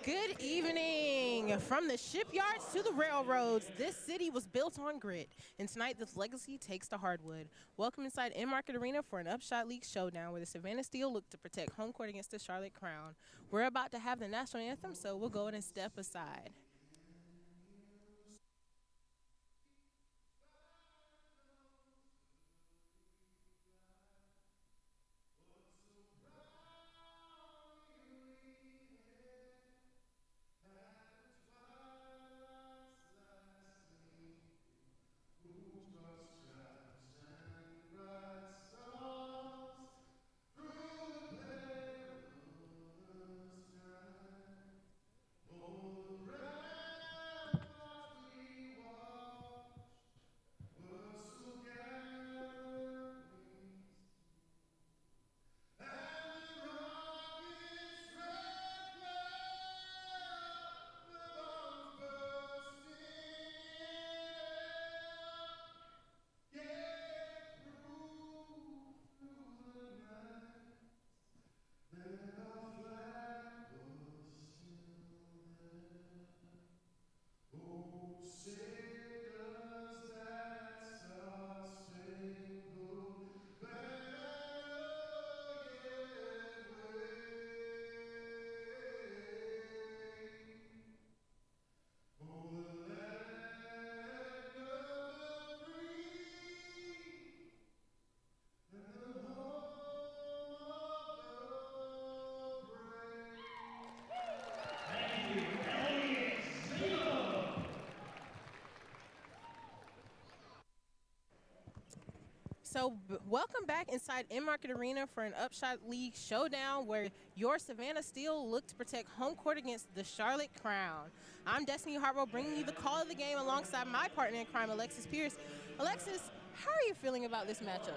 Good evening. From the shipyards to the railroads, this city was built on grit, and tonight this legacy takes to hardwood. Welcome inside In-Market Arena for an UPSHOT League showdown where the Savannah Steel look to protect home court against the Charlotte Crown. We're about to have the national anthem, so we'll go ahead and step aside. So welcome back inside In-Market Arena for an UPSHOT League showdown where your Savannah Steel look to protect home court against the Charlotte Crown. I'm Destiny Hartwell bringing you the call of the game alongside my partner in crime, Alexis Pierce. Alexis, how are you feeling about this matchup?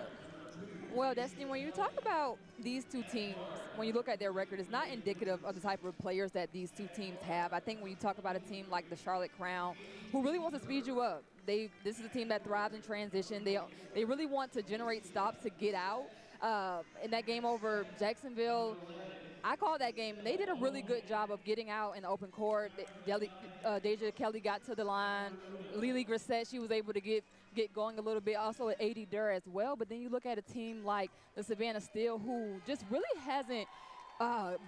Well, Destiny, when you talk about these two teams, when you look at their record, it's not indicative of the type of players that these two teams have. I think when you talk about a team like the Charlotte Crown, who really wants to speed you up, this is a team that thrives in transition. They really want to generate stops to get out. In that game over Jacksonville, I called that game, and they did a really good job of getting out in the open court. Deja Kelly got to the line. Lily Grissett, she was able to get going a little bit. Also at AD Durr as well. But then you look at a team like the Savannah Steel, who just really hasn't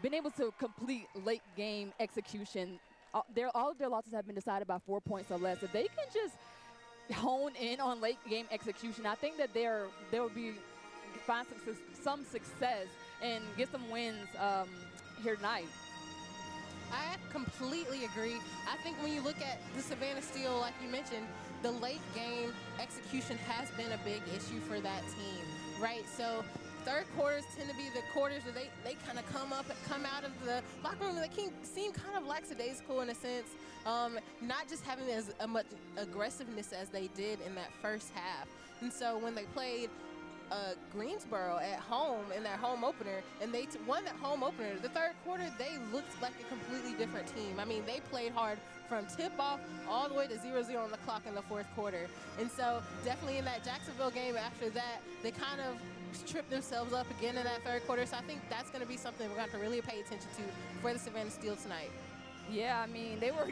been able to complete late game execution. All of their losses have been decided by 4 points or less. If they can just hone in on late game execution, I think that they'll find some success and get some wins here tonight. I completely agree. I think when you look at the Savannah Steel, like you mentioned, the late game execution has been a big issue for that team, right? So third quarters tend to be the quarters where they kind of come out of the locker room and they can seem kind of lackadaisical in a sense, not just having as much aggressiveness as they did in that first half. And so when they played Greensboro at home in their home opener, and they won that home opener, the third quarter, they looked like a completely different team. I mean, they played hard from tip-off all the way to 0-0 on the clock in the fourth quarter. And so definitely in that Jacksonville game after that, they kind of tripped themselves up again in that third quarter. So I think that's going to be something we're going to have to really pay attention to for the Savannah Steel tonight. Yeah, I mean, they were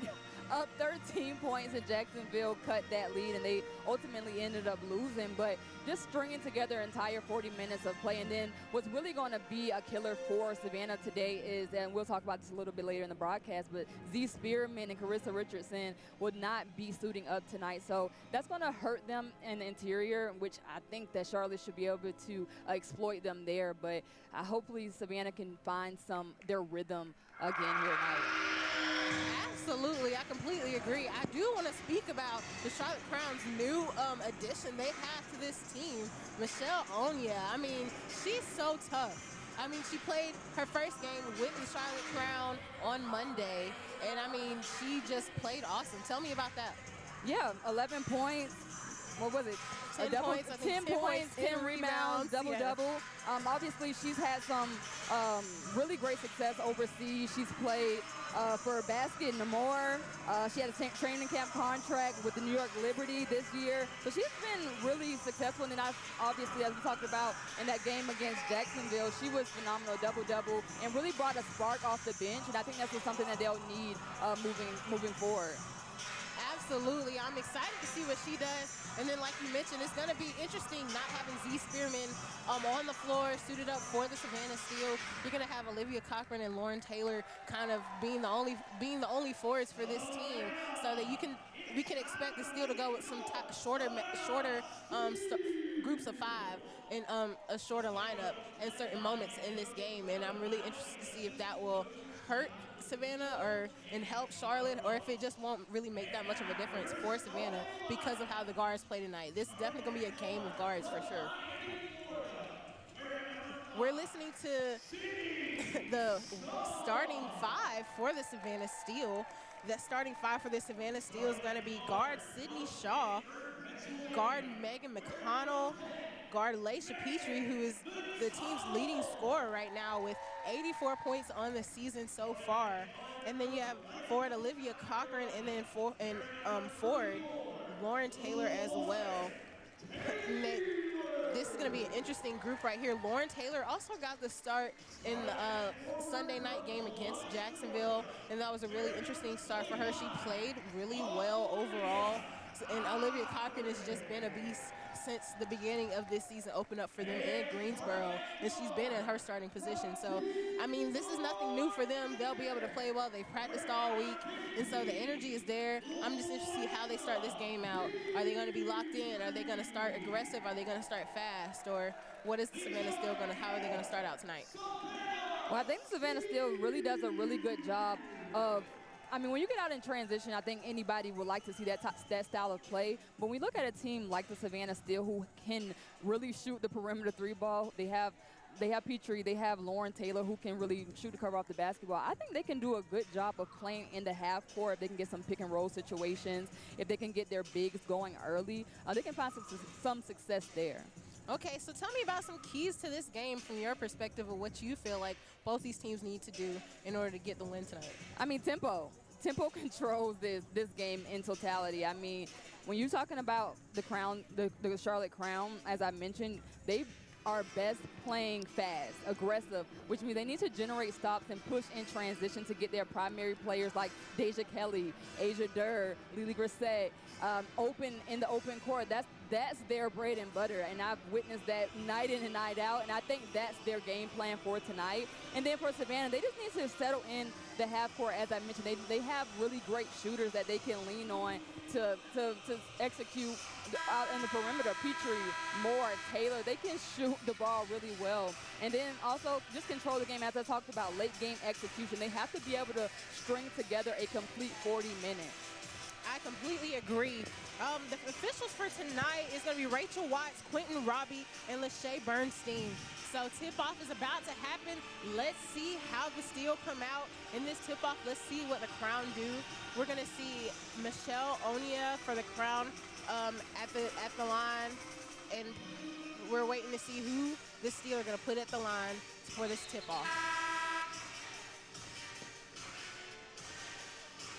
up 13 points and Jacksonville cut that lead, and they ultimately ended up losing. But just stringing together entire 40 minutes of play, and then what's really going to be a killer for Savannah today is, and we'll talk about this a little bit later in the broadcast, but Z Spearman and Carissa Richardson would not be suiting up tonight. So that's going to hurt them in the interior, which I think that Charlotte should be able to exploit them there. But hopefully Savannah can find their rhythm again here tonight. Absolutely, I completely agree. I do want to speak about the Charlotte Crown's new addition they have to this team, Michelle Onya. I mean, she's so tough. I mean, she played her first game with the Charlotte Crown on Monday, and I mean, she just played awesome. Tell me about that. Yeah, 11 points. What was it? 10 points, I think 10 points, 10 rebounds, double-double. Obviously, she's had some really great success overseas. She's played for Basket Namor. She had a training camp contract with the New York Liberty this year. So she's been really successful. And then obviously, as we talked about in that game against Jacksonville, she was phenomenal, double-double, and really brought a spark off the bench. And I think that's just something that they'll need moving forward. Absolutely. I'm excited to see what she does. And then, like you mentioned, it's going to be interesting not having Z Spearman on the floor, suited up for the Savannah Steel. You're going to have Olivia Cochran and Lauren Taylor kind of being the only forwards for this team, so that we can expect the Steel to go with some shorter groups of 5 and a shorter lineup in certain moments in this game. And I'm really interested to see if that will hurt Savannah and help Charlotte, or if it just won't really make that much of a difference for Savannah because of how the guards play tonight. This is definitely going to be a game of guards for sure. We're listening to the starting 5 for the Savannah Steel. The starting 5 for the Savannah Steel is going to be guard Sydney Shaw, guard Megan McConnell, guard Laisha Petrie, who is the team's leading scorer right now with 84 points on the season so far. And then you have forward Olivia Cochran, and then forward Lauren Taylor as well. This is going to be an interesting group right here. Lauren Taylor also got the start in the Sunday night game against Jacksonville, and that was a really interesting start for her. She played really well overall. And Olivia Cochran has just been a beast since the beginning of this season opened up for them in Greensboro, and she's been in her starting position. So, I mean, this is nothing new for them. They'll be able to play well. They practiced all week, and so the energy is there. I'm just interested to see how they start this game out. Are they going to be locked in? Are they going to start aggressive? Are they going to start fast? Or what is the Savannah Steel how are they going to start out tonight? Well, I think Savannah Steel really does a really good job of, I mean, when you get out in transition, I think anybody would like to see that style of play. But when we look at a team like the Savannah Steel, who can really shoot the perimeter 3 ball, they have Petrie, they have Lauren Taylor, who can really shoot the cover off the basketball. I think they can do a good job of playing in the half court. If they can get some pick and roll situations, if they can get their bigs going early, they can find some success there. Okay, so tell me about some keys to this game from your perspective of what you feel like both these teams need to do in order to get the win tonight. I mean, tempo. Tempo controls this game in totality. I mean, when you're talking about the Crown, the Charlotte Crown, as I mentioned, they are best playing fast, aggressive, which means they need to generate stops and push in transition to get their primary players like Deja Kelly, Asia Durr, Lily Grissett, open in the open court. That's their bread and butter, and I've witnessed that night in and night out, and I think that's their game plan for tonight. And then for Savannah, they just need to settle in the half court. As I mentioned, they have really great shooters that they can lean on to execute out in the perimeter. Petrie, Moore, Taylor, they can shoot the ball really well. And then also just control the game, as I talked about, late game execution. They have to be able to string together a complete 40 minutes. I completely agree. The officials for tonight is going to be Rachel Watts, Quentin Robbie, and Lachey Bernstein. So tip-off is about to happen. Let's see how the Steel come out in this tip-off. Let's see what the Crown do. We're going to see Michelle Onia for the Crown at the line, and we're waiting to see who the Steel are going to put at the line for this tip-off.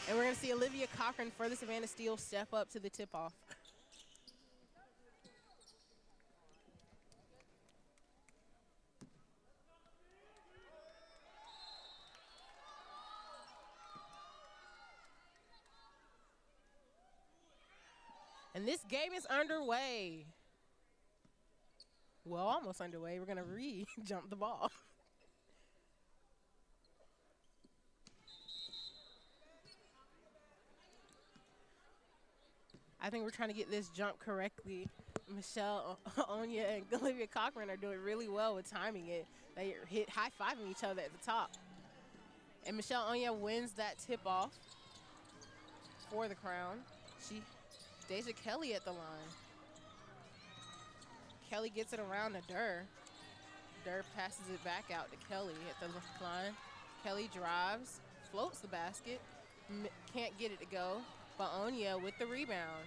And we're going to see Olivia Cochran for the Savannah Steel step up to the tip-off. And this game is underway. Well, almost underway. We're going to re-jump the ball. I think we're trying to get this jump correctly. Michelle Onia and Olivia Cochran are doing really well with timing it. They hit high-fiving each other at the top. And Michelle Onia wins that tip-off for the Crown. Deja Kelly at the line. Kelly gets it around to Durr. Durr passes it back out to Kelly at the line. Kelly drives, floats the basket, can't get it to go. But Onia with the rebound.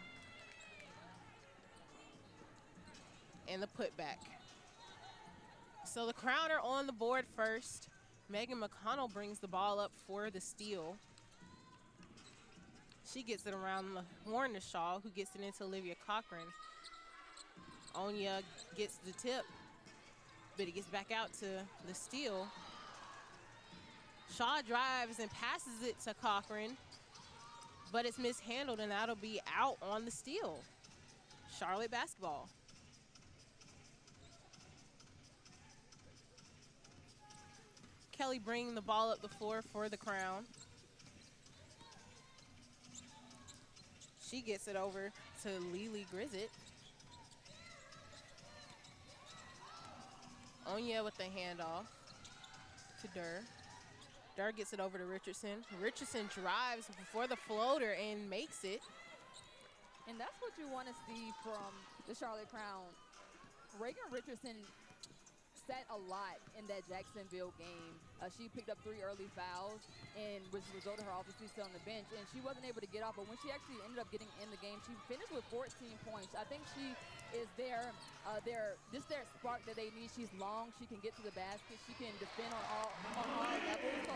and the putback. So the Crown are on the board first. Megan McConnell brings the ball up for the steal. She gets it around the horn to Shaw, who gets it into Olivia Cochran. Onya gets the tip, but it gets back out to the steal. Shaw drives and passes it to Cochran, but it's mishandled, and that'll be out on the steal. Charlotte basketball. Kelly bringing the ball up the floor for the Crown. She gets it over to Lily Grizit. Onya with the handoff to Durr. Durr gets it over to Richardson. Richardson drives before the floater and makes it. And that's what you want to see from the Charlotte Crown. Reagan Richardson set a lot in that Jacksonville game. She picked up 3 early fouls, and which resulted in her obviously still on the bench, and she wasn't able to get off, but when she actually ended up getting in the game, she finished with 14 points. I think she is their spark that they need. She's long, she can get to the basket, she can defend on all levels. So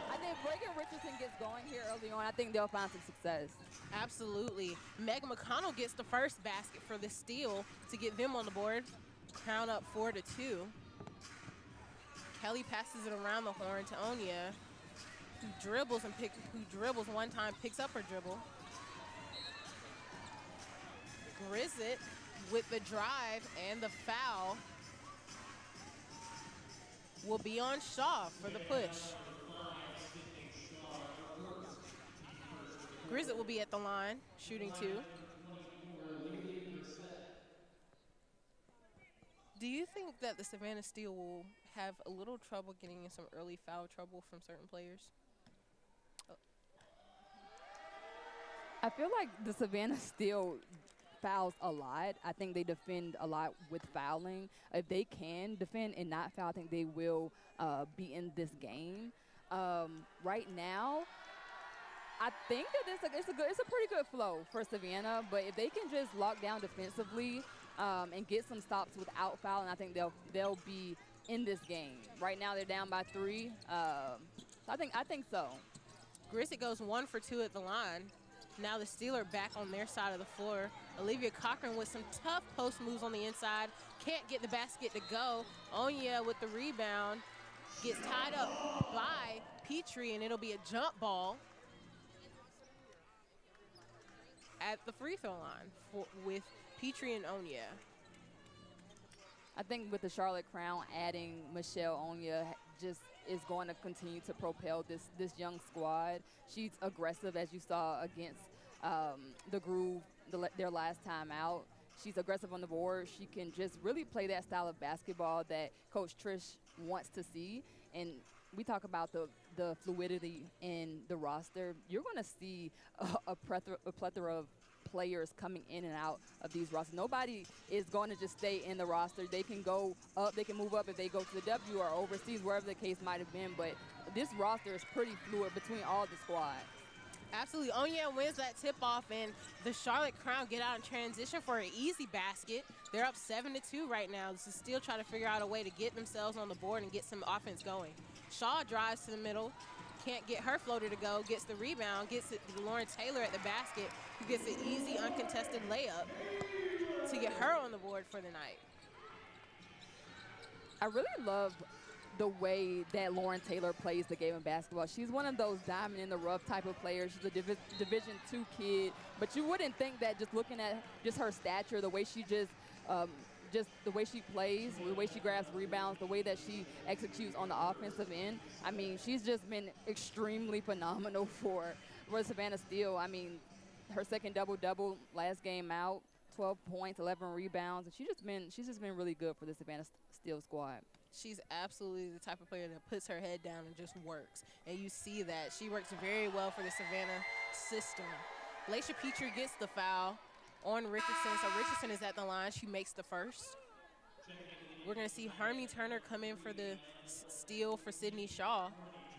I think Reagan Richardson gets going here early on. I think they'll find some success. Absolutely. Megan McConnell gets the first basket for the steal to get them on the board. Crown up 4-2. Kelly passes it around the horn to Onya, who dribbles one time, picks up her dribble. Grizit with the drive and the foul will be on Shaw for the push. Grizit will be at the line, shooting 2. Do you think that the Savannah Steel will have a little trouble getting in some early foul trouble from certain players? I feel like the Savannah Steel fouls a lot. I think they defend a lot with fouling. If they can defend and not foul, I think they will be in this game. Right now, I think that it's a pretty good flow for Savannah, but if they can just lock down defensively and get some stops without fouling, I think they'll be in this game. Right now they're down by 3. I think so. Grizit goes 1 for 2 at the line. Now the Steel are back on their side of the floor. Olivia Cochran with some tough post moves on the inside. Can't get the basket to go. Onya with the rebound. Gets tied up by Petrie, and it'll be a jump ball at the free throw line with Petrie and Onya. I think with the Charlotte Crown adding Michelle Onya just is going to continue to propel this young squad. She's aggressive, as you saw against the Groove their last time out. She's aggressive on the board. She can just really play that style of basketball that Coach Trish wants to see. And we talk about the fluidity in the roster. You're going to see a plethora of players coming in and out of these rosters. Nobody is going to just stay in the roster. They can go up, they can move up if they go to the W or overseas, wherever the case might have been. But this roster is pretty fluid between all the squads. Absolutely. Onya wins that tip-off, and the Charlotte Crown get out in transition for an easy basket. They're up 7-2 right now. This is still trying to figure out a way to get themselves on the board and get some offense going. Shaw drives to the middle. Can't get her floater to go, gets the rebound, gets it to Lauren Taylor at the basket, who gets an easy, uncontested layup to get her on the board for the night. I really love the way that Lauren Taylor plays the game of basketball. She's one of those diamond in the rough type of players. She's a Division II kid, but you wouldn't think that just looking at just her stature, the way she just the way she plays, the way she grabs rebounds, the way that she executes on the offensive end. I mean, she's just been extremely phenomenal for Savannah Steel. I mean, her second double-double last game out, 12 points, 11 rebounds, and she's just been really good for the Savannah Steel squad. She's absolutely the type of player that puts her head down and just works, and you see that. She works very well for the Savannah system. Laisha Petrie gets the foul on Richardson, so Richardson is at the line. She makes the first. We're going to see Harmony Turner come in for the steal for Sydney Shaw,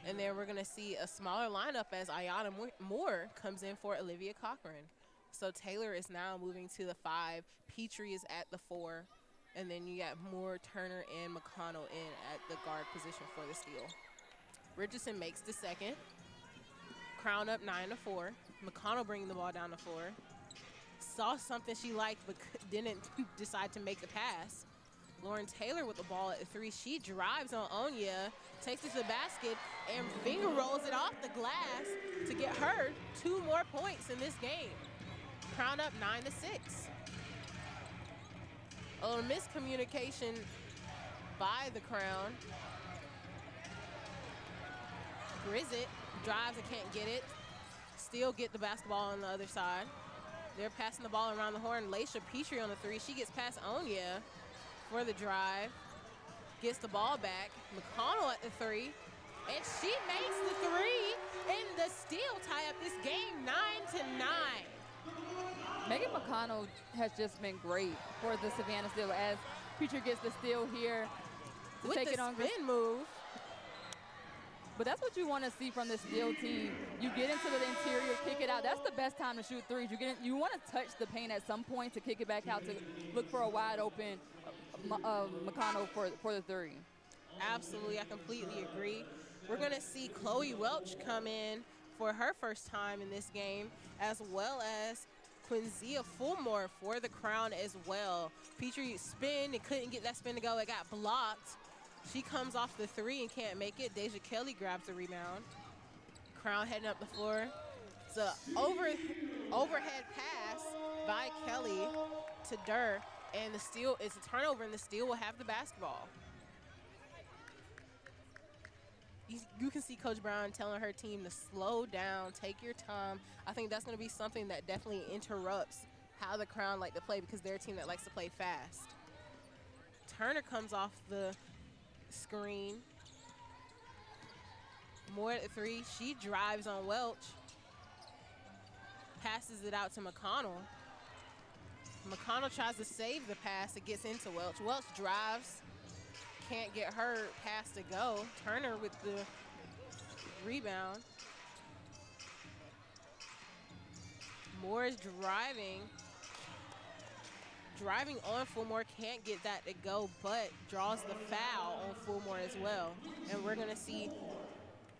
and then we're going to see a smaller lineup as Ayana Moore comes in for Olivia Cochran. So Taylor is now moving to the 5. Petrie is at the 4. And then you got Moore, Turner, and McConnell in at the guard position for the Steel. Richardson makes the second. Crown up 9-4. McConnell bringing the ball down the floor. Saw something she liked but didn't decide to make the pass. Lauren Taylor with the ball at the 3. She drives on Onya, takes it to the basket, and finger rolls it off the glass to get her 2 more points in this game. Crown up 9-6. A little miscommunication by the Crown. Grizzett drives and can't get it. Steel get the basketball on the other side. They're passing the ball around the horn. Laisha Petrie on the 3. She gets past Onya for the drive. Gets the ball back. McConnell at the 3. And she makes the 3. And the Steel tie up this game 9-9. Megan McConnell has just been great for the Savannah Steel as Petrie gets the steal here to take it on. With the spin move. But that's what you want to see from the Steel team. You get into the interior, kick it out. That's the best time to shoot threes. You want to touch the paint at some point to kick it back out to look for a wide open McConnell for the 3. Absolutely, I completely agree. We're going to see Chloe Welch come in for her first time in this game, as well as Quinzia Fulmore for the Crown as well. Petrie spin and couldn't get that spin to go. It got blocked. She comes off the 3 and can't make it. Deja Kelly grabs the rebound. Crown heading up the floor. It's an overhead pass by Kelly to Durr, and the Steel, it's a turnover, and the Steel will have the basketball. You can see Coach Brown telling her team to slow down, take your time. I think that's going to be something that definitely interrupts how the Crown like to play, because they're a team that likes to play fast. Turner comes off the screen. Moore at the 3. She drives on Welch. Passes it out to McConnell. McConnell tries to save the pass. It gets into Welch. Welch drives. Can't get her pass to go. Turner with the rebound. Moore is driving on Fulmore, can't get that to go, but draws the foul on Fulmore as well. And we're gonna see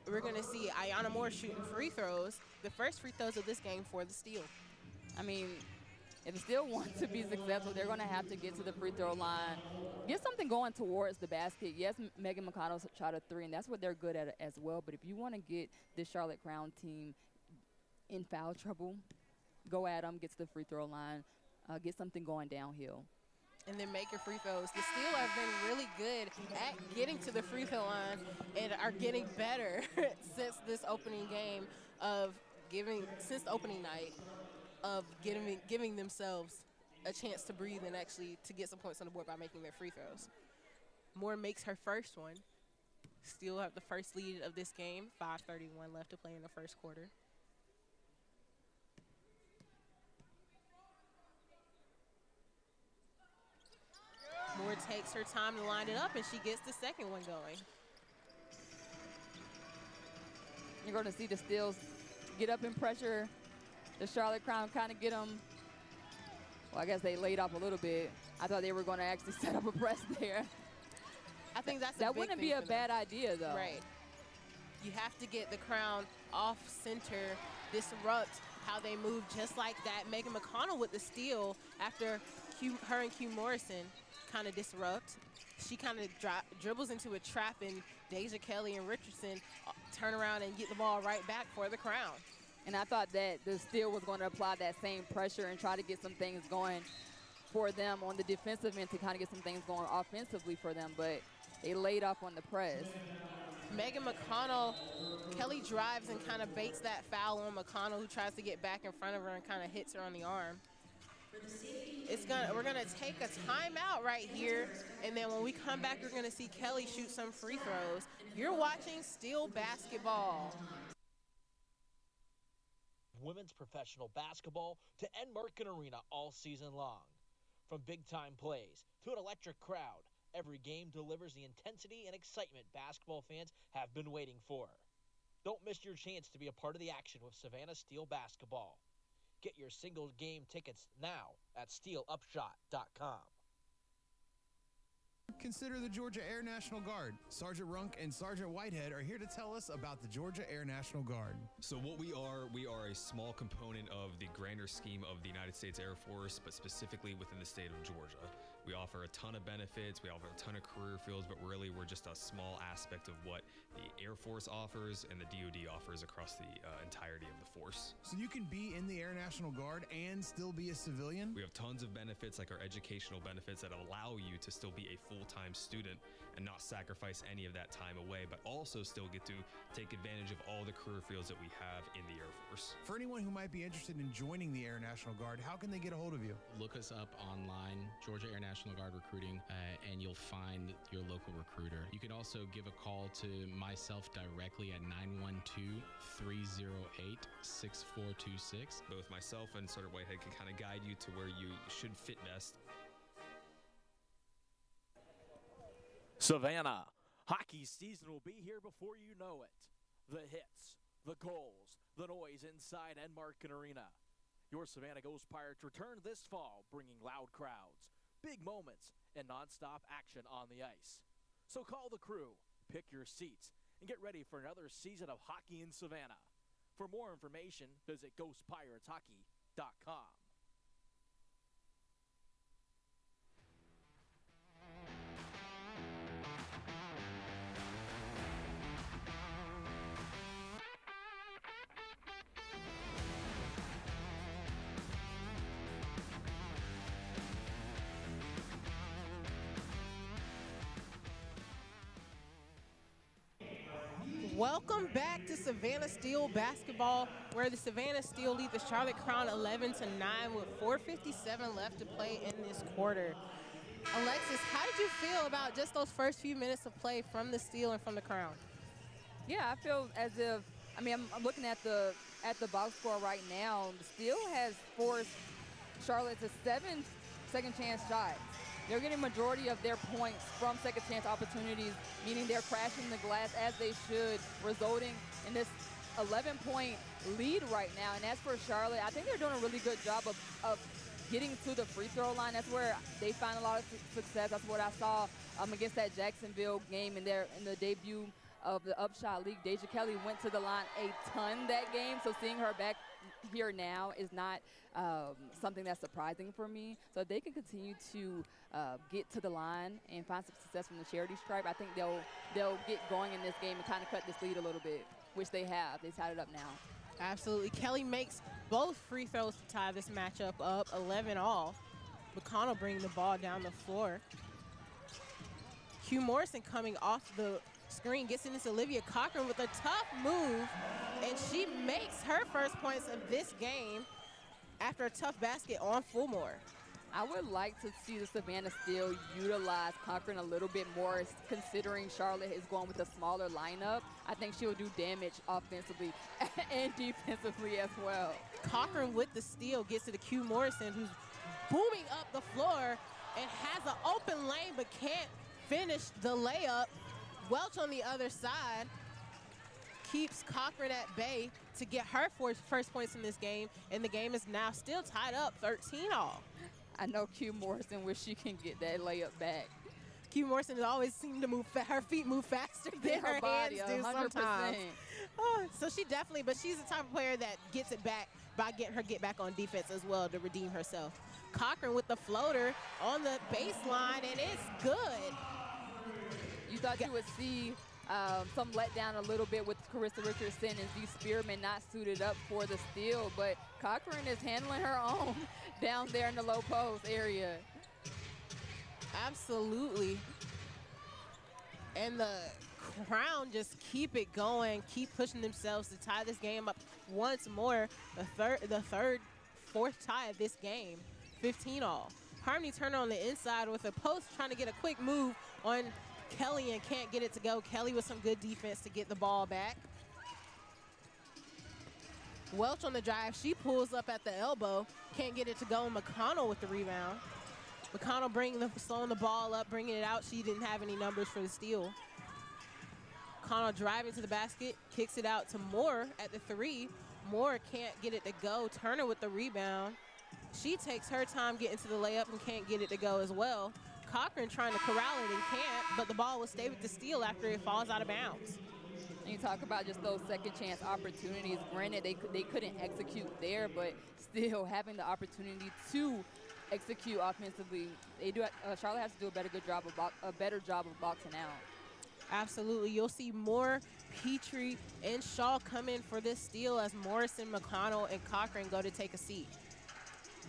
Ayana Moore shooting free throws, the first free throws of this game for the Steel. I mean, if the Steel want to be successful, they're going to have to get to the free throw line, get something going towards the basket. Yes, Megan McConnell shot a 3, and that's what they're good at as well. But if you want to get this Charlotte Crown team in foul trouble, go at them, get to the free throw line, get something going downhill. And then make your free throws. The Steel have been really good at getting to the free throw line and are getting better since this opening game since the opening night of giving themselves a chance to breathe and actually to get some points on the board by making their free throws. Moore makes her first one. Steel have the first lead of this game, 5:31 left to play in the first quarter. Moore takes her time to line it up, and she gets the second one going. You're going to see the Steels get up and pressure the Charlotte Crown, kind of get them. Well, I guess they laid off a little bit. I thought they were going to actually set up a press there. I think that wouldn't be a bad idea, though. Right. You have to get the Crown off center, disrupt how they move, just like that. Megan McConnell with the steal after her and Q Morrison kind of disrupt. She kind of dribbles into a trap, and Deja Kelly and Richardson turn around and get the ball right back for the Crown. And I thought that the Steel was going to apply that same pressure and try to get some things going for them on the defensive end to kind of get some things going offensively for them, but they laid off on the press. Megan McConnell, Kelly drives and kind of baits that foul on McConnell, who tries to get back in front of her and kind of hits her on the arm. We're gonna take a timeout right here, and then when we come back, we're gonna see Kelly shoot some free throws. You're watching Steel basketball. Women's professional basketball to Enmarket Arena all season long. From big-time plays to an electric crowd, every game delivers the intensity and excitement basketball fans have been waiting for. Don't miss your chance to be a part of the action with Savannah Steel basketball. Get your single game tickets now at steelupshot.com. Consider the Georgia Air National Guard. Sergeant Runk and Sergeant Whitehead are here to tell us about the Georgia Air National Guard. So what we are a small component of the grander scheme of the United States Air Force, but specifically within the state of Georgia. We offer a ton of benefits, we offer a ton of career fields, but really we're just a small aspect of what the Air Force offers and the DoD offers across the entirety of the force. So you can be in the Air National Guard and still be a civilian? We have tons of benefits, like our educational benefits, that allow you to still be a full-time student and not sacrifice any of that time away, but also still get to take advantage of all the career fields that we have in the Air Force. For anyone who might be interested in joining the Air National Guard, how can they get a hold of you? Look us up online, Georgia Air National Guard Recruiting, and you'll find your local recruiter. You can also give a call to myself directly at 912-308-6426. Both myself and Sergeant Whitehead can kind of guide you to where you should fit best. Savannah, hockey season will be here before you know it. The hits, the goals, the noise inside Enmarkin Arena. Your Savannah Ghost Pirates return this fall, bringing loud crowds, big moments, and nonstop action on the ice. So call the crew, pick your seats, and get ready for another season of hockey in Savannah. For more information, visit ghostpirateshockey.com. Welcome back to Savannah Steel basketball, where the Savannah Steel lead the Charlotte Crown 11-9 with 4:57 left to play in this quarter. Alexis, how did you feel about just those first few minutes of play from the Steel and from the Crown? Yeah, I feel as if, I'm looking at the box score right now. The Steel has forced Charlotte to 7 second chance shots. They're getting majority of their points from second chance opportunities, meaning they're crashing the glass as they should, resulting in this 11-point lead right now. And as for Charlotte, I think they're doing a really good job of getting to the free throw line. That's where they find a lot of success. That's what I saw against that Jacksonville game in the debut of the UPSHOT League. Deja Kelly went to the line a ton that game, so seeing her back here now is not something that's surprising for me. So if they can continue to get to the line and find some success from the charity stripe, I think they'll get going in this game and kind of cut this lead a little bit, which they have. They tied it up now. Absolutely. Kelly makes both free throws to tie this matchup up, 11-all. McConnell bringing the ball down the floor. Hugh Morrison coming off the screen, gets into Olivia Cochran with a tough move, and she makes her first points of this game after a tough basket on Fulmore. I would like to see the Savannah Steel utilize Cochran a little bit more, considering Charlotte is going with a smaller lineup. I think she'll do damage offensively and defensively as well. Cochran with the steal gets to the Q Morrison, who's booming up the floor and has an open lane but can't finish the layup. Welch on the other side keeps Cochran at bay to get her first points in this game, and the game is now still tied up 13-all. I know Q Morrison wish she can get that layup back. Q Morrison has always seemed to move, her feet move faster than her body, hands do 100%. sometimes. Oh, so she definitely, but she's the type of player that gets it back by getting her get back on defense as well to redeem herself. Cochran with the floater on the baseline, and it's good. You thought you would see some letdown a little bit with Carissa Richardson and Z Spearman not suited up for the steal, but Cochran is handling her own down there in the low post area. Absolutely. And the Crown just keep it going, keep pushing themselves to tie this game up once more. The fourth tie of this game, 15-all. Harmony Turner on the inside with a post, trying to get a quick move on Kelly and can't get it to go. Kelly with some good defense to get the ball back. Welch on the drive. She pulls up at the elbow. Can't get it to go. McConnell with the rebound. McConnell slowing the ball up, bringing it out. She didn't have any numbers for the steal. McConnell driving to the basket, kicks it out to Moore at the 3. Moore can't get it to go. Turner with the rebound. She takes her time getting to the layup and can't get it to go as well. Cochran trying to corral it and can't, but the ball will stay with the Steel after it falls out of bounds. And you talk about just those second chance opportunities. Granted, they couldn't execute there, but still having the opportunity to execute offensively, they do. Charlotte has to do a better job of boxing out. Absolutely. You'll see more Petrie and Shaw come in for this steal as Morrison, McConnell, and Cochran go to take a seat.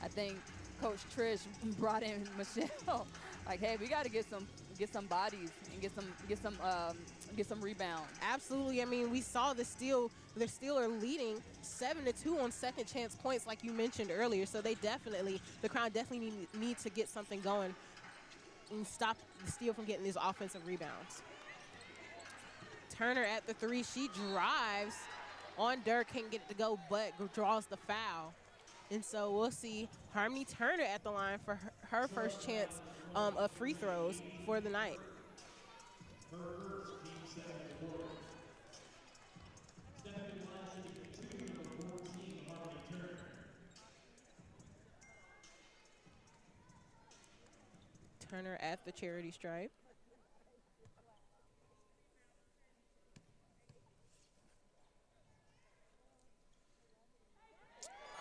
I think Coach Trish brought in Michelle. Like, hey, we got to get some bodies and get some rebounds. Absolutely. I mean, we saw the Steel are leading 7-2 on second chance points, like you mentioned earlier. So the Crown definitely need to get something going and stop the Steel from getting these offensive rebounds. Turner at the three. She drives on Dirk, can't get it to go, but draws the foul. And so we'll see Harmony Turner at the line for her first chance of free throws for the night. Turner at the charity stripe.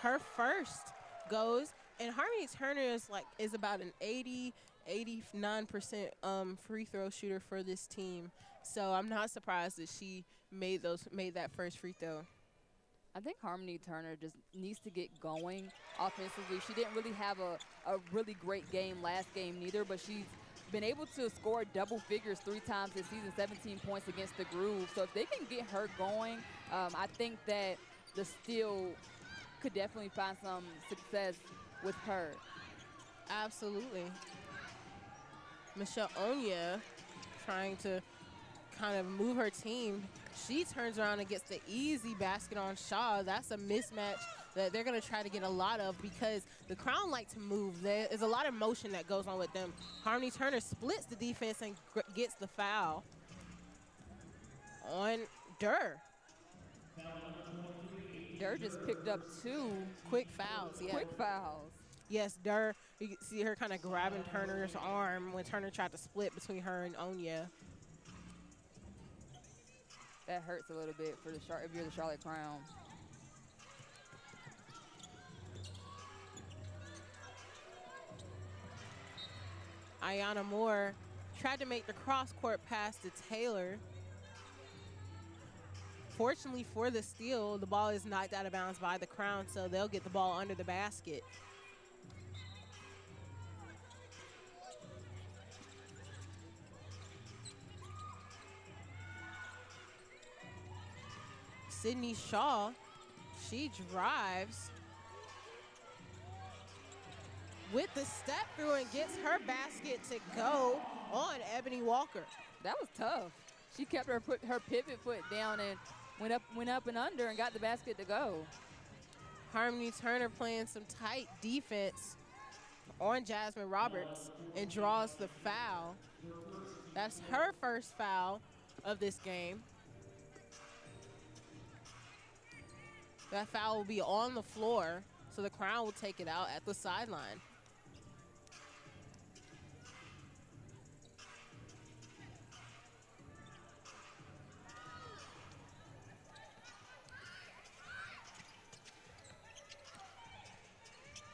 Her first goes, and Harmony Turner is about an 89% free throw shooter for this team. So I'm not surprised that she made that first free throw. I think Harmony Turner just needs to get going offensively. She didn't really have a really great game last game neither, but she's been able to score double figures 3 times this season, 17 points against the Groove. So if they can get her going, I think that the Steel could definitely find some success with her. Absolutely. Michelle Onya trying to kind of move her team. She turns around and gets the easy basket on Shaw. That's a mismatch that they're going to try to get a lot of because the Crown like to move. There is a lot of motion that goes on with them. Harmony Turner splits the defense and gets the foul on Durr. Durr just picked up 2 quick fouls. Yeah. Quick fouls. Yes, Durr, you can see her kind of grabbing Turner's arm when Turner tried to split between her and Onya. That hurts a little bit for if you're the Charlotte Crown. Ayanna Moore tried to make the cross-court pass to Taylor. Fortunately for the Steel, the ball is knocked out of bounds by the Crown, so they'll get the ball under the basket. Sydney Shaw, she drives with the step through and gets her basket to go on Ebony Walker. That was tough. She kept her pivot foot down and went up and under and got the basket to go. Harmony Turner playing some tight defense on Jasmine Roberts and draws the foul. That's her first foul of this game. That foul will be on the floor, so the Crown will take it out at the sideline.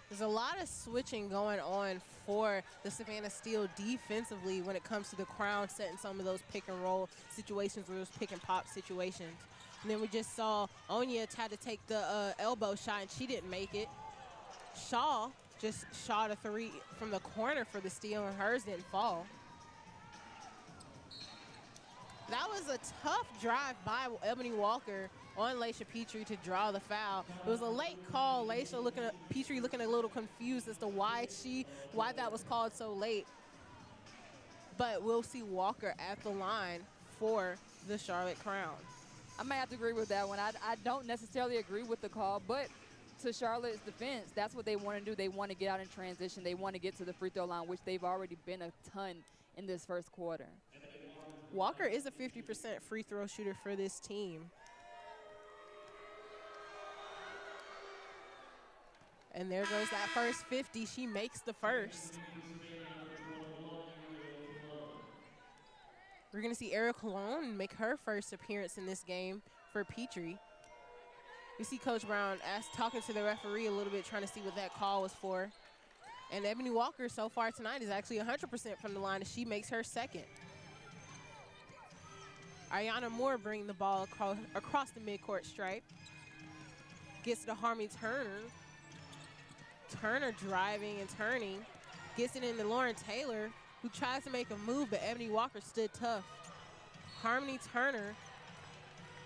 There's a lot of switching going on for the Savannah Steel defensively when it comes to the Crown setting some of those pick and roll situations or those pick and pop situations. And then we just saw Onya try to take the elbow shot, and she didn't make it. Shaw just shot a 3 from the corner for the Steel, and hers didn't fall. That was a tough drive by Ebony Walker on Laisha Petrie to draw the foul. It was a late call. Petrie looking a little confused as to why that was called so late. But we'll see Walker at the line for the Charlotte Crown. I might have to agree with that one. I don't necessarily agree with the call, but to Charlotte's defense, that's what they want to do. They want to get out in transition. They want to get to the free throw line, which they've already been a ton in this first quarter. Walker is a 50% free throw shooter for this team. And there goes that first 50. She makes the first. We're going to see Eric Cologne make her first appearance in this game for Petrie. We see Coach Brown talking to the referee a little bit, trying to see what that call was for. And Ebony Walker so far tonight is actually 100% from the line as she makes her second. Ayanna Moore bringing the ball across the midcourt stripe. Gets to Harmony Turner. Turner driving and turning. Gets it into Lauren Taylor, who tries to make a move, but Ebony Walker stood tough. Harmony Turner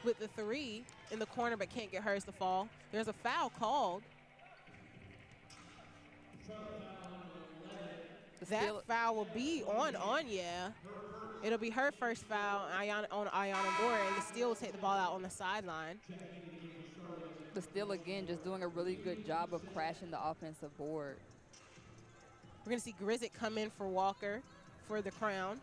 with the three in the corner, but can't get hers to fall. There's a foul called. That foul will be on Anya. It'll be her first foul on Ayanna Moore, and the Steel will take the ball out on the sideline. The Steel, again, just doing a really good job of crashing the offensive board. We're going to see Grizzick come in for Walker for the Crown.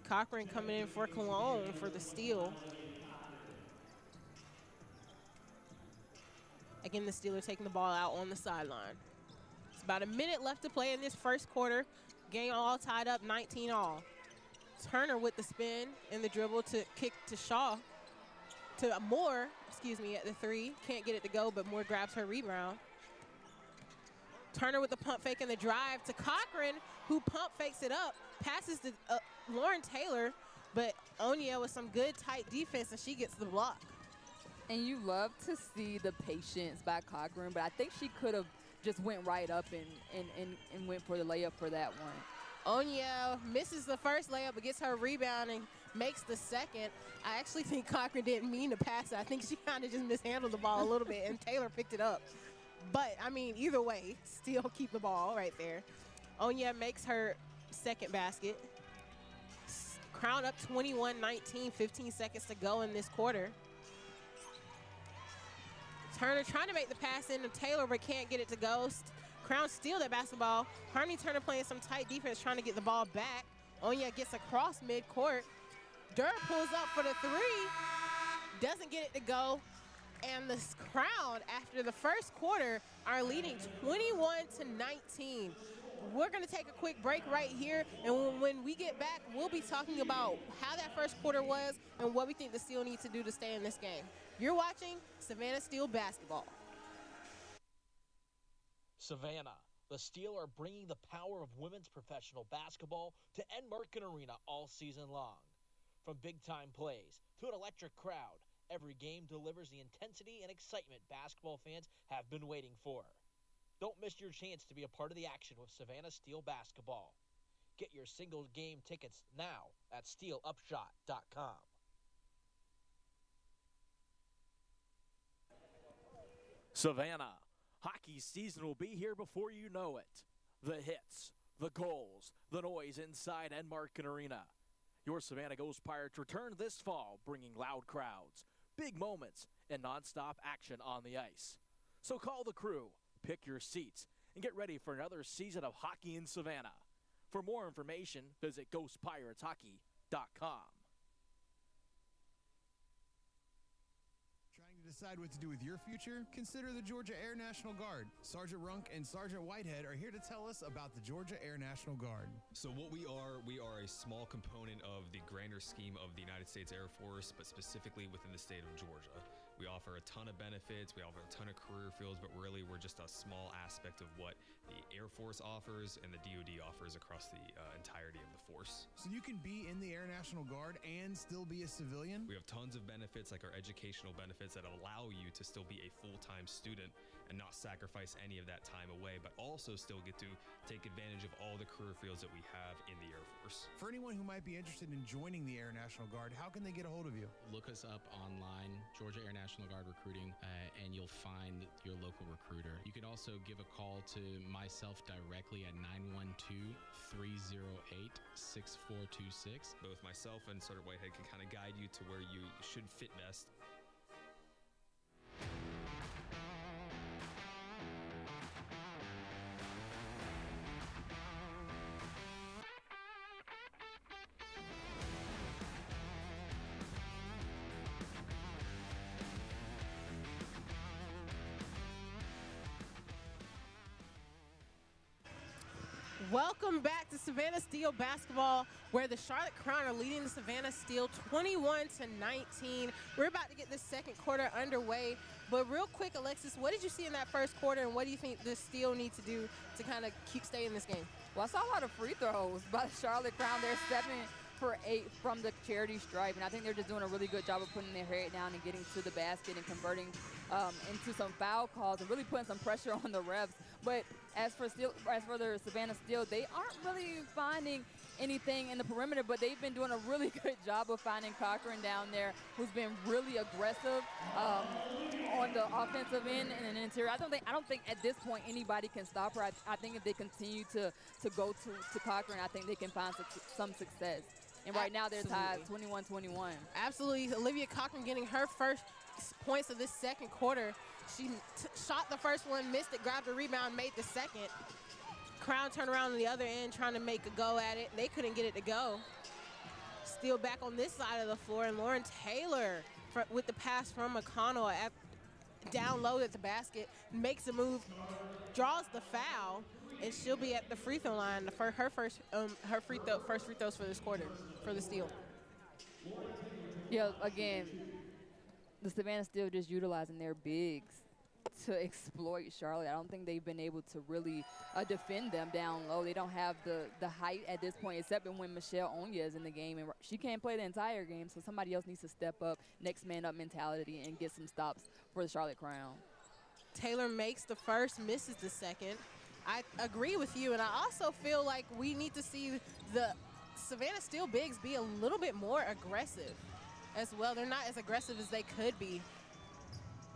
Cochran coming in for Cologne for the Steel. Again, the Steelers taking the ball out on the sideline. It's about a minute left to play in this first quarter. Game all tied up, 19 all. Turner with the spin and the dribble to kick to Shaw. To Moore, at the three. Can't get it to go, but Moore grabs her rebound. Turner with the pump fake and the drive to Cochran, who pump fakes it up. Passes to Lauren Taylor, but Onya with some good tight defense, and she gets the block. And you love to see the patience by Cochran, but I think she could have just went right up and went for the layup for that one. Onya misses the first layup, but gets her rebound and makes the second. I actually think Cochran didn't mean to pass it. I think she kind of just mishandled the ball a little bit, and Taylor picked it up. But, I mean, either way, still keep the ball right there. Onya makes her second basket. Crown up 21-19, 15 seconds to go in this quarter. Turner trying to make the pass into Taylor, but can't get it to go. Crown steal that basketball. Harmony Turner playing some tight defense, trying to get the ball back. Onya gets across midcourt. Durr pulls up for the three. Doesn't get it to go. And the Crown, after the first quarter, are leading 21-19. We're going to take a quick break right here, and when we get back, we'll be talking about how that first quarter was and what we think the Steel needs to do to stay in this game. You're watching Savannah Steel basketball. Savannah, the Steel are bringing the power of women's professional basketball to Enmarket Arena all season long. From big-time plays to an electric crowd, every game delivers the intensity and excitement basketball fans have been waiting for. Don't miss your chance to be a part of the action with Savannah Steel basketball. Get your single game tickets now at steelupshot.com. Savannah, hockey season will be here before you know it. The hits, the goals, the noise inside Enmarket Arena. Your Savannah Ghost Pirates return this fall, bringing loud crowds, big moments, and nonstop action on the ice. So call the crew, pick your seats, and get ready for another season of hockey in Savannah. For more information, visit ghostpirateshockey.com. Trying to decide what to do with your future? Consider the Georgia Air National Guard. Sergeant Runk and Sergeant Whitehead are here to tell us about the Georgia Air National Guard. So what we are a small component of the grander scheme of the United States Air Force, but specifically within the state of Georgia. We offer a ton of benefits, we offer a ton of career fields, but really we're just a small aspect of what the Air Force offers and the DoD offers across the entirety of the force. So you can be in the Air National Guard and still be a civilian? We have tons of benefits, like our educational benefits that allow you to still be a full-time student and not sacrifice any of that time away, but also still get to take advantage of all the career fields that we have in the Air Force. For anyone who might be interested in joining the Air National Guard, how can they get a hold of you? Look us up online, Georgia Air National Guard Recruiting, and you'll find your local recruiter. You can also give a call to myself directly at 912-308-6426. Both myself and Sergeant Whitehead can kind of guide you to where you should fit best. Welcome back to Savannah Steel basketball, where the Charlotte Crown are leading the Savannah Steel 21-19. We're about to get this second quarter underway, but real quick, Alexis, what did you see in that first quarter, and what do you think the Steel need to do to kind of stay in this game? Well, I saw a lot of free throws by the Charlotte Crown. They're 7 for 8 from the charity stripe, and I think they're just doing a really good job of putting their head down and getting to the basket and converting into some foul calls and really putting some pressure on the refs. But as for the Savannah Steel, they aren't really finding anything in the perimeter, but they've been doing a really good job of finding Cochran down there, who's been really aggressive on the offensive end and the interior. I don't think at this point anybody can stop her. I think if they continue to go to Cochran, I think they can find some success. And right now they're tied 21-21. Absolutely. Olivia Cochran getting her first points of this second quarter. She shot the first one, missed it, grabbed the rebound, made the second. Crown turned around on the other end trying to make a go at it. They couldn't get it to go. Steal back on this side of the floor, and Lauren Taylor with the pass from McConnell down low at the basket, makes a move, draws the foul, and she'll be at the free throw line for her first free throws for this quarter for the Steel. Yeah, again, the Savannah Steel just utilizing their bigs to exploit Charlotte. I don't think they've been able to really defend them down low. They don't have the height at this point, except when Michelle Onya is in the game, and she can't play the entire game, so somebody else needs to step up, next man up mentality, and get some stops for the Charlotte Crown. Taylor makes the first, misses the second. I agree with you, and I also feel like we need to see the Savannah Steel bigs be a little bit more aggressive as well. They're not as aggressive as they could be.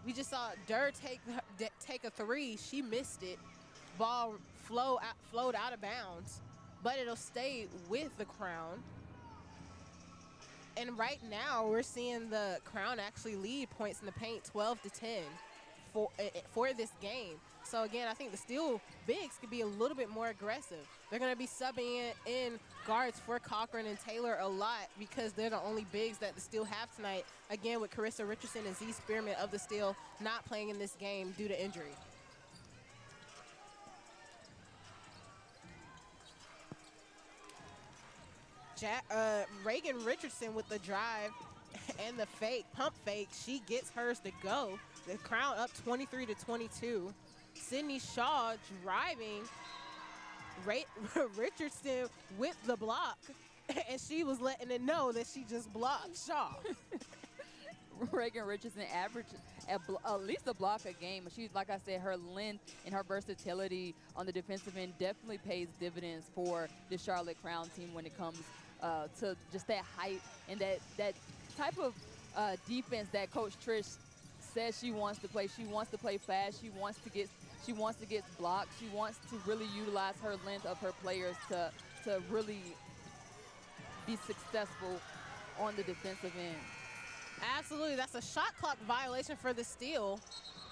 We just saw Durr take a three. She missed it. Ball flowed out of bounds, but it'll stay with the Crown. And right now, we're seeing the Crown actually lead points in the paint 12-10 for this game. So again, I think the Steel bigs could be a little bit more aggressive. They're going to be subbing in guards for Cochran and Taylor a lot because they're the only bigs that the Steel have tonight. Again, with Carissa Richardson and Z Spearman of the Steel not playing in this game due to injury. Reagan Richardson with the drive and the pump fake. She gets hers to go. The Crown up 23-22. Sydney Shaw driving. Richardson with the block, and she was letting it know that she just blocked Shaw. Reagan Richardson averaged at least a block a game. She, like I said, her length and her versatility on the defensive end definitely pays dividends for the Charlotte Crown team when it comes to just that height and that type of defense that Coach Trish says she wants to play. She wants to play fast. She wants to get blocked. She wants to really utilize her length of her players to really be successful on the defensive end. Absolutely. That's a shot clock violation for the Steel.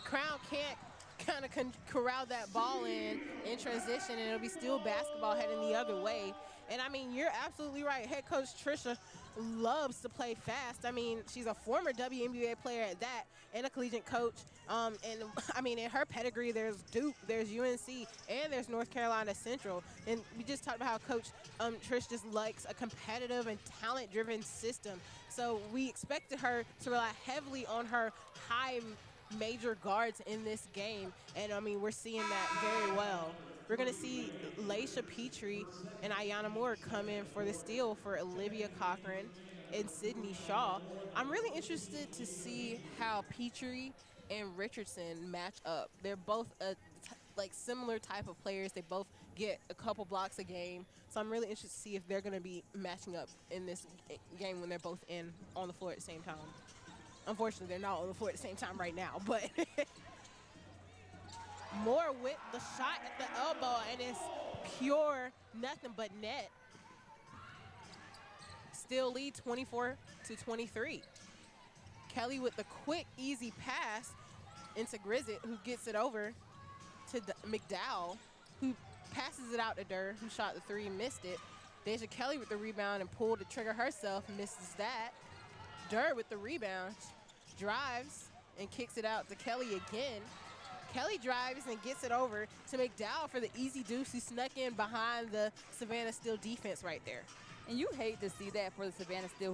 Crown can't kind of corral that ball in transition, and it'll be Steel basketball heading the other way. And, I mean, you're absolutely right. Head coach Trisha loves to play fast. I mean, she's a former WNBA player at that and a collegiate coach. And, I mean, in her pedigree, there's Duke, there's UNC, and there's North Carolina Central. And we just talked about how Coach Trish just likes a competitive and talent-driven system. So we expected her to rely heavily on her high major guards in this game. And, I mean, we're seeing that very well. We're going to see Laisha Petrie and Ayanna Moore come in for the Steel for Olivia Cochran and Sydney Shaw. I'm really interested to see how Petrie and Richardson match up. They're both like similar type of players. They both get a couple blocks a game. So I'm really interested to see if they're going to be matching up in this game when they're both on the floor at the same time. Unfortunately, they're not on the floor at the same time right now, but Moore with the shot at the elbow, and it's pure nothing but net. Still lead 24-23. Kelly with the quick, easy pass into Grizzett, who gets it over to McDowell, who passes it out to Durr, who shot the three and missed it. Deja Kelly with the rebound and pulled the trigger herself, misses that. Durr with the rebound, drives and kicks it out to Kelly again. Kelly drives and gets it over to McDowell for the easy deuce. He snuck in behind the Savannah Steel defense right there. And you hate to see that for the Savannah Steel,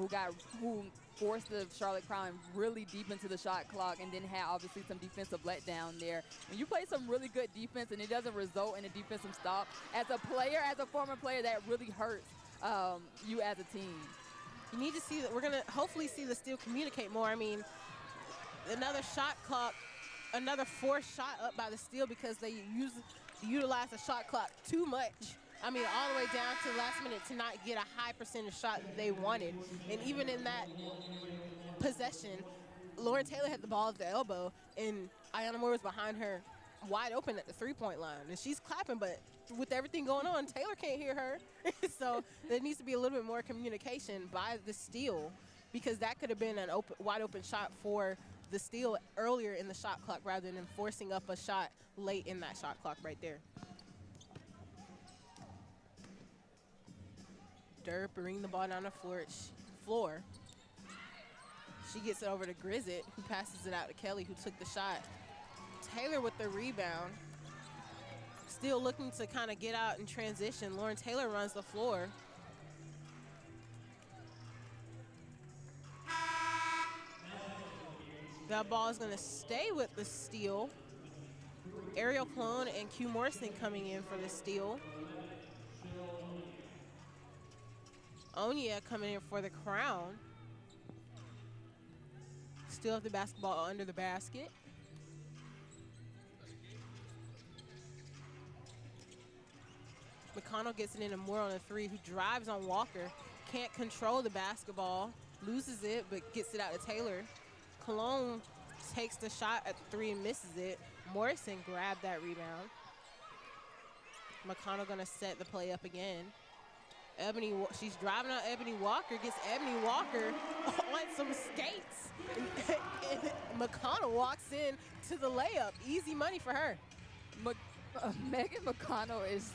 who forced the Charlotte Crown really deep into the shot clock and then had obviously some defensive letdown there. When you play some really good defense and it doesn't result in a defensive stop, as a player, as a former player, that really hurts you as a team. You need to see that. We're going to hopefully see the Steel communicate more. I mean, another shot clock, another forced shot up by the Steel because they utilize the shot clock too much. I mean, all the way down to the last minute to not get a high percentage shot that they wanted. And even in that possession, Lauren Taylor had the ball at the elbow, and Ayanna Moore was behind her wide open at the three-point line. And she's clapping, but with everything going on, Taylor can't hear her. So there needs to be a little bit more communication by the Steel, because that could have been an wide open shot for the Steel earlier in the shot clock rather than forcing up a shot late in that shot clock right there. Durr bringing the ball down the floor. She gets it over to Grizzett, who passes it out to Kelly, who took the shot. Taylor with the rebound. Still looking to kind of get out and transition. Lauren Taylor runs the floor. That ball is going to stay with the Steel. Ariel Clone and Q Morrison coming in for the Steel. Onya coming in for the Crown. Still have the basketball under the basket. McConnell gets it into Moore on a three, who drives on Walker. Can't control the basketball. Loses it, but gets it out to Taylor. Cologne takes the shot at the three and misses it. Morrison grabbed that rebound. McConnell gonna set the play up again. She's driving on Ebony Walker, gets Ebony Walker on some skates. And McConnell walks in to the layup. Easy money for her. Megan McConnell is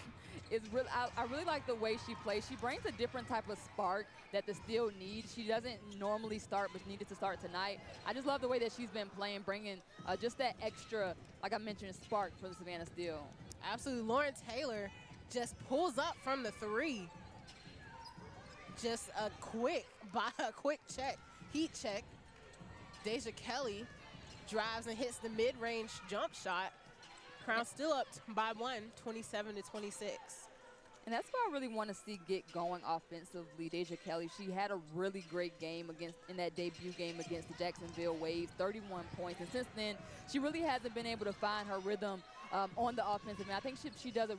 really, I really like the way she plays. She brings a different type of spark that the Steel needs. She doesn't normally start, but needed to start tonight. I just love the way that she's been playing, bringing just that extra, like I mentioned, spark for the Savannah Steel. Absolutely. Lauren Taylor just pulls up from the three. Just a quick check, heat check. Deja Kelly drives and hits the mid-range jump shot. Crown still up by 27-26. And that's what I really want to see get going offensively. Deja Kelly, she had a really great game in that debut game against the Jacksonville Waves, 31 points. And since then, she really hasn't been able to find her rhythm on the offensive end. I think she does a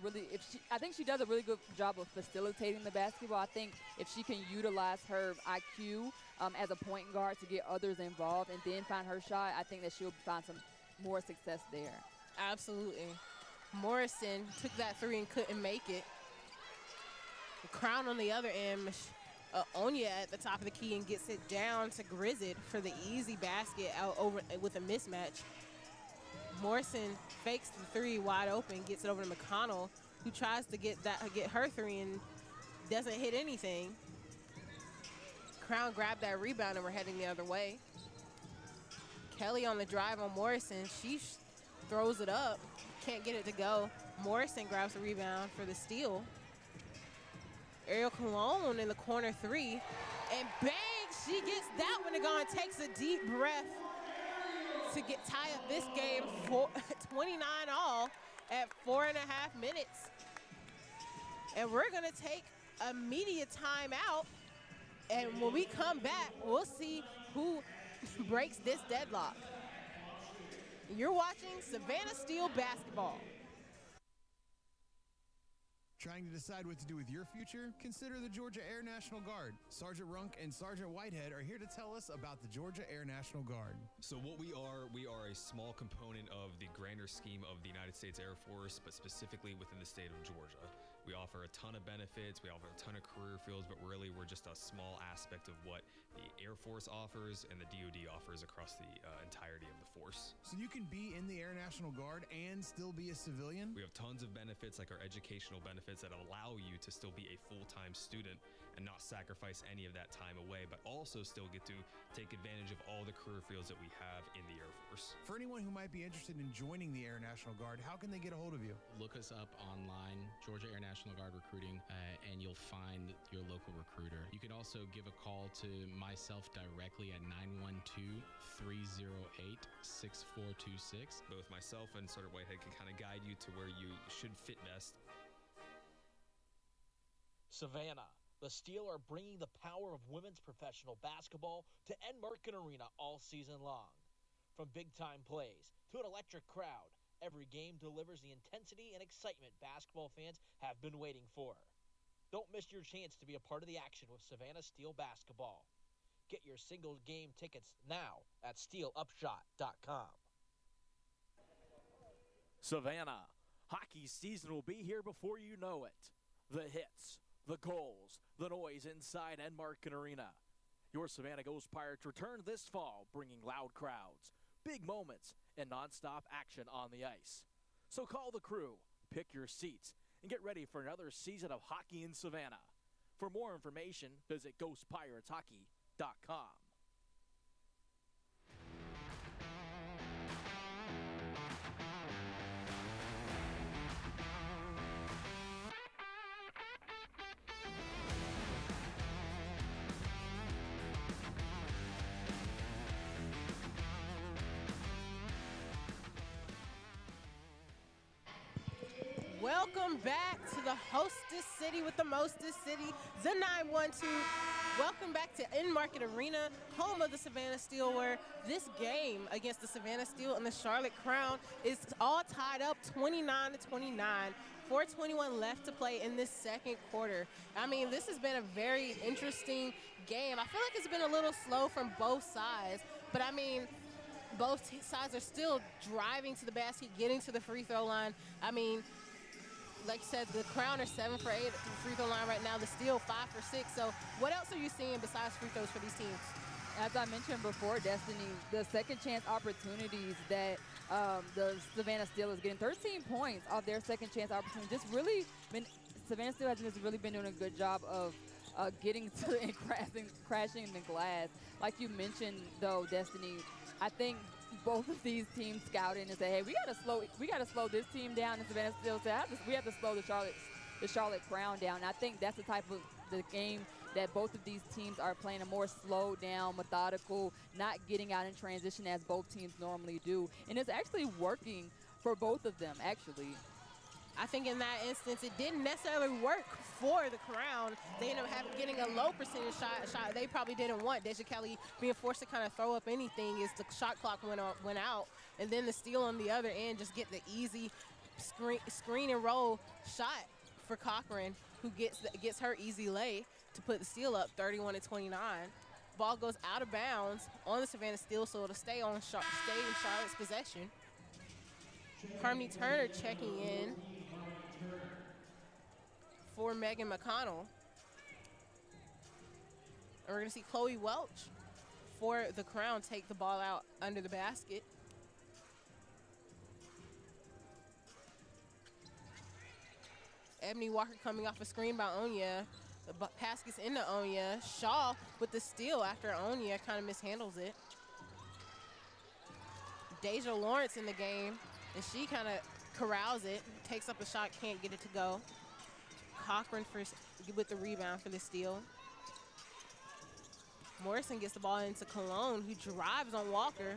really good job of facilitating the basketball. I think if she can utilize her IQ as a point guard to get others involved and then find her shot, I think that she'll find some more success there. Absolutely. Morrison took that three and couldn't make it. Crown on the other end, Onya at the top of the key and gets it down to Grizzett for the easy basket out over with a mismatch. Morrison fakes the three wide open, gets it over to McConnell, who tries to get her three and doesn't hit anything. Crown grabbed that rebound and we're heading the other way. Kelly on the drive on Morrison. She throws it up, can't get it to go. Morrison grabs the rebound for the Steel. Ariel Cologne in the corner three, and bang, she gets that one to go and takes a deep breath to tie up this game for 29 all at 4.5 minutes. And we're gonna take a media timeout, and when we come back, we'll see who breaks this deadlock. You're watching Savannah Steel basketball. Trying to decide what to do with your future? Consider the Georgia Air National Guard. Sergeant Runk and Sergeant Whitehead are here to tell us about the Georgia Air National Guard. So what we are a small component of the grander scheme of the United States Air Force, but specifically within the state of Georgia. We offer a ton of benefits. We offer a ton of career fields, but really we're just a small aspect of what the Air Force offers and the DoD offers across the entirety of the force. So you can be in the Air National Guard and still be a civilian? We have tons of benefits, like our educational benefits, that allow you to still be a full-time student and not sacrifice any of that time away, but also still get to take advantage of all the career fields that we have in the Air Force. For anyone who might be interested in joining the Air National Guard, how can they get a hold of you? Look us up online, Georgia Air National Guard Recruiting, and you'll find your local recruiter. You can also give a call to myself directly at 912-308-6426. Both myself and Sergeant Whitehead can kind of guide you to where you should fit best. Savannah. The Steel are bringing the power of women's professional basketball to Enmarket Arena all season long. From big-time plays to an electric crowd, every game delivers the intensity and excitement basketball fans have been waiting for. Don't miss your chance to be a part of the action with Savannah Steel basketball. Get your single game tickets now at steelupshot.com. Savannah. Hockey season will be here before you know it. The hits, the goals, the noise inside Enmarket Arena. Your Savannah Ghost Pirates return this fall, bringing loud crowds, big moments, and nonstop action on the ice. So call the crew, pick your seats, and get ready for another season of hockey in Savannah. For more information, visit ghostpirateshockey.com. Welcome back to the hostess city with the mostest city, the 912. Welcome back to Enmarket Arena, home of the Savannah Steel, where this game against the Savannah Steel and the Charlotte Crown is all tied up 29-29. 4:21 left to play in this second quarter. I mean, this has been a very interesting game. I feel like it's been a little slow from both sides, but I mean, both sides are still driving to the basket, getting to the free throw line. I mean, like you said, the Crown are 7 for 8 at the free throw line right now. The Steel 5 for 6. So what else are you seeing besides free throws for these teams? As I mentioned before, Destiny, the second chance opportunities that the Savannah Steel is getting, 13 points off their second chance opportunities. Just really been, Savannah Steel has just really been doing a good job of getting to and crashing the glass. Like you mentioned, though, Destiny, I think both of these teams scouted and said, hey, we gotta slow this team down. And Savannah Steel said, we have to slow the Charlotte Crown down. And I think that's the type of the game that both of these teams are playing, a more slowed down, methodical, not getting out in transition as both teams normally do. And it's actually working for both of them, actually. I think in that instance, it didn't necessarily work for the Crown. They ended up getting a low percentage shot they probably didn't want. Deja Kelly being forced to kind of throw up anything as the shot clock went out. And then the Steel on the other end just get the easy screen and roll shot for Cochran, who gets her easy lay to put the Steel up 31-29. Ball goes out of bounds on the Savannah Steel, so it'll stay in Charlotte's possession. Harmony Turner checking in for Megan McConnell. And we're going to see Chloe Welch for the Crown take the ball out under the basket. Ebony Walker coming off a screen by Onya. The pass gets into Onya. Shaw with the steal after Onya kind of mishandles it. Deja Lawrence in the game, and she kind of corrals it, takes up the shot, can't get it to go. Cochran with the rebound for the steal. Morrison gets the ball into Cologne, who drives on Walker.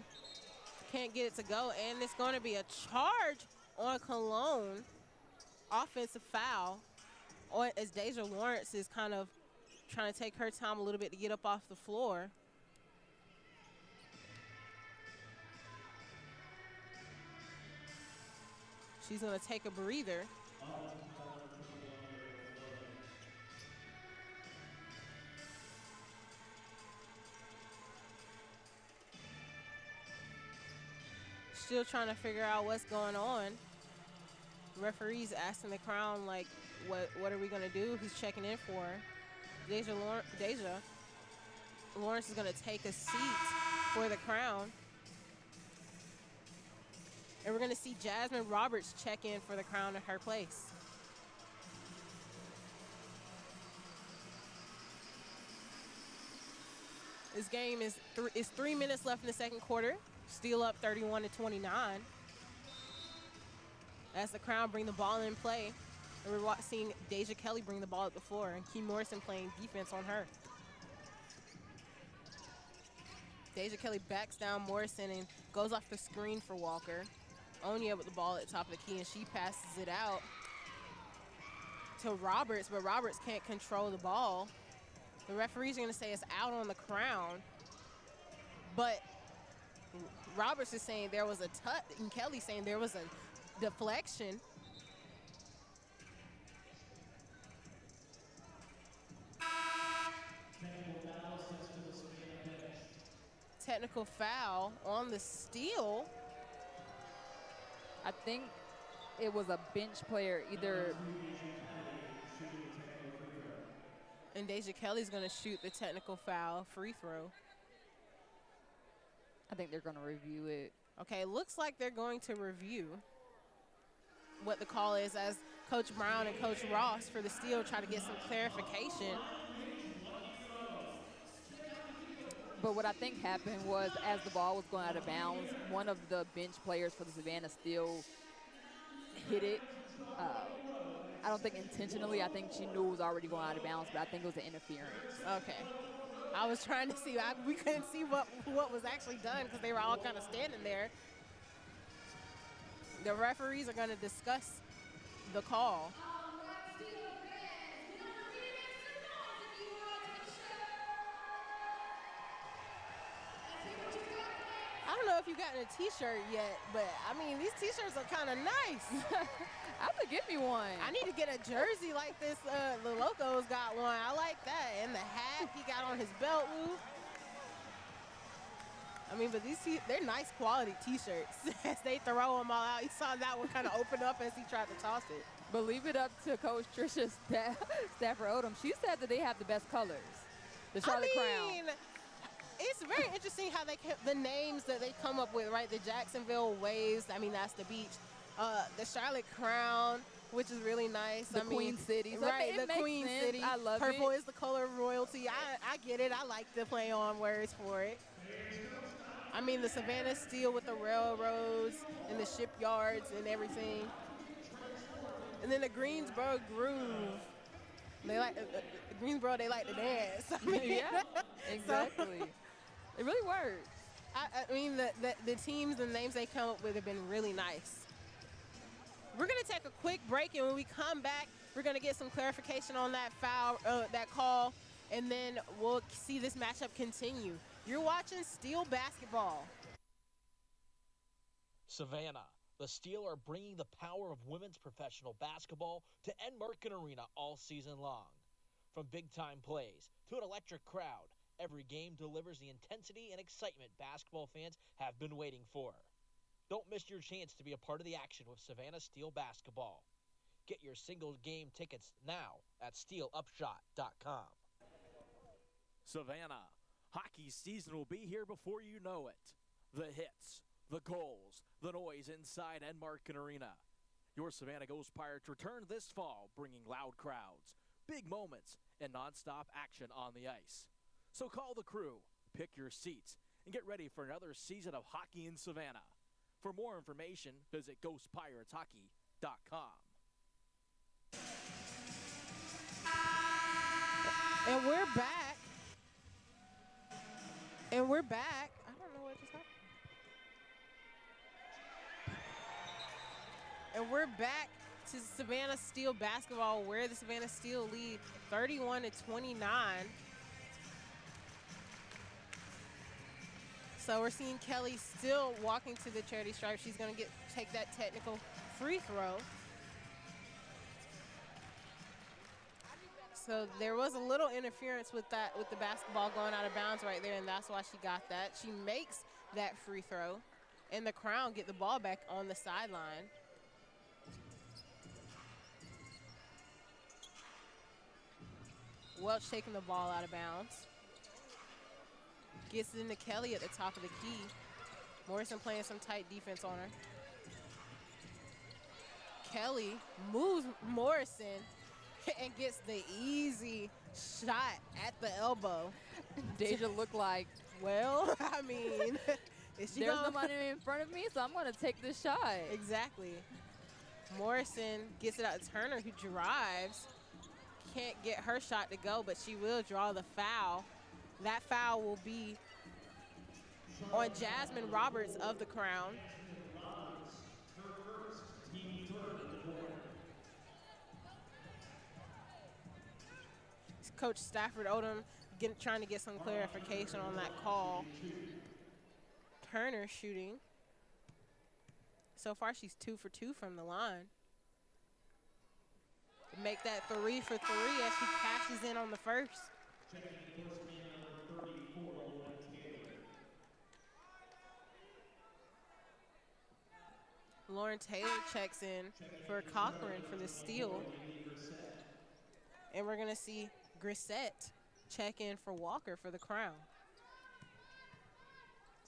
Can't get it to go, and it's going to be a charge on Cologne. Offensive foul as Deja Lawrence is kind of trying to take her time a little bit to get up off the floor. She's going to take a breather. Still trying to figure out what's going on. Referees asking the Crown, like, What are we going to do? Who's checking in for her? Deja. Lawrence is going to take a seat for the crown. And we're going to see Jasmine Roberts check in for the crown at her place. This game is 3 minutes left in the second quarter. Steel up 31-29. As the crown bring the ball in play. And we're seeing Deja Kelly bring the ball up the floor and Key Morrison playing defense on her. Deja Kelly backs down Morrison and goes off the screen for Walker. Onya with the ball at the top of the key, and she passes it out to Roberts, but Roberts can't control the ball. The referee's going to say it's out on the crown, but Roberts is saying there was a touch, and Kelly's saying there was a deflection. Technical foul on the steal. I think it was a bench player, either. And Deja Kelly's going to shoot the technical foul free throw. I think they're going to review it. Okay, looks like they're going to review what the call is as Coach Brown and Coach Ross for the steal try to get some clarification. But what I think happened was, as the ball was going out of bounds, one of the bench players for the Savannah Steel hit it. I don't think intentionally. I think she knew it was already going out of bounds, but I think it was an interference. Okay. I was trying to see. We couldn't see what was actually done because they were all kind of standing there. The referees are going to discuss the call. I don't know if you've gotten a T-shirt yet, but I mean, these T-shirts are kind of nice. I have to get me one. I need to get a jersey like this. The Loco's got one. I like that. And the hat he got on his belt loop. I mean, but they're nice quality T-shirts. As they throw them all out, you saw that one kind of open up as he tried to toss it. But leave it up to Coach Tricia Stafford Odom. She said that they have the best colors. The Charlotte Crown. It's very interesting how the names that they come up with, right? The Jacksonville Waves, I mean, that's the beach. The Charlotte Crown, which is really nice. The Queen City. So right, the Queen sense. City. I love Purple it. is the color of royalty. I get it. I like the play on words for it. I mean, the Savannah Steel with the railroads and the shipyards and everything. And then the Greensboro Groove. They like Greensboro. They like to dance. I mean, yeah, exactly. It really works. I mean, the teams and names they come up with have been really nice. We're going to take a quick break, and when we come back, we're going to get some clarification on that foul, that call, and then we'll see this matchup continue. You're watching Steel basketball. Savannah, the Steel are bringing the power of women's professional basketball to Enmarket Arena all season long. From big-time plays to an electric crowd, every game delivers the intensity and excitement basketball fans have been waiting for. Don't miss your chance to be a part of the action with Savannah Steel basketball. Get your single game tickets now at steelupshot.com. Savannah, hockey season will be here before you know it. The hits, the goals, the noise inside Enmarket Arena. Your Savannah Ghost Pirates return this fall, bringing loud crowds, big moments, and nonstop action on the ice. So call the crew, pick your seats, and get ready for another season of hockey in Savannah. For more information, visit ghostpirateshockey.com. And we're back. I don't know what just happened. And we're back to Savannah Steel basketball, where the Savannah Steel lead 31-29. So we're seeing Kelly still walking to the charity stripe. She's going to take that technical free throw. So there was a little interference with the basketball going out of bounds right there, and that's why she got that. She makes that free throw, and the Crown get the ball back on the sideline. Welch taking the ball out of bounds. Gets it into Kelly at the top of the key. Morrison playing some tight defense on her. Kelly moves Morrison and gets the easy shot at the elbow. Deja looked like, well, I mean, is she there's gonna... nobody in front of me, so I'm going to take this shot. Exactly. Morrison gets it out to Turner, who drives. Can't get her shot to go, but she will draw the foul. That foul will be on Jasmine Roberts of the Crown. Coach Stafford Odom trying to get some clarification on that call. Turner shooting. So far, she's 2 for 2 from the line. Make that 3 for 3 as she cashes in on the first. Lauren Taylor checks in for Cochran for the steal. And we're going to see Grissett check in for Walker for the Crown.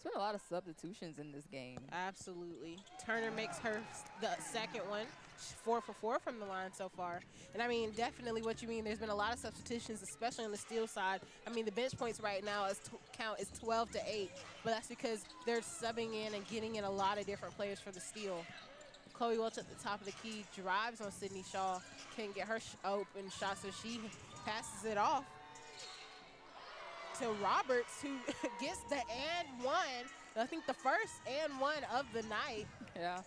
There's been a lot of substitutions in this game. Absolutely. Turner makes her the second one. 4 for 4 from the line so far. And I mean, definitely what you mean. There's been a lot of substitutions, especially on the steal side. I mean, the bench points right now count is 12 to 8, but that's because they're subbing in and getting in a lot of different players for the steal. Chloe Welch at the top of the key drives on Sydney Shaw. Can't get her open shot, so she passes it off to Roberts, who gets the and one. I think the first and one of the night. Yeah.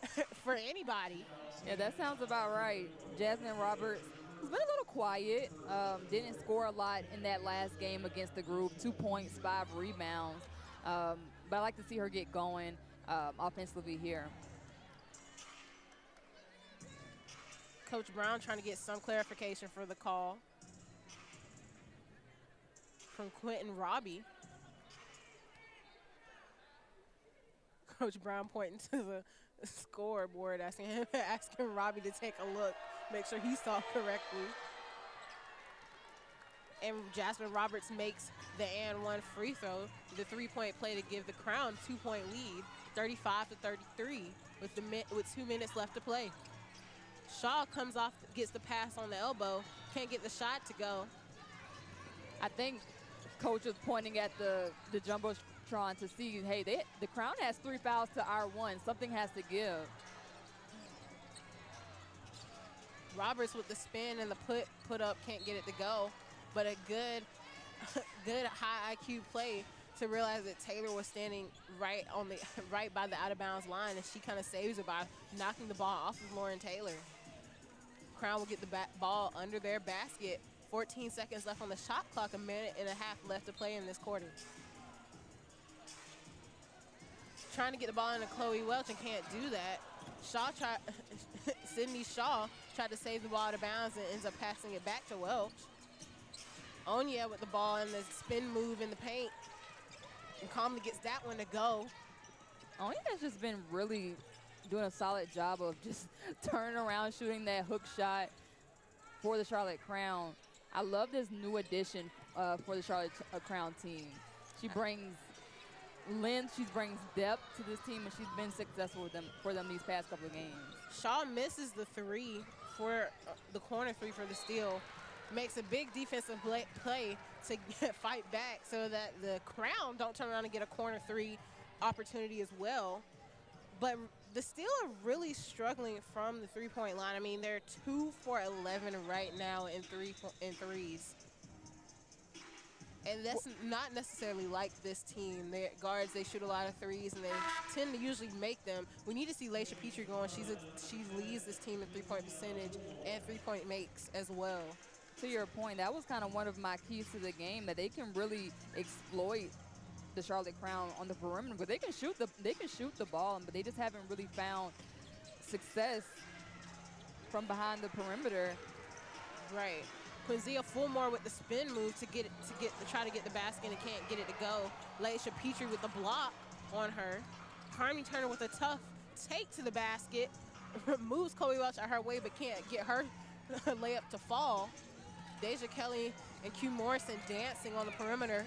For anybody. Yeah, that sounds about right. Jasmine Roberts has been a little quiet. Didn't score a lot in that last game against the group. 2 points, 5 rebounds. But I like to see her get going offensively here. Coach Brown trying to get some clarification for the call from Quentin Robbie. Coach Brown pointing to the scoreboard, asking Robbie to take a look, make sure he saw correctly. And Jasmine Roberts makes the and one free throw, the 3-point play to give the Crown 2-point lead, 35 to 33, with 2 minutes left to play. Shaw comes off, gets the pass on the elbow, can't get the shot to go. I think Coach was pointing at the Jumbotron to see, hey, the Crown has 3 fouls to our 1. Something has to give. Roberts with the spin and the put up, can't get it to go, but a good high IQ play to realize that Taylor was standing right by the out of bounds line, and she kind of saves it by knocking the ball off of Lauren Taylor. Crown will get the ball under their basket. 14 seconds left on the shot clock, 1.5 minutes left to play in this quarter. Trying to get the ball into Chloe Welch and can't do that. Sydney Shaw tried to save the ball out of bounds and ends up passing it back to Welch. Onya with the ball in the spin move in the paint. And calmly gets that one to go. Onya has just been really doing a solid job of just turning around, shooting that hook shot for the Charlotte Crown. I love this new addition for the Charlotte Crown team. She brings length, she brings depth to this team, and she's been successful for them these past couple of games. Shaw misses the 3 for the corner 3 for the steal. Makes a big defensive play to fight back so that the Crown don't turn around and get a corner 3 opportunity as well. But the Steel are really struggling from the 3-point line. I mean, they're 2 for 11 right now in threes. And that's not necessarily like this team. Their guards, they shoot a lot of threes, and they tend to usually make them. We need to see Laisha Petrie going. She leads this team in 3-point percentage and 3-point makes as well. To your point, that was kind of one of my keys to the game, that they can really exploit the Charlotte Crown on the perimeter. But they can shoot the ball, but they just haven't really found success from behind the perimeter. Right. Quinzia Fulmore with the spin move to try to get the basket and can't get it to go. Laisha Petrie with the block on her. Harmony Turner with a tough take to the basket. Moves Chloe Welch out her way but can't get her layup to fall. Deja Kelly and Q Morrison dancing on the perimeter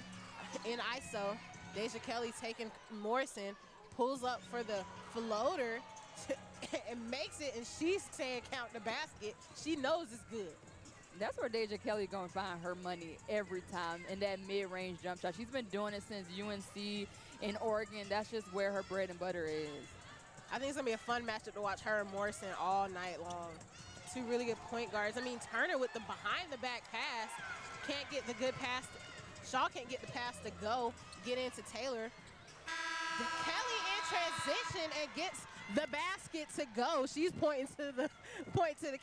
in ISO. Deja Kelly taking Morrison, pulls up for the floater and makes it, and she's saying count the basket. She knows it's good. That's where Deja Kelly going to find her money every time in that mid-range jump shot. She's been doing it since UNC in Oregon. That's just where her bread and butter is. I think it's going to be a fun matchup to watch her and Morrison all night long. Two really good point guards. I mean, Turner with the behind-the-back pass can't get the good pass. Shaw can't get the pass to go, get into Taylor. Kelly in transition and gets the basket to go. She's pointing to the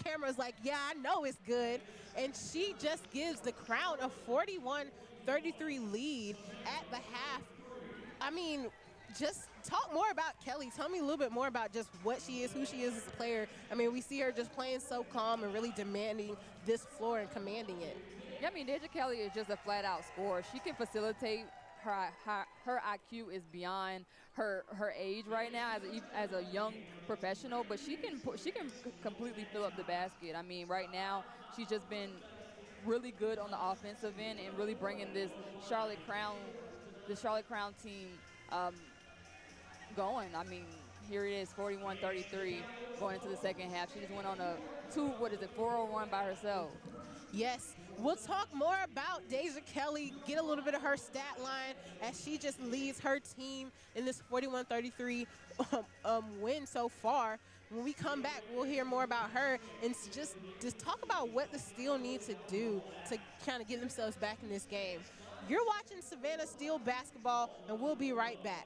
cameras like, yeah, I know it's good. And she just gives the Crown a 41-33 lead at the half. I mean, just talk more about Kelly. Tell me a little bit more about just what she is, who she is as a player. I mean, we see her just playing so calm and really demanding this floor and commanding it. Yeah, I mean, Deja Kelly is just a flat-out scorer. She can facilitate. Her IQ is beyond her age right now as a young professional, but she can completely fill up the basket. I mean, right now she's just been really good on the offensive end and really bringing this Charlotte Crown team going. I mean, here it is, 41-33 going into the second half. She just went on a 4-on-1 by herself. Yes, we'll talk more about Deja Kelly, get a little bit of her stat line as she just leads her team in this 41-33 win so far. When we come back, we'll hear more about her and just talk about what the Steel need to do to kind of get themselves back in this game. You're watching Savannah Steel basketball, and we'll be right back.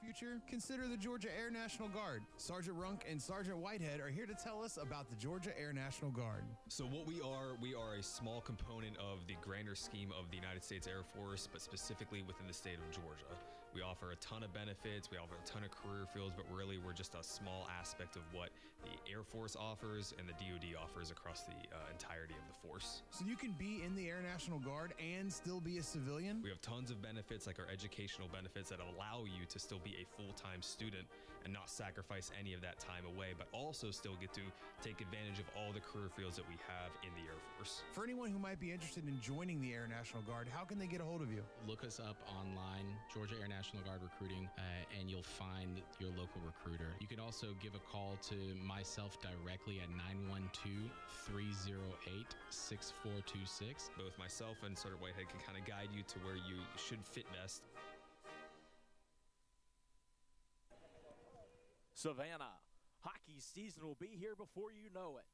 Future, consider the Georgia Air National Guard. Sergeant Runk and Sergeant Whitehead are here to tell us about the Georgia Air National Guard. So what we are a small component of the grander scheme of the United States Air Force, but specifically within the state of Georgia. We offer a ton of benefits, we offer a ton of career fields, but really we're just a small aspect of what the Air Force offers and the DoD offers across the entirety of the force. So you can be in the Air National Guard and still be a civilian? We have tons of benefits, like our educational benefits that allow you to still be a full-time student and not sacrifice any of that time away, but also still get to take advantage of all the career fields that we have in the Air Force. For anyone who might be interested in joining the Air National Guard, how can they get a hold of you? Look us up online, Georgia Air National Guard Recruiting, and you'll find your local recruiter. You can also give a call to myself directly at 912-308-6426. Both myself and Sergeant Whitehead can kind of guide you to where you should fit best. Savannah, hockey season will be here before you know it.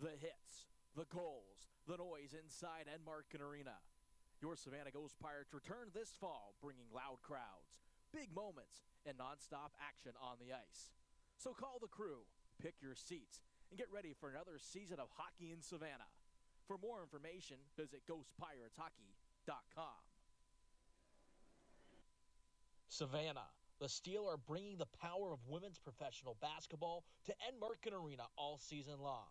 The hits, the goals, the noise inside Enmarken Arena. Your Savannah Ghost Pirates return this fall, bringing loud crowds, big moments, and nonstop action on the ice. So call the crew, pick your seats, and get ready for another season of hockey in Savannah. For more information, visit ghostpirateshockey.com. Savannah, the Steel are bringing the power of women's professional basketball to Enmarken Arena all season long.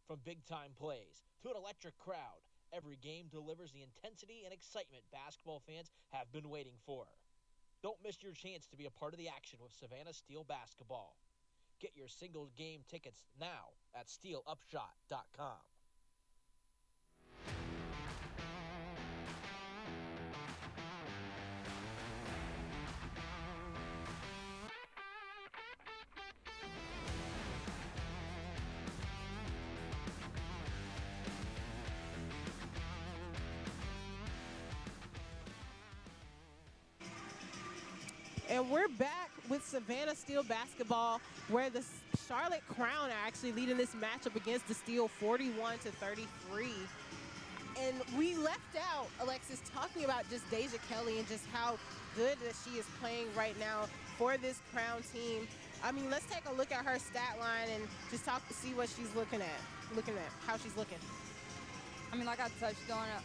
From big-time plays to an electric crowd, every game delivers the intensity and excitement basketball fans have been waiting for. Don't miss your chance to be a part of the action with Savannah Steel basketball. Get your single game tickets now at steelupshot.com. And we're back with Savannah Steel basketball, where the Charlotte Crown are actually leading this matchup against the Steel 41-33. And we left out, Alexis, talking about just Deja Kelly and just how good that she is playing right now for this Crown team. I mean, let's take a look at her stat line and just see what she's looking at how she's looking. I mean, like I touched on it,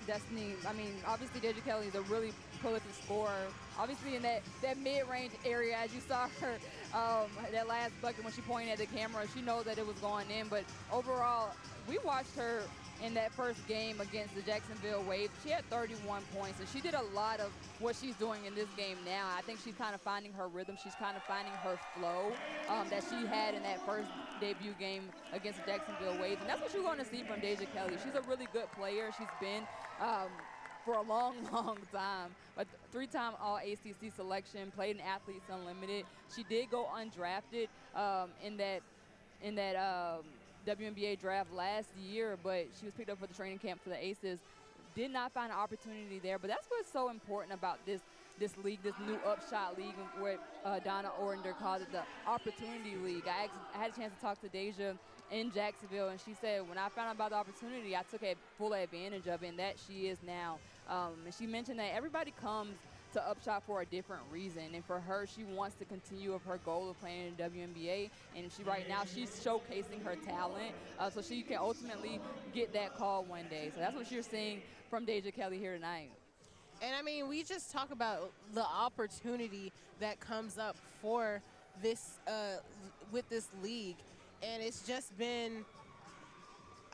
Destiny, I mean, obviously Deja Kelly is a really prolific scorer. Obviously in that mid-range area, as you saw her, that last bucket when she pointed at the camera, she knows that it was going in. But overall, we watched her in that first game against the Jacksonville Waves. She had 31 points, and she did a lot of what she's doing in this game now. I think she's kind of finding her rhythm. She's kind of finding her flow that she had in that first debut game against the Jacksonville Waves. And that's what you're going to see from Deja Kelly. She's a really good player. She's been for a long, long time. But three-time All-ACC selection, played in Athletes Unlimited. She did go undrafted in that WNBA draft last year, but she was picked up for the training camp for the Aces. Did not find an opportunity there, but that's what's so important about this league, this new UPSHOT League, what Donna Orender called it the Opportunity League. I had a chance to talk to Deja in Jacksonville, and she said, when I found out about the opportunity, I took full advantage of it, and that she is now. And she mentioned that everybody comes to UPSHOT for a different reason, and for her, she wants to continue of her goal of playing in the WNBA, and right now she's showcasing her talent so she can ultimately get that call one day. So that's what you're seeing from Deja Kelly here tonight. And I mean, we just talk about the opportunity that comes up for this with this league, and it's just been,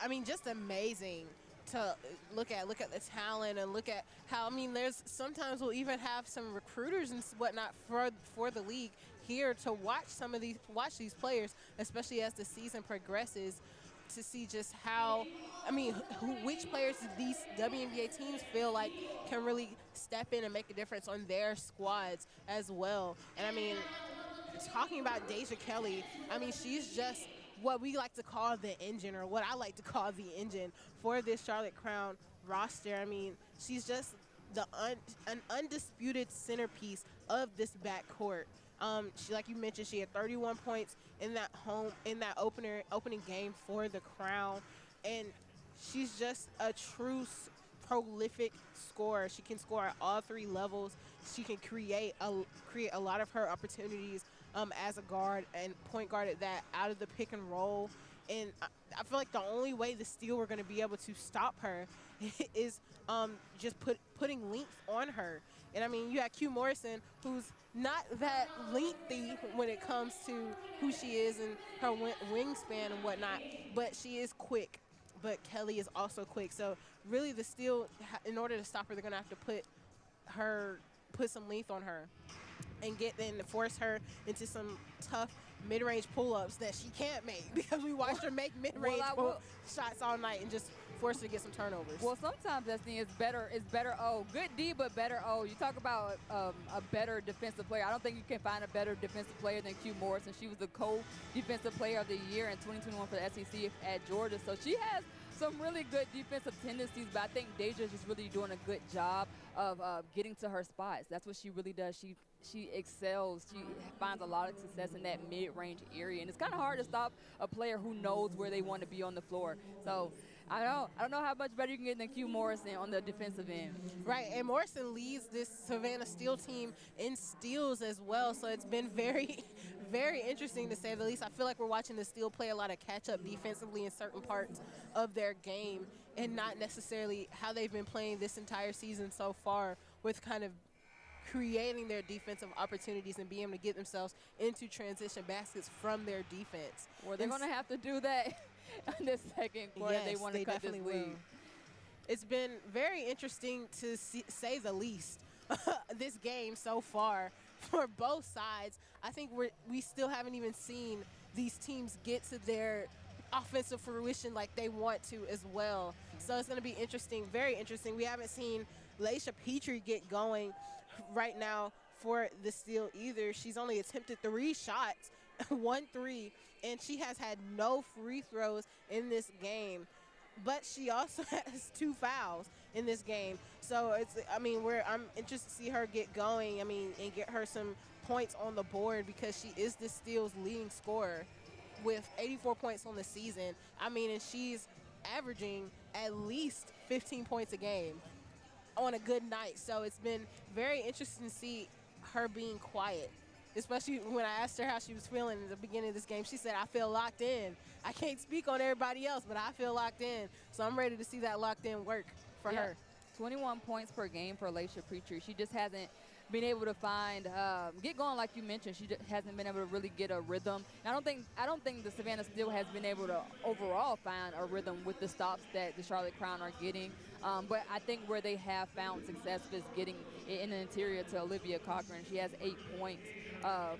I mean, just amazing to look at the talent and look at how, I mean, there's sometimes we'll even have some recruiters and whatnot for the league here to watch these players, especially as the season progresses, to see just how, I mean, which players these WNBA teams feel like can really step in and make a difference on their squads as well. And I mean, talking about Deja Kelly, I mean, she's just what we like to call the engine, or what I like to call the engine for this Charlotte Crown roster. I mean, she's just an undisputed centerpiece of this backcourt. She, like you mentioned, she had 31 points in that opening game for the Crown, and she's just a true prolific scorer. She can score at all three levels. She can create a lot of her opportunities as a guard and point guard at that, out of the pick and roll. And I feel like the only way the Steel were going to be able to stop her is just putting length on her. And I mean, you have Q Morrison, who's not that lengthy when it comes to who she is and her wingspan and whatnot, but she is quick. But Kelly is also quick. So really the Steel, in order to stop her, they're going to have to put some length on her and force her into some tough mid-range pull-ups that she can't make, because we watched her make mid-range shots all night and just force her to get some turnovers. Well, sometimes, Destiny, it's better O. Good D, but better O. You talk about a better defensive player. I don't think you can find a better defensive player than Q Morrison. She was the co-defensive player of the year in 2021 for the SEC at Georgia. So she has some really good defensive tendencies, but I think Deja's just really doing a good job of getting to her spots. That's what she really does. She excels. She finds a lot of success in that mid-range area, and it's kind of hard to stop a player who knows where they want to be on the floor. So I don't know how much better you can get than Q Morrison on the defensive end. Right, and Morrison leads this Savannah Steel team in steals as well, so it's been very, very interesting to say the least. I feel like we're watching the Steel play a lot of catch-up defensively in certain parts of their game, and not necessarily how they've been playing this entire season so far, with kind of creating their defensive opportunities and being able to get themselves into transition baskets from their defense. Well, they're going to have to do that in this second quarter. Yes, they want to cut this lead. It's been very interesting to say the least, this game so far for both sides. I think we still haven't even seen these teams get to their offensive fruition like they want to as well. So it's going to be interesting, very interesting. We haven't seen Laisha Petrie get going right now for the Steel either. She's only attempted 3 shots, 1 3, and she has had no free throws in this game. But she also has 2 fouls in this game. So I'm interested to see her get going, and get her some points on the board, because she is the Steel's leading scorer with 84 points on the season. And she's averaging at least 15 points a game on a good night. So it's been very interesting to see her being quiet, especially when I asked her how she was feeling at the beginning of this game. She said, I feel locked in. I can't speak on everybody else, but I feel locked in. So I'm ready to see that locked in work for her. 21 points per game for Laisha Petrie. She just hasn't being able to find, get going like you mentioned. She hasn't been able to really get a rhythm. And I don't think the Savannah Steel has been able to overall find a rhythm with the stops that the Charlotte Crown are getting. But I think where they have found success is getting it in the interior to Olivia Cochran. She has 8 points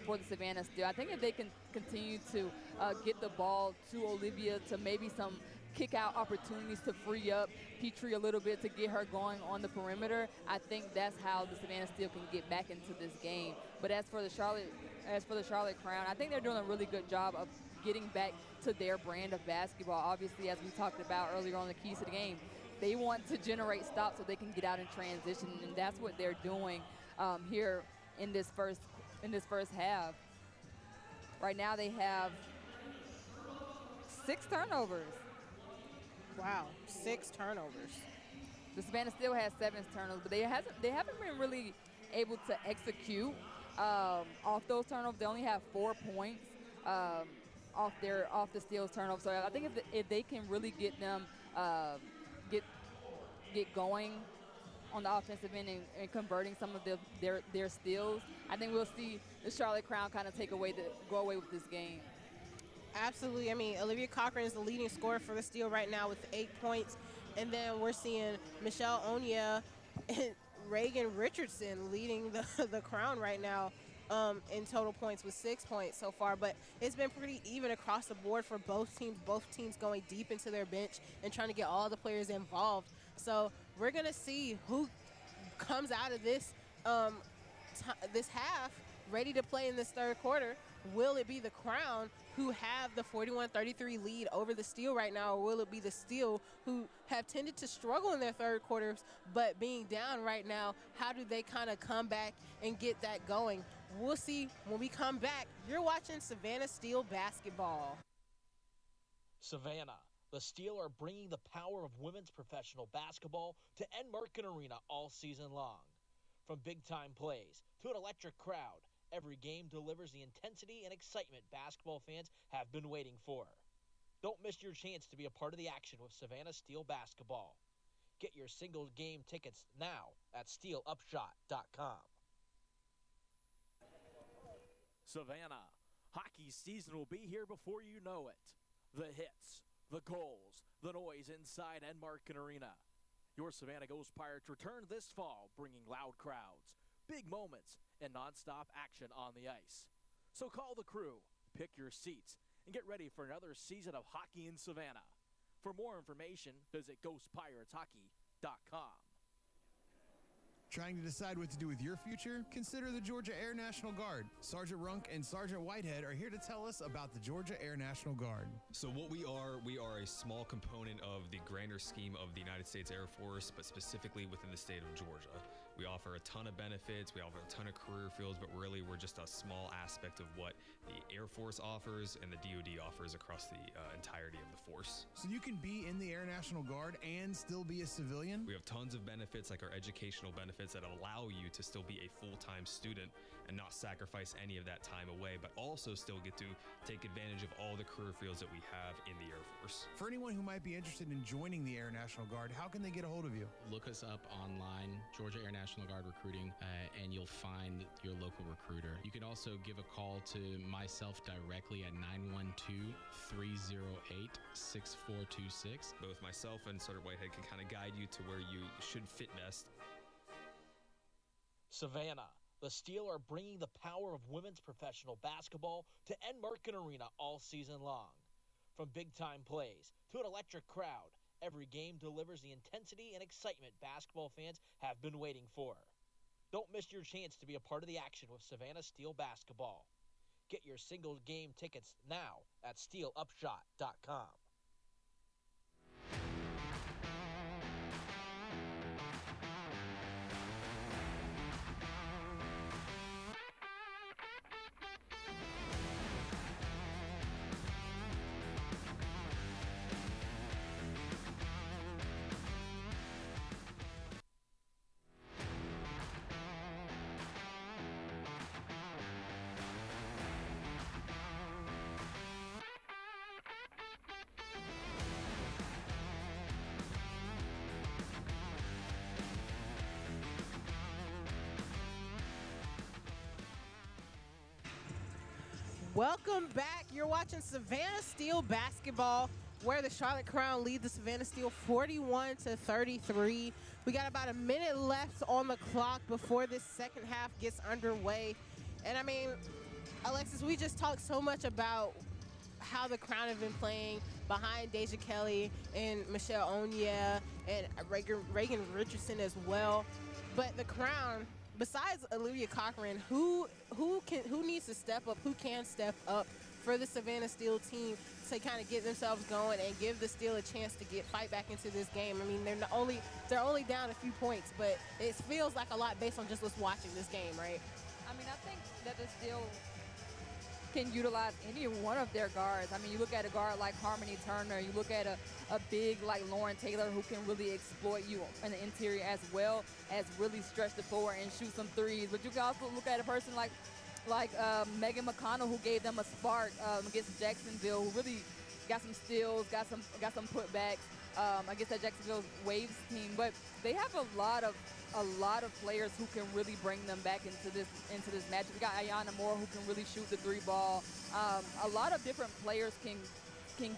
for the Savannah Steel. I think if they can continue to get the ball to Olivia, to maybe some kick out opportunities to free up Petrie a little bit to get her going on the perimeter, I think that's how the Savannah Steel can get back into this game. But as for the Charlotte Crown, I think they're doing a really good job of getting back to their brand of basketball. Obviously, as we talked about earlier on the keys to the game, they want to generate stops so they can get out in transition, and that's what they're doing here in this first half. Right now they have 6 turnovers. Wow, 6 turnovers. The Savannah Steel has 7 turnovers, but they haven't been really able to execute off those turnovers. They only have 4 points off the Steel's turnovers. So I think if they can really get them get going on the offensive end and converting some of their steals, I think we'll see the Charlotte Crown kind of go away with this game. Absolutely. I mean, Olivia Cochran is the leading scorer for the Steel right now with 8 points. And then we're seeing Michelle Onya and Reagan Richardson leading the Crown right now in total points with 6 points so far. But it's been pretty even across the board for both teams going deep into their bench and trying to get all the players involved. So we're going to see who comes out of this this half ready to play in this third quarter. Will it be the Crown who have the 41-33 lead over the Steel right now, or will it be the Steel who have tended to struggle in their third quarters, but being down right now, how do they kind of come back and get that going? We'll see when we come back. You're watching Savannah Steel basketball. Savannah, the Steel are bringing the power of women's professional basketball to Enmarket Arena all season long. From big-time plays to an electric crowd, every game delivers the intensity and excitement basketball fans have been waiting for. Don't miss your chance to be a part of the action with Savannah Steel basketball. Get your single game tickets now at steelupshot.com. Savannah, hockey season will be here before you know it. The hits, the goals, the noise inside Enmarket Arena. Your Savannah Ghost Pirates return this fall, bringing loud crowds, big moments, and nonstop action on the ice. So call the crew, pick your seats, and get ready for another season of hockey in Savannah. For more information, visit GhostPiratesHockey.com. Trying to decide what to do with your future? Consider the Georgia Air National Guard. Sergeant Runk and Sergeant Whitehead are here to tell us about the Georgia Air National Guard. So what we are a small component of the grander scheme of the United States Air Force, but specifically within the state of Georgia. We offer a ton of benefits, we offer a ton of career fields, but really we're just a small aspect of what the Air Force offers and the DoD offers across the entirety of the force. So you can be in the Air National Guard and still be a civilian? We have tons of benefits, like our educational benefits that allow you to still be a full-time student and not sacrifice any of that time away, but also still get to take advantage of all the career fields that we have in the Air Force. For anyone who might be interested in joining the Air National Guard, how can they get a hold of you? Look us up online, Georgia Air National Guard Recruiting, and you'll find your local recruiter. You can also give a call to myself directly at 912-308-6426. Both myself and Sergeant Whitehead can kind of guide you to where you should fit best. Savannah, the Steel are bringing the power of women's professional basketball to Enmarket Arena all season long. From big-time plays to an electric crowd, every game delivers the intensity and excitement basketball fans have been waiting for. Don't miss your chance to be a part of the action with Savannah Steel basketball. Get your single game tickets now at steelupshot.com. Welcome back. You're watching Savannah Steel basketball, where the Charlotte Crown lead the Savannah Steel 41-33. We got about a minute left on the clock before this second half gets underway. And I mean, Alexis, we just talked so much about how the Crown have been playing behind Deja Kelly and Michelle Onya and Reagan Richardson as well. But the Crown, besides Olivia Cochran, who needs to step up, who can step up for the Savannah Steel team to kind of get themselves going and give the Steel a chance to fight back into this game? I mean, they're only down a few points, but it feels like a lot based on just us watching this game, right? I mean, I think that the Steel can utilize any one of their guards. I mean, you look at a guard like Harmony Turner, you look at a big like Lauren Taylor who can really exploit you in the interior as well as really stretch the floor and shoot some threes. But you can also look at a person like Megan McConnell, who gave them a spark against Jacksonville, who really got some steals, got some putbacks against that Jacksonville Waves team. But they have a lot of players who can really bring them back into this match. We got Ayanna Moore, who can really shoot the three ball. A lot of different players can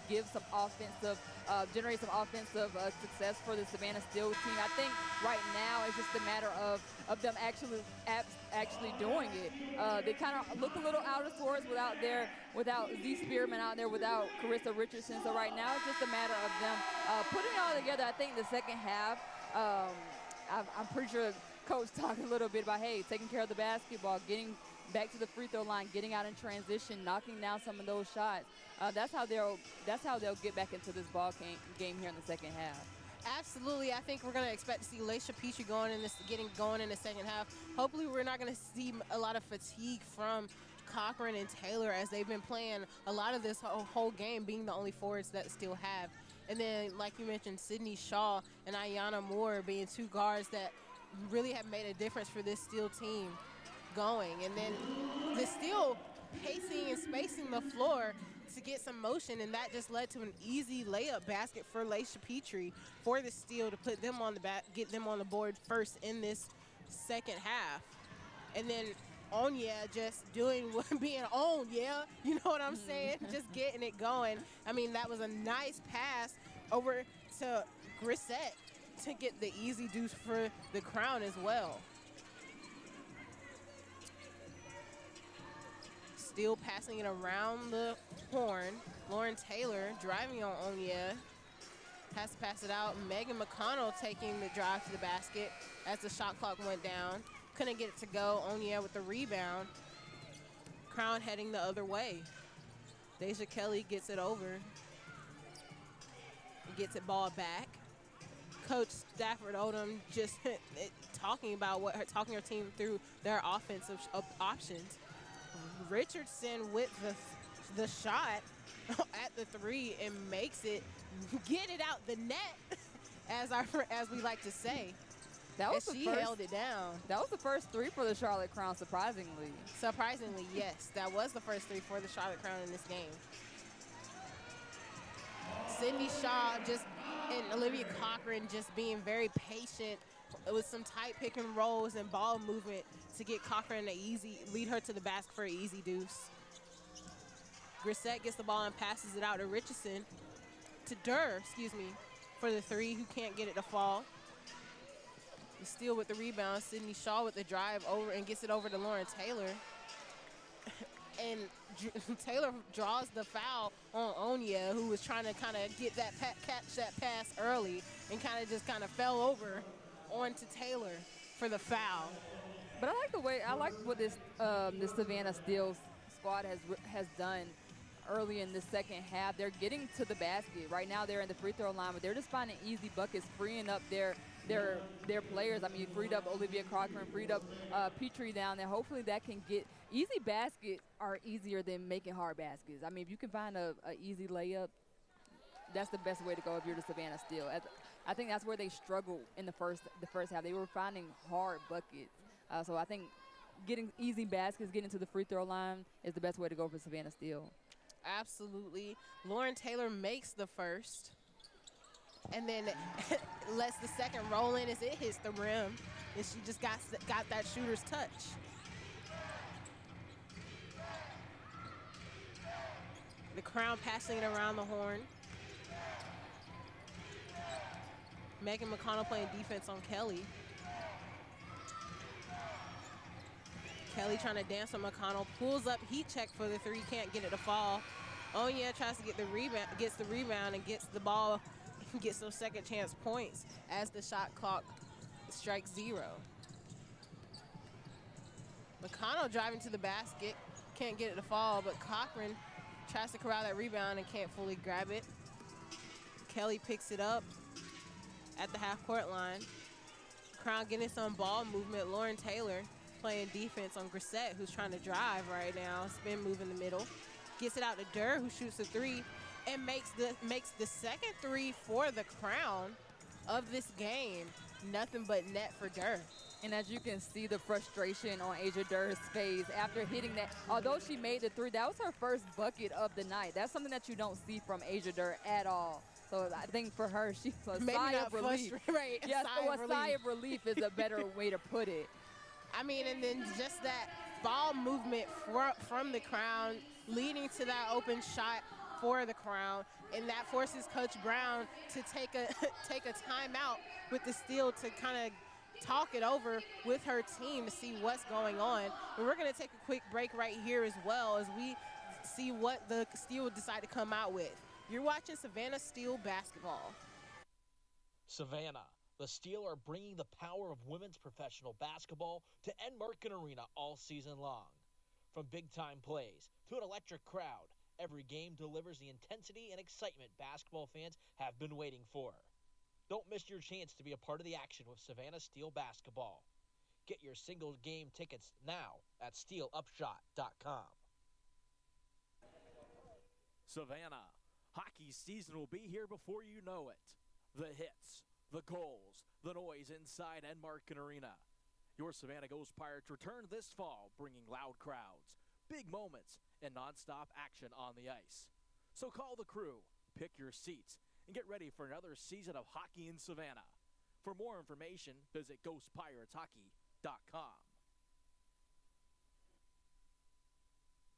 give some offensive, generate some offensive success for the Savannah Steel team. I think right now it's just a matter of them actually doing it. They kind of look a little out of sorts without Z Spearman out there, without Carissa Richardson. So right now it's just a matter of them putting it all together. I think the second half, I'm pretty sure Coach talked a little bit about, hey, taking care of the basketball, getting back to the free throw line, getting out in transition, knocking down some of those shots. That's how they'll get back into this ball game here in the second half. Absolutely. I think we're going to expect to see Laisha Petrie getting going in the second half. Hopefully we're not going to see a lot of fatigue from Cochran and Taylor, as they've been playing a lot of this whole game, being the only forwards that still have. And then, like you mentioned, Sydney Shaw and Ayanna Moore being two guards that really have made a difference for this Steel team going. And then the Steel pacing and spacing the floor to get some motion, and that just led to an easy layup basket for Laisha Petrie for the Steel to put them on get them on the board first in this second half. And then Onya just being Onya, you know what I'm saying? Just getting it going. I mean, that was a nice pass over to Grissett to get the easy deuce for the Crown as well. Still passing it around the horn. Lauren Taylor driving on Onya. Has to pass it out. Megan McConnell taking the drive to the basket as the shot clock went down. Couldn't get it to go. Onya with the rebound. Crown heading the other way. Deja Kelly gets it over. Gets it ball back. Coach Stafford Odom just talking her team through their offensive options. Richardson with the shot at the three and makes it, get it out the net, as we like to say. She held it down. That was the first three for the Charlotte Crown, surprisingly. Surprisingly, yes. That was the first three for the Charlotte Crown in this game. Sydney Shaw and Olivia Cochran just being very patient with some tight pick and rolls and ball movement to get Cochran lead her to the basket for an easy deuce. Grissett gets the ball and passes it out to Richardson, for the three, who can't get it to fall. The Steel with the rebound. Sydney Shaw with the drive over and gets it over to Lauren Taylor. And Taylor draws the foul on Onya, who was trying to kind of get catch that pass early and kind of fell over onto Taylor for the foul. But I like what this Savannah Steel squad has done early in the second half. They're getting to the basket. Right now they're in the free throw line, but they're just finding easy buckets, freeing up their players. I mean, you freed up Olivia Cochran, freed up Petrie down there. Hopefully that can get – easy baskets are easier than making hard baskets. I mean, if you can find a easy layup, that's the best way to go if you're the Savannah Steel. I think that's where they struggled in the first half. They were finding hard buckets. So I think getting easy baskets, getting to the free throw line is the best way to go for Savannah Steel. Absolutely. Lauren Taylor makes the first and then lets the second roll in as it hits the rim, and she just got that shooter's touch. Crown passing it around the horn. Megan McConnell playing defense on Kelly. Kelly trying to dance with McConnell, pulls up, heat check for the three, can't get it to fall. Onya tries to get the rebound, gets the rebound and gets the ball, gets those second chance points as the shot clock strikes 0. McConnell driving to the basket, can't get it to fall, but Cochran tries to corral that rebound and can't fully grab it. Kelly picks it up at the half-court line. Crown getting some ball movement. Lauren Taylor playing defense on Grissett, who's trying to drive right now. Spin move in the middle. Gets it out to Durr, who shoots a three and makes the second three for the Crown of this game. Nothing but net for Durr. And as you can see the frustration on Asia Durr's face after hitting that. Although she made the three, that was her first bucket of the night. That's something that you don't see from Asia Durr at all. So I think for her, she's a sigh of relief. Right, yes, a sigh of relief is a better way to put it. I mean, and then just that ball movement from the Crown leading to that open shot for the Crown, and that forces Coach Brown to take a timeout with the Steel to kind of talk it over with her team to see what's going on. And we're going to take a quick break right here as well as we see what the Steel decide to come out with. You're watching Savannah Steel basketball. Savannah, the Steel are bringing the power of women's professional basketball to Enmarket Arena all season long. From big-time plays to an electric crowd, every game delivers the intensity and excitement basketball fans have been waiting for. Don't miss your chance to be a part of the action with Savannah Steel basketball. Get your single game tickets now at steelupshot.com. Savannah, hockey season will be here before you know it. The hits, the goals, the noise inside Enmarket Arena. Your Savannah Ghost Pirates return this fall, bringing loud crowds, big moments, and nonstop action on the ice. So call the crew, pick your seats, and get ready for another season of hockey in Savannah. For more information, visit ghostpirateshockey.com.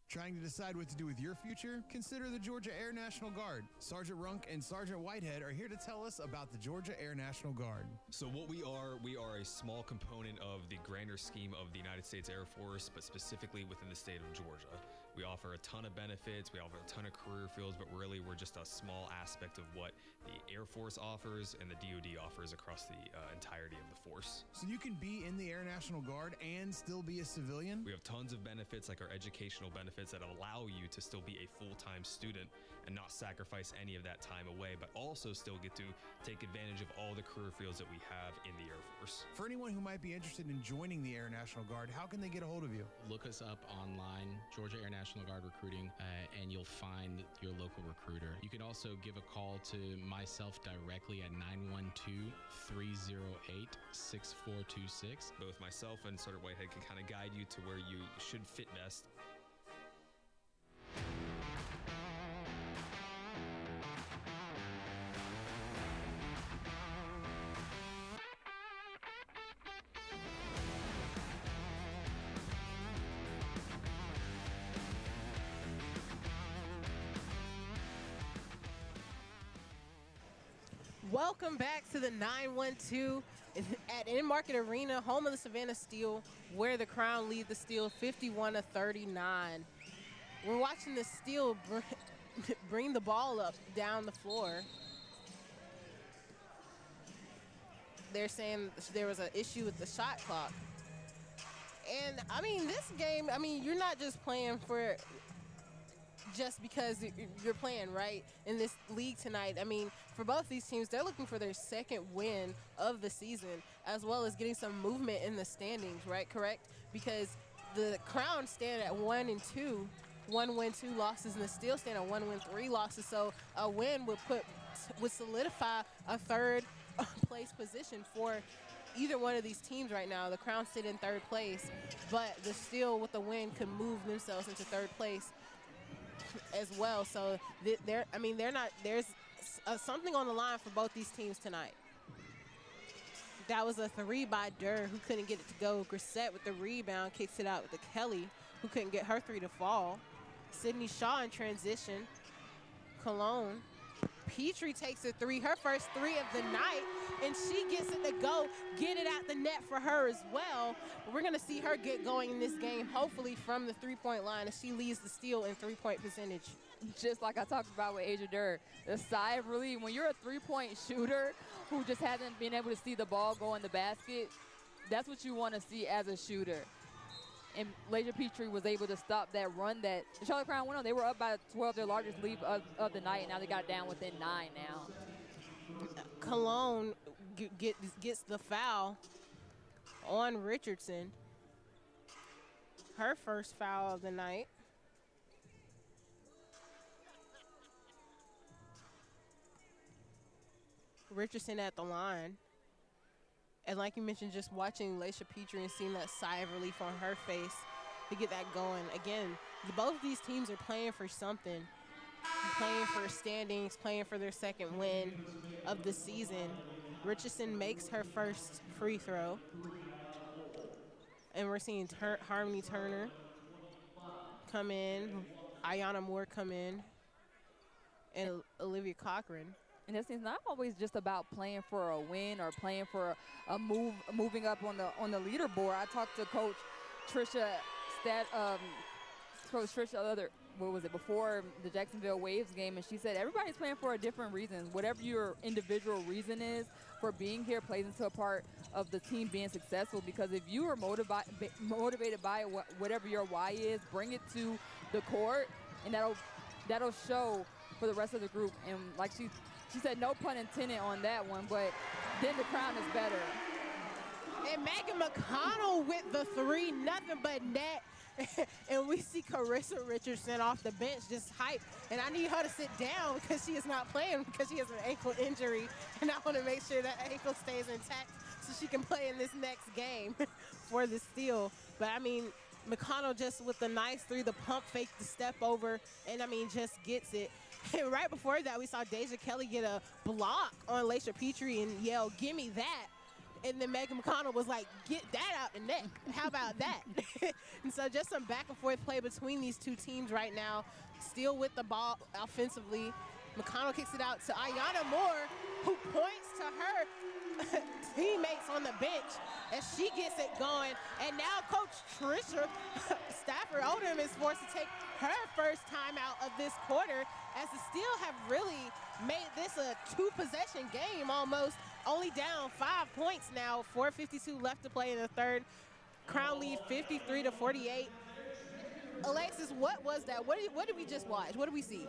Trying to decide what to do with your future? Consider the Georgia Air National Guard. Sergeant Runk and Sergeant Whitehead are here to tell us about the Georgia Air National Guard. So what we are a small component of the grander scheme of the United States Air Force, but specifically within the state of Georgia. We offer a ton of benefits, we offer a ton of career fields, but really we're just a small aspect of what the Air Force offers and the DoD offers across the entirety of the force. So you can be in the Air National Guard and still be a civilian? We have tons of benefits, like our educational benefits that allow you to still be a full-time student and not sacrifice any of that time away, but also still get to take advantage of all the career fields that we have in the Air Force. For anyone who might be interested in joining the Air National Guard, how can they get a hold of you? Look us up online, Georgia Air National Guard Recruiting, and you'll find your local recruiter. You can also give a call to myself directly at 912-308-6426. Both myself and Sergeant Whitehead can kind of guide you to where you should fit best. Welcome back to the 912 at Enmarket Arena, home of the Savannah Steel, where the Crown lead the Steel 51-39. We're watching the Steel bring the ball up down the floor. They're saying there was an issue with the shot clock. And, I mean, this game, I mean, you're not just playing for just because you're playing, right, in this league tonight. I mean, for both these teams, they're looking for their second win of the season, as well as getting some movement in the standings, right, correct? Because the Crown stand at 1-2, 1 win, 2 losses, and the Steel stand at 1 win, 3 losses. So a win would solidify a third place position for either one of these teams right now. The Crown sit in third place, but the Steel with the win could move themselves into third place as well. So there's something on the line for both these teams tonight. That was a three by Durr, who couldn't get it to go. Grissett with the rebound kicks it out with the Kelly, who couldn't get her three to fall. Sydney Shaw in transition Cologne. Petrie takes a three, her first three of the night, and she gets it to go, get it out the net for her as well. We're going to see her get going in this game, hopefully from the three-point line, as she leads the steal in three-point percentage. Just like I talked about with Asia Durr, the sigh of relief. When you're a three-point shooter who just hasn't been able to see the ball go in the basket, that's what you want to see as a shooter. And Lasia Petrie was able to stop that run that Charlotte Crown went on. They were up by 12, their largest lead of the night, and now they got down within 9 now. Cologne gets the foul on Richardson. Her first foul of the night. Richardson at the line. And like you mentioned, just watching Lasia Petrie and seeing that sigh of relief on her face to get that going. Again, both of these teams are playing for something, playing for standings, playing for their second win of the season. Richardson makes her first free throw. And we're seeing Harmony Turner come in, Ayanna Moore come in, and Olivia Cochran. And it's not always just about playing for a win or playing for a moving up on the leaderboard. I talked to Coach Trisha before the Jacksonville Waves game, and she said everybody's playing for a different reason. Whatever your individual reason is for being here plays into a part of the team being successful, because if you are motivated by whatever your why is, bring it to the court, and that'll show for the rest of the group. And like she said, no pun intended on that one, but then the crown is better. And Megan McConnell with the three, nothing but net. And we see Carissa Richardson off the bench just hype. And I need her to sit down because she is not playing because she has an ankle injury. And I want to make sure that ankle stays intact so she can play in this next game for the steal. But, I mean, McConnell just with the nice three, the pump fake, the step over, and, I mean, just gets it. And right before that, we saw Deja Kelly get a block on Lasia Petrie and yell, "Give me that." And then Megan McConnell was like, "Get that out the net. How about that?" And so just some back and forth play between these two teams right now. Still with the ball offensively. McConnell kicks it out to Ayanna Moore, who points to her teammates on the bench as she gets it going. And now Coach Trisha Stafford Odom is forced to take her first timeout of this quarter, as the Steel have really made this a two-possession game almost, only down 5 points now, 4:52 left to play in the third. Crown lead 53-48. Alexis, what was that? What did we just watch? What did we see?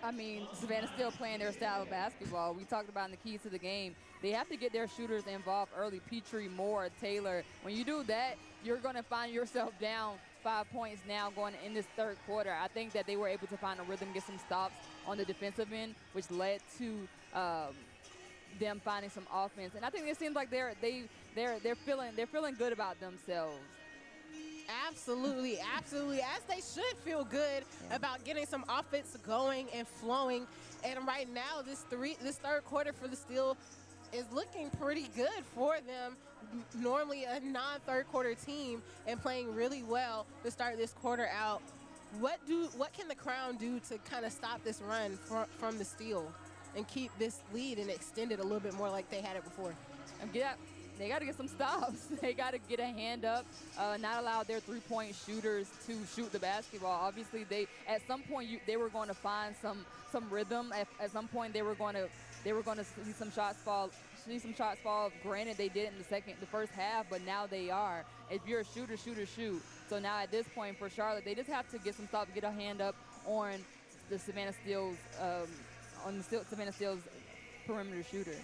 I mean, Savannah Steel playing their style of basketball. We talked about in the keys to the game. They have to get their shooters involved early. Petrie, Moore, Taylor. When you do that, you're going to find yourself down 5 points now going in this third quarter. I think that they were able to find a rhythm, get some stops on the defensive end, which led to them finding some offense. And I think it seems like they're feeling good about themselves. Absolutely, absolutely. As they should feel good about getting some offense going and flowing. And right now, this third quarter for the Steel is looking pretty good for them. Normally a non-third quarter team, and playing really well to start this quarter out. What can the Crown do to kind of stop this run from the Steel and keep this lead and extend it a little bit more like they had it before? They got to get some stops. They got to get a hand up, not allow their three-point shooters to shoot the basketball. Obviously, at some point they were going to find some rhythm. At some point they were going to see some shots fall. Granted, they did it in the first half, but now they are. If you're a shooter, shoot. So now at this point for Charlotte, they just have to get some stops, get a hand up on the Savannah Steel's perimeter shooters.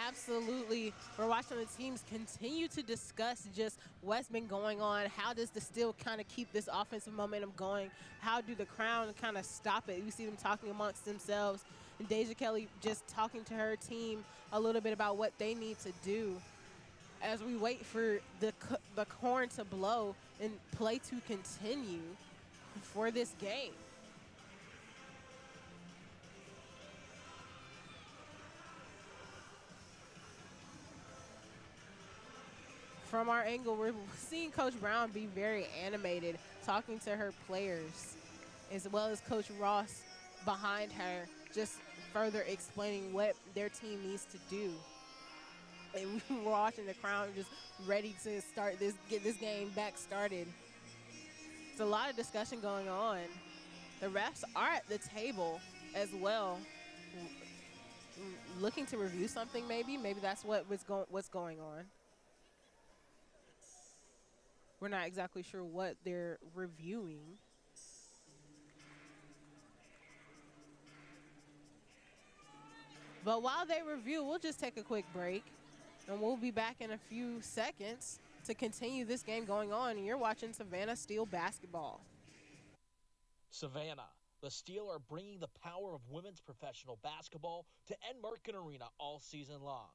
Absolutely. We're watching the teams continue to discuss just what's been going on. How does the Steel kind of keep this offensive momentum going? How do the Crown kind of stop it? We see them talking amongst themselves. And Deja Kelly just talking to her team a little bit about what they need to do as we wait for the horn to blow and play to continue for this game. From our angle, we're seeing Coach Brown be very animated, talking to her players, as well as Coach Ross behind her, just further explaining what their team needs to do. And we were watching the crowd just ready to get this game back started. It's a lot of discussion going on. The refs are at the table as well, looking to review something maybe. Maybe that's what's going on. We're not exactly sure what they're reviewing. But while they review, we'll just take a quick break, and we'll be back in a few seconds to continue this game going on. And you're watching Savannah Steel basketball. Savannah, the Steel are bringing the power of women's professional basketball to Enmarket Arena all season long.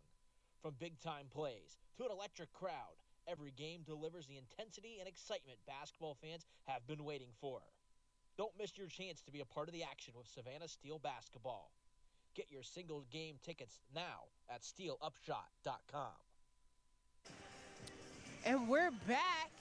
From big-time plays to an electric crowd, every game delivers the intensity and excitement basketball fans have been waiting for. Don't miss your chance to be a part of the action with Savannah Steel basketball. Get your single game tickets now at steelupshot.com. And we're back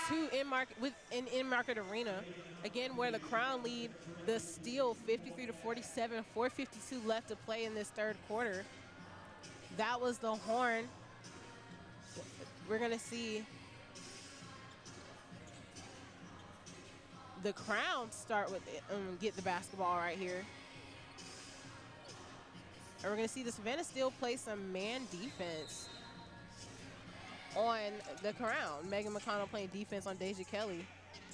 to Enmarket Arena, again where the Crown lead the Steel 53-47, 4:52 left to play in this third quarter. That was the horn. We're going to see the Crown start with it, get the basketball right here. And we're going to see the Savannah Steel play some man defense on the Crown. Megan McConnell playing defense on Deja Kelly,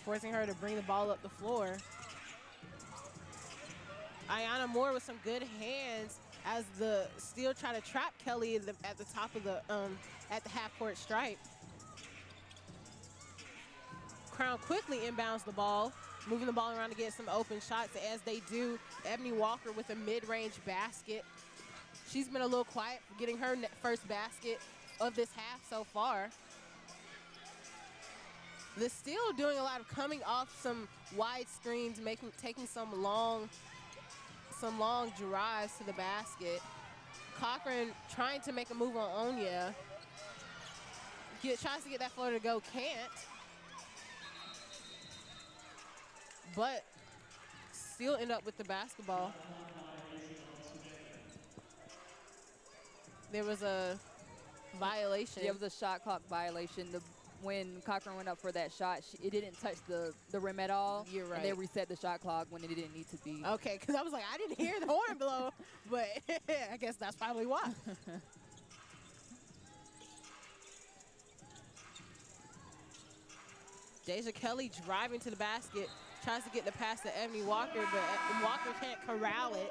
forcing her to bring the ball up the floor. Ayanna Moore with some good hands as the Steel try to trap Kelly at the top of the at the half-court stripe. Crown quickly inbounds the ball, moving the ball around to get some open shots. As they do, Ebony Walker with a mid-range basket. She's been a little quiet for getting her first basket of this half so far. The Steel doing a lot of coming off some wide screens, taking some long drives to the basket. Cochran trying to make a move on Onya. Tries to get that floater to go, can't. But Steel end up with the basketball. There was a violation. There was a shot clock violation. When Cochran went up for that shot, it didn't touch the rim at all. You're right. And they reset the shot clock when it didn't need to be. Okay, because I was like, I didn't hear the horn blow, but I guess that's probably why. Deja Kelly driving to the basket, tries to get the pass to Ebony Walker, but Walker can't corral it.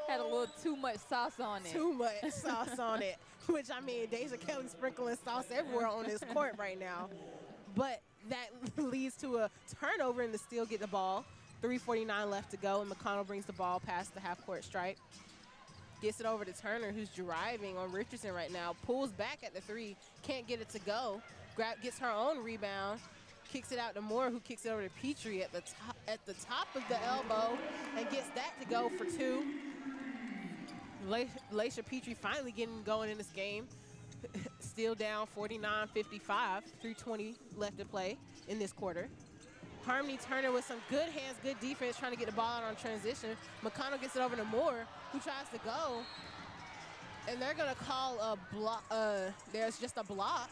Had a little too much sauce on it. Too much sauce on it, which, I mean, Deja Kelly sprinkling sauce everywhere on this court right now. But that leads to a turnover, and the Steel get the ball. 3:49 left to go, and McConnell brings the ball past the half-court stripe. Gets it over to Turner, who's driving on Richardson right now. Pulls back at the three, can't get it to go. Gets her own rebound. Kicks it out to Moore, who kicks it over to Petrie at the top of the elbow and gets that to go for two. Laisha Petrie finally getting going in this game. Still down 49-55, 3:20 left to play in this quarter. Harmony Turner with some good hands, good defense, trying to get the ball out on transition. McConnell gets it over to Moore, who tries to go. And they're going to call a block. There's just a block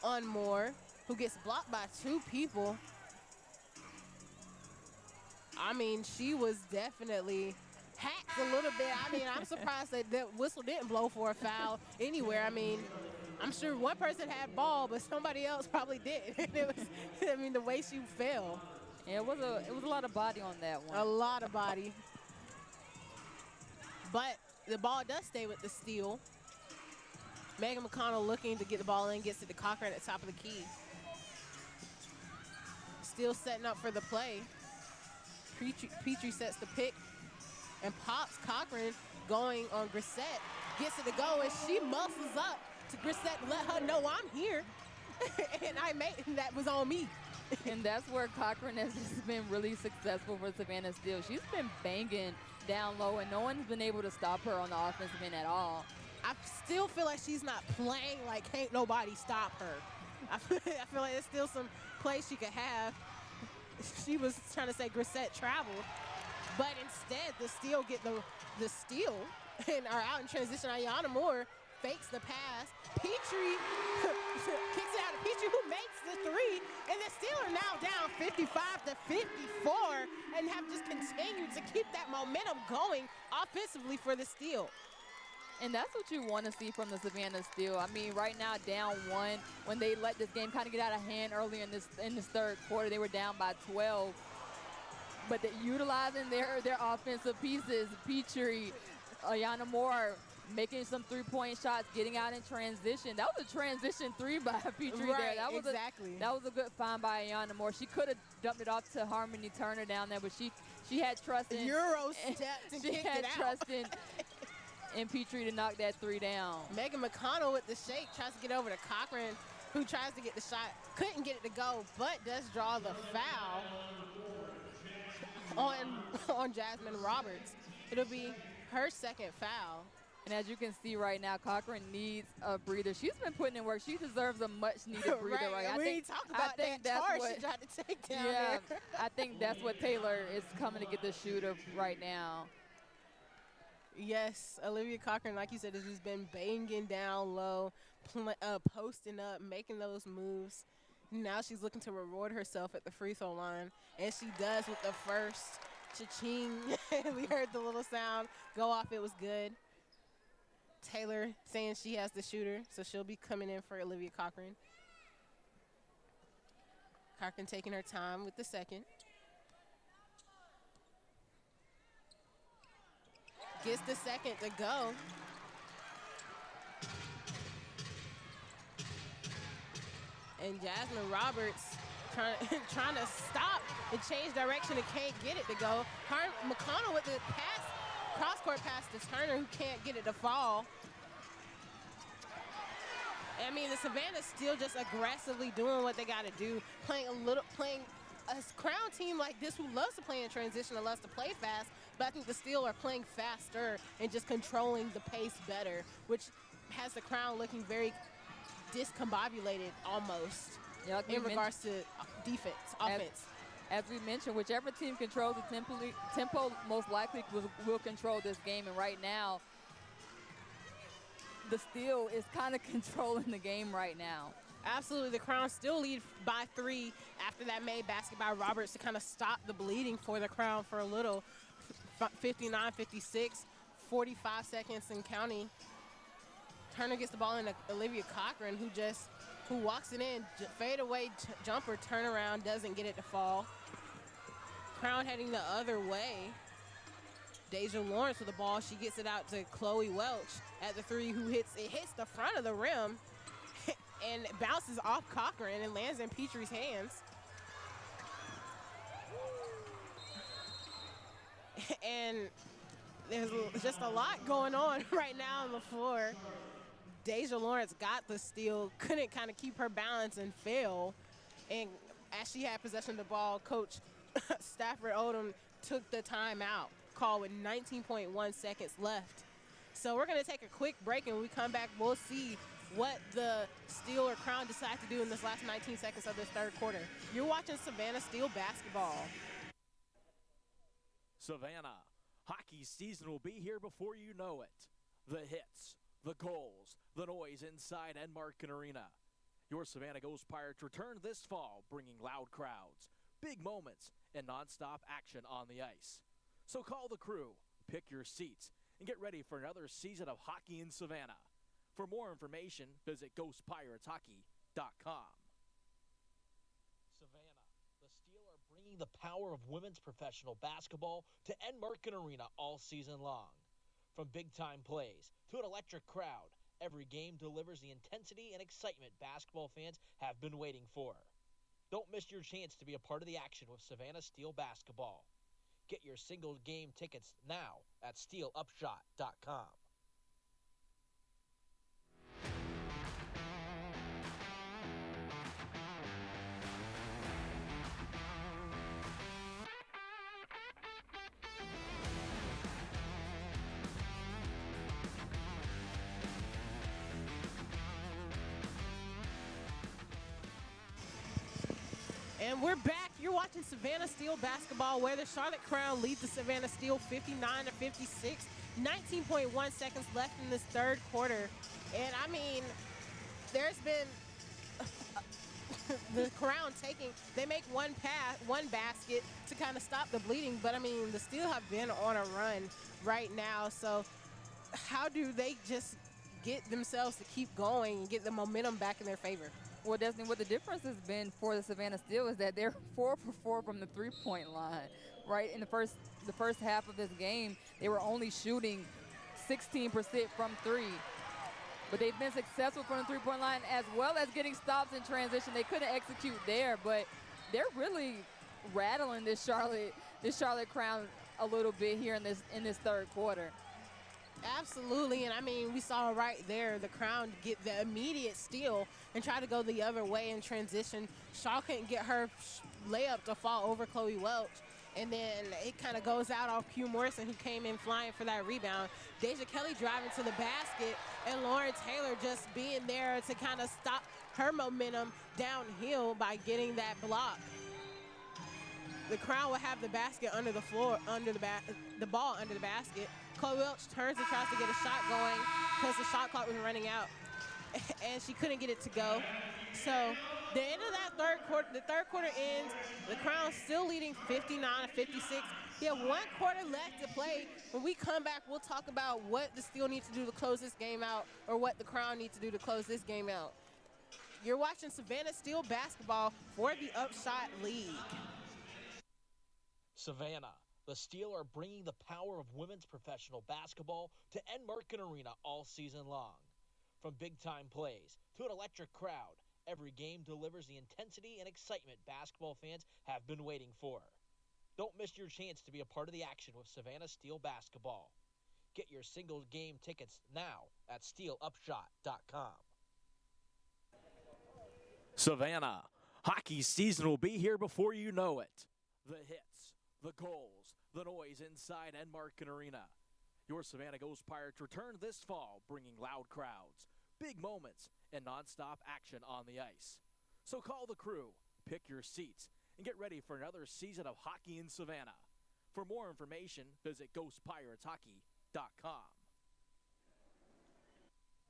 on Moore, who gets blocked by two people. I mean, she was definitely hacked a little bit. I mean, I'm surprised that the whistle didn't blow for a foul anywhere. I mean, I'm sure one person had ball, but somebody else probably didn't. It was, I mean, the way she fell. Yeah, it was a lot of body on that one. A lot of body. But the ball does stay with the Steel. Megan McConnell looking to get the ball in, gets it to Cochran at the top of the key. Steel setting up for the play. Petrie sets the pick and pops. Cochran going on Grissett. Gets it to go, and she muscles up to Grissett to let her know I'm here. And that was on me. And that's where Cochran has just been really successful for Savannah Steel. She's been banging down low, and no one's been able to stop her on the offensive end at all. I still feel like she's not playing like can't nobody stop her. I feel like there's still some plays she could have. she was trying to say Grissett traveled, but instead the Steel get the steal and are out in transition. Ayana Moore fakes the pass. Petrie kicks it out to Petrie, who makes the three, and the Steel are now down 55-54 and have just continued to keep that momentum going offensively for the Steel. And that's what you want to see from the Savannah Steel. I mean, right now, down 1. When they let this game kind of get out of hand earlier in this third quarter, they were down by 12. But utilizing their offensive pieces, Petrie, Ayana Moore, making some three-point shots, getting out in transition. That was a transition three by Petrie right, there. That was exactly. That was a good find by Ayana Moore. She could have dumped it off to Harmony Turner down there, but she had trust in Euro stepped and she kicked had it out. trust in Petrie to knock that three down. Megan McConnell with the shake tries to get over to Cochran, who tries to get the shot. Couldn't get it to go, but does draw the foul on Jasmine Roberts. It'll be her second foul. And as you can see right now, Cochran needs a breather. She's been putting in work. She deserves a much-needed breather. Right. I think talk about that charge she tried to take down there. I think that's what Taylor is coming to get the shooter right now. Yes, Olivia Cochran, like you said, has just been banging down low, posting up, making those moves. Now she's looking to reward herself at the free throw line, and she does with the first. Cha-ching. We heard the little sound go off. It was good. Taylor saying she has the shooter, so she'll be coming in for Olivia Cochran. Cochran taking her time with the second. Gets the second to go. And Jasmine Roberts trying to stop and change direction and can't get it to go. McConnell with the pass, cross-court pass to Turner, who can't get it to fall. I mean, the Savannah Steel just aggressively doing what they got to do, playing a Crown team like this who loves to play in transition and loves to play fast, but I think the Steel are playing faster and just controlling the pace better, which has the Crown looking very discombobulated almost in regards to offense. As we mentioned, whichever team controls the tempo most likely will control this game. And right now, the Steel is kind of controlling the game right now. Absolutely. The Crown still lead by 3 after that made basket by Roberts to kind of stop the bleeding for the Crown for a little. 59-56, 45 seconds and counting. Turner gets the ball in to Olivia Cochran, who walks it in, fadeaway jumper, turnaround, doesn't get it to fall. Crown heading the other way. Deja Lawrence with the ball. She gets it out to Chloe Welch at the 3, who hits the front of the rim and it bounces off Cochran and lands in Petrie's hands. And there's just a lot going on right now on the floor. Deja Lawrence got the steal, couldn't kind of keep her balance and fell. And as she had possession of the ball, Coach Stafford Odom took the timeout call with 19.1 seconds left. So we're going to take a quick break, and when we come back, we'll see what the Steel or Crown decide to do in this last 19 seconds of this third quarter. You're watching Savannah Steel basketball. Savannah, hockey season will be here before you know it. The hits, the goals, the noise inside Enmarken Arena. Your Savannah Ghost Pirates return this fall, bringing loud crowds, big moments, and nonstop action on the ice. So call the crew, pick your seats, and get ready for another season of hockey in Savannah. For more information, visit GhostPiratesHockey.com. Savannah, the Steel are bringing the power of women's professional basketball to Enmarken Arena all season long. From big-time plays to an electric crowd, every game delivers the intensity and excitement basketball fans have been waiting for. Don't miss your chance to be a part of the action with Savannah Steel basketball. Get your single game tickets now at SteelUpshot.com. And we're back. You're You're watching Savannah Steel basketball, where the Charlotte Crown leads the Savannah Steel 59-56. 19.1 seconds left in this third quarter. And I mean, there's been the Crown they make one basket to kind of stop the bleeding. But I mean, the Steel have been on a run right now. So how do they just get themselves to keep going and get the momentum back in their favor? Well, Destiny, what the difference has been for the Savannah Steel is that they're 4 for 4 from the three-point line, right? In the first half of this game, they were only shooting 16% from three. But they've been successful from the three-point line, as well as getting stops in transition. They couldn't execute there, but they're really rattling this Charlotte Crown a little bit here in this third quarter. Absolutely, and I mean, we saw right there the Crown get the immediate steal and try to go the other way in transition. Shaw couldn't get her layup to fall over Chloe Welch, and then it kind of goes out off Q Morrison, who came in flying for that rebound. Deja Kelly driving to the basket, and Lauren Taylor just being there to kind of stop her momentum downhill by getting that block. The Crown will have the basket under the floor, the ball under the basket. Chloe Welch turns and tries to get a shot going because the shot clock was running out, and she couldn't get it to go. So the end of that the third quarter ends. The Crown still leading 59-56. We have 1 quarter left to play. When we come back, we'll talk about what the Steel need to do to close this game out, or what the Crown needs to do to close this game out. You're watching Savannah Steel basketball for the UPSHOT League. Savannah, the Steel are bringing the power of women's professional basketball to Enmarket Arena all season long. From big-time plays to an electric crowd, every game delivers the intensity and excitement basketball fans have been waiting for. Don't miss your chance to be a part of the action with Savannah Steel basketball. Get your single game tickets now at steelupshot.com. Savannah, hockey season will be here before you know it. The hits, the goals, the noise inside Enmarket Arena. Your Savannah Ghost Pirates return this fall, bringing loud crowds, big moments, and nonstop action on the ice. So call the crew, pick your seats, and get ready for another season of hockey in Savannah. For more information, visit ghostpirateshockey.com.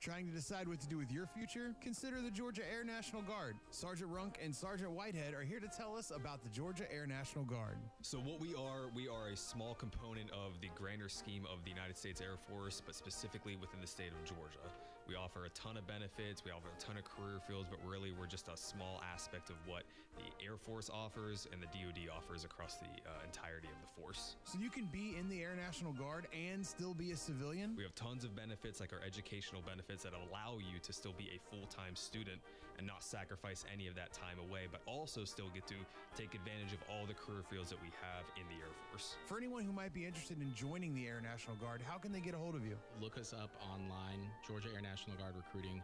Trying to decide what to do with your future? Consider the Georgia Air National Guard. Sergeant Runk and Sergeant Whitehead are here to tell us about the Georgia Air National Guard. So what we are a small component of the grander scheme of the United States Air Force, but specifically within the state of Georgia. We offer a ton of benefits, we offer a ton of career fields, but really we're just a small aspect of what the Air Force offers and the DoD offers across the entirety of the force. So you can be in the Air National Guard and still be a civilian? We have tons of benefits, like our educational benefits that allow you to still be a full-time student and not sacrifice any of that time away, but also still get to take advantage of all the career fields that we have in the Air Force. For anyone who might be interested in joining the Air National Guard, how can they get a hold of you? Look us up online, Georgia Air National Guard Recruiting,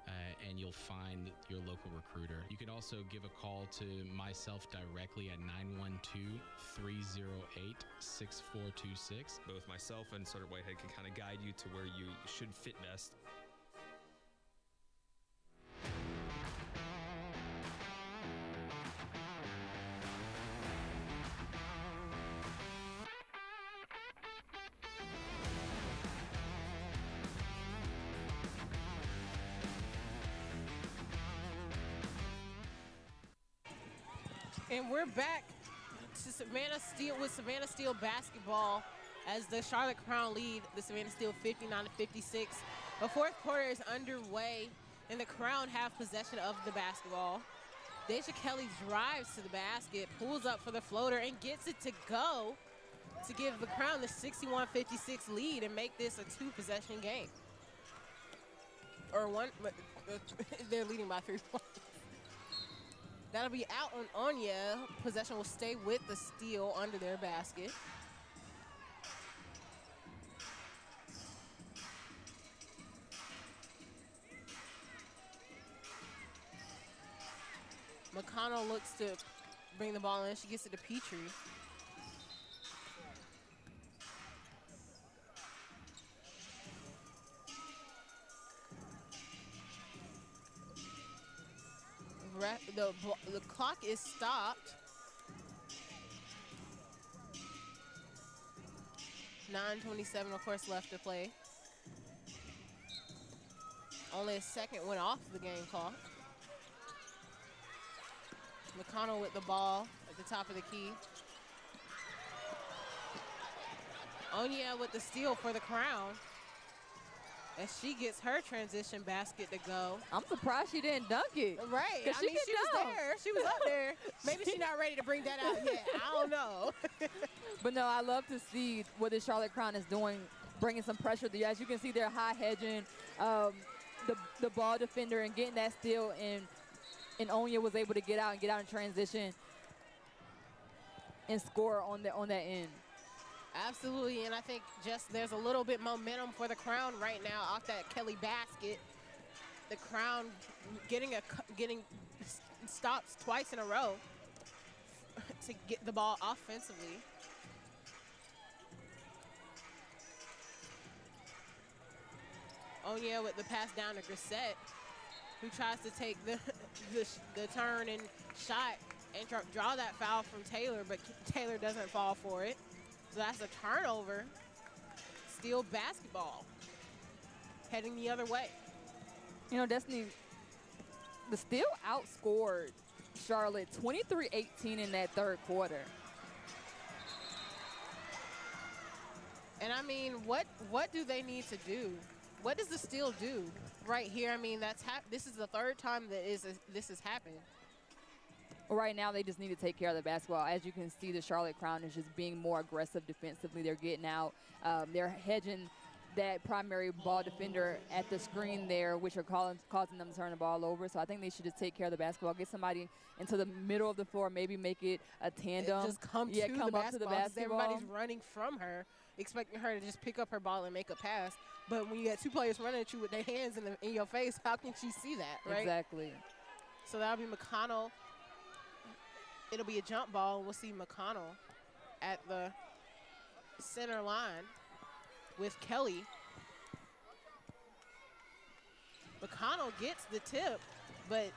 and you'll find your local recruiter. You can also give a call to myself directly at 912-308-6426. Both myself and Sergeant Whitehead can kind of guide you to where you should fit best. And we're back to Savannah Steel with Savannah Steel basketball as the Charlotte Crown lead the Savannah Steel 59-56. The fourth quarter is underway, and the Crown have possession of the basketball. Deja Kelly drives to the basket, pulls up for the floater, and gets it to go to give the Crown the 61-56 lead and make this a two-possession game. Or one, they're leading by 3 points. That'll be out on Anya. Possession will stay with the Steel under their basket. McConnell looks to bring the ball in. She gets it to Petrie. The clock is stopped. 9:27, of course, left to play. Only a second went off the game clock. McConnell with the ball at the top of the key. Onya with the steal for the Crown as she gets her transition basket to go. I'm surprised she didn't dunk it. Right. I mean, she was dunk. there. She was up there. Maybe she's not ready to bring that out yet. I don't know. But no, I love to see what the Charlotte Crown is doing, bringing some pressure. As you can see, they're high hedging the ball defender and getting that steal, and Onya was able to get out in transition and score on that end. Absolutely, and I think just there's a little bit momentum for the Crown right now off that Kelly basket. The Crown getting stops twice in a row to get the ball offensively. Onya with the pass down to Grissett, who tries to take the turn and shot and draw that foul from Taylor, but Taylor doesn't fall for it. So that's a turnover. Steal basketball. Heading the other way. You know, Destiny, the Steel outscored Charlotte 23-18 in that third quarter. And I mean, what do they need to do? What does the Steel do right here? I mean, this is the third time that this has happened. Right now, they just need to take care of the basketball. As you can see, the Charlotte Crown is just being more aggressive defensively. They're getting out. They're hedging that primary ball defender at the screen there, which are causing them to turn the ball over. So I think they should just take care of the basketball, get somebody into the middle of the floor, maybe make it a tandem. Just come up to the basketball. Everybody's running from her, expecting her to just pick up her ball and make a pass. But when you got two players running at you with their hands in your face, how can she see that, right? Exactly. So that'll be McConnell. It'll be a jump ball, and we'll see McConnell at the center line with Kelly. McConnell gets the tip, but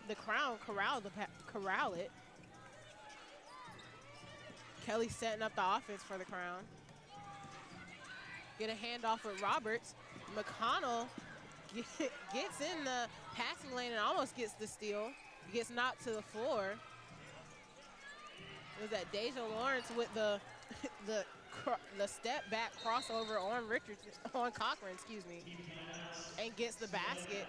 the Crown corral it. Kelly setting up the offense for the Crown. Get a handoff with Roberts. McConnell gets in the passing lane and almost gets the steal. Gets knocked to the floor. It was that Deja Lawrence with the step back crossover on Cochran, excuse me, and gets the basket.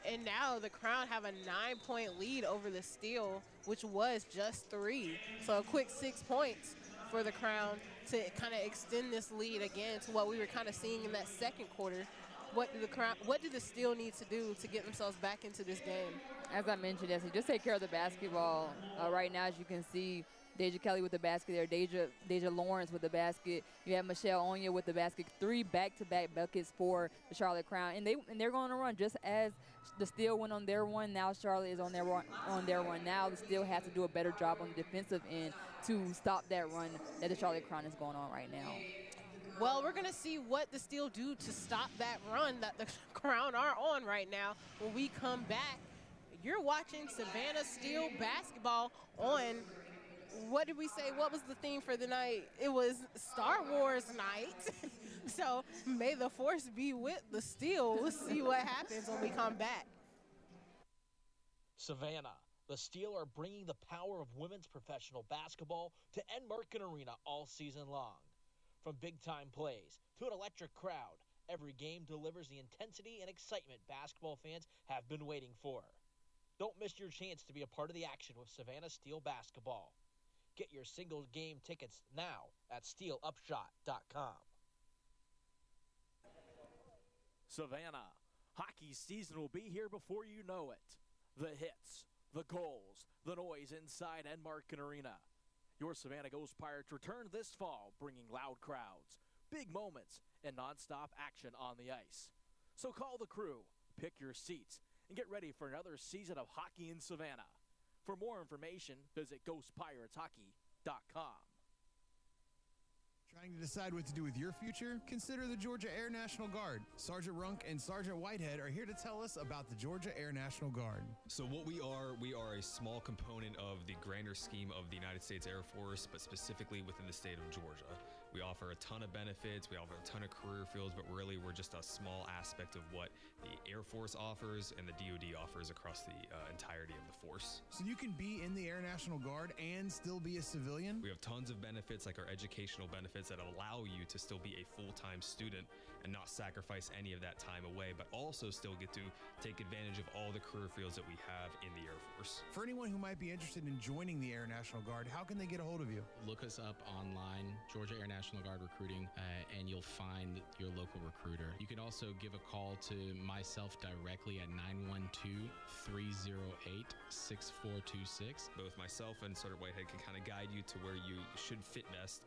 And now the Crown have a 9-point lead over the Steel, which was just 3. So a quick 6 points for the Crown to kind of extend this lead again to what we were kind of seeing in that second quarter. What do the Steel need to do to get themselves back into this game? As I mentioned, just take care of the basketball. Right now, as you can see, Deja Kelly with the basket there, Deja Lawrence with the basket. You have Michelle Onya with the basket. 3 back-to-back buckets for the Charlotte Crown, and they're going to run just as the Steel went on their one. Now Charlotte is on their run. Now the Steel has to do a better job on the defensive end to stop that run that the Charlotte Crown is going on right now. Well, we're going to see what the Steel do to stop that run that the Crown are on right now. When we come back, you're watching Savannah Steel basketball on, what did we say? What was the theme for the night? It was Star Wars night. So may the force be with the Steel. We'll see what happens when we come back. Savannah, the Steel are bringing the power of women's professional basketball to Enmarket Arena all season long. From big-time plays to an electric crowd, every game delivers the intensity and excitement basketball fans have been waiting for. Don't miss your chance to be a part of the action with Savannah Steel basketball. Get your single game tickets now at steelupshot.com. Savannah, hockey season will be here before you know it. The hits, the goals, the noise inside Enmarket Arena. Your Savannah Ghost Pirates return this fall, bringing loud crowds, big moments, and nonstop action on the ice. So call the crew, pick your seats, and get ready for another season of hockey in Savannah. For more information, visit GhostPiratesHockey.com. Trying to decide what to do with your future? Consider the Georgia Air National Guard. Sergeant Runk and Sergeant Whitehead are here to tell us about the Georgia Air National Guard. So what we are a small component of the grander scheme of the United States Air Force, but specifically within the state of Georgia. We offer a ton of benefits. We offer a ton of career fields, but really we're just a small aspect of what the Air Force offers and the DoD offers across the entirety of the force. So you can be in the Air National Guard and still be a civilian? We have tons of benefits, like our educational benefits, that allow you to still be a full-time student and not sacrifice any of that time away, but also still get to take advantage of all the career fields that we have in the Air Force. For anyone who might be interested in joining the Air National Guard, how can they get a hold of you? Look us up online, Georgia Air National Guard Recruiting, and you'll find your local recruiter. You can also give a call to myself directly at 912-308-6426. Both myself and Sergeant Whitehead can kind of guide you to where you should fit best.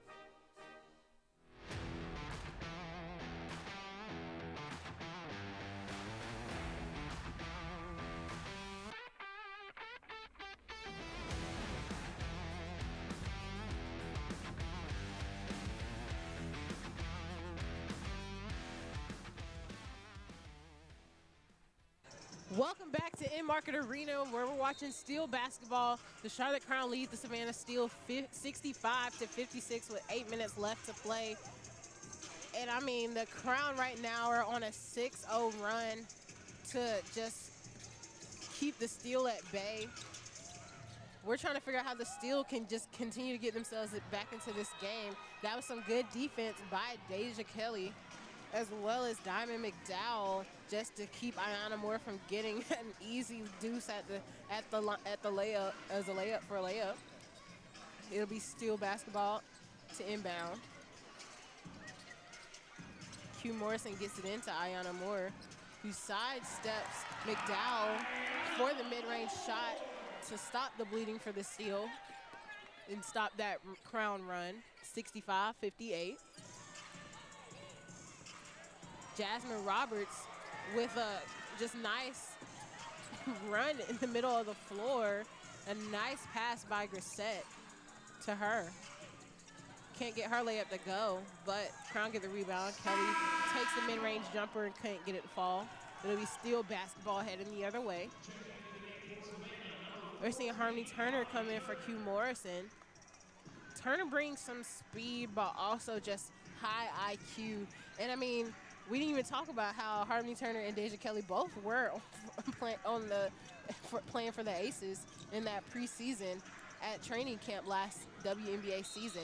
Welcome back to In-Market Arena, where we're watching Steel basketball. The Charlotte Crown lead the Savannah Steel 65-56 with 8 minutes left to play. And I mean, the Crown right now are on a 6-0 run to just keep the Steel at bay. We're trying to figure out how the Steel can just continue to get themselves back into this game. That was some good defense by Deja Kelly, as well as Diamond McDowell, just to keep Ayanna Moore from getting an easy deuce at the layup, as a layup for a layup. It'll be Steel basketball to inbound. Q Morrison gets it into Ayanna Moore, who sidesteps McDowell for the mid-range shot to stop the bleeding for the Steel and stop that Crown run, 65-58. Jasmine Roberts with a just nice run in the middle of the floor. A nice pass by Grissett to her. Can't get her layup to go, but Crown get the rebound. Kelly takes the mid-range jumper and couldn't get it to fall. It'll be Steel basketball heading the other way. We're seeing Harmony Turner come in for Q Morrison. Turner brings some speed, but also just high IQ. And I mean, we didn't even talk about how Harmony Turner and Deja Kelly both were playing for the Aces in that preseason at training camp last WNBA season.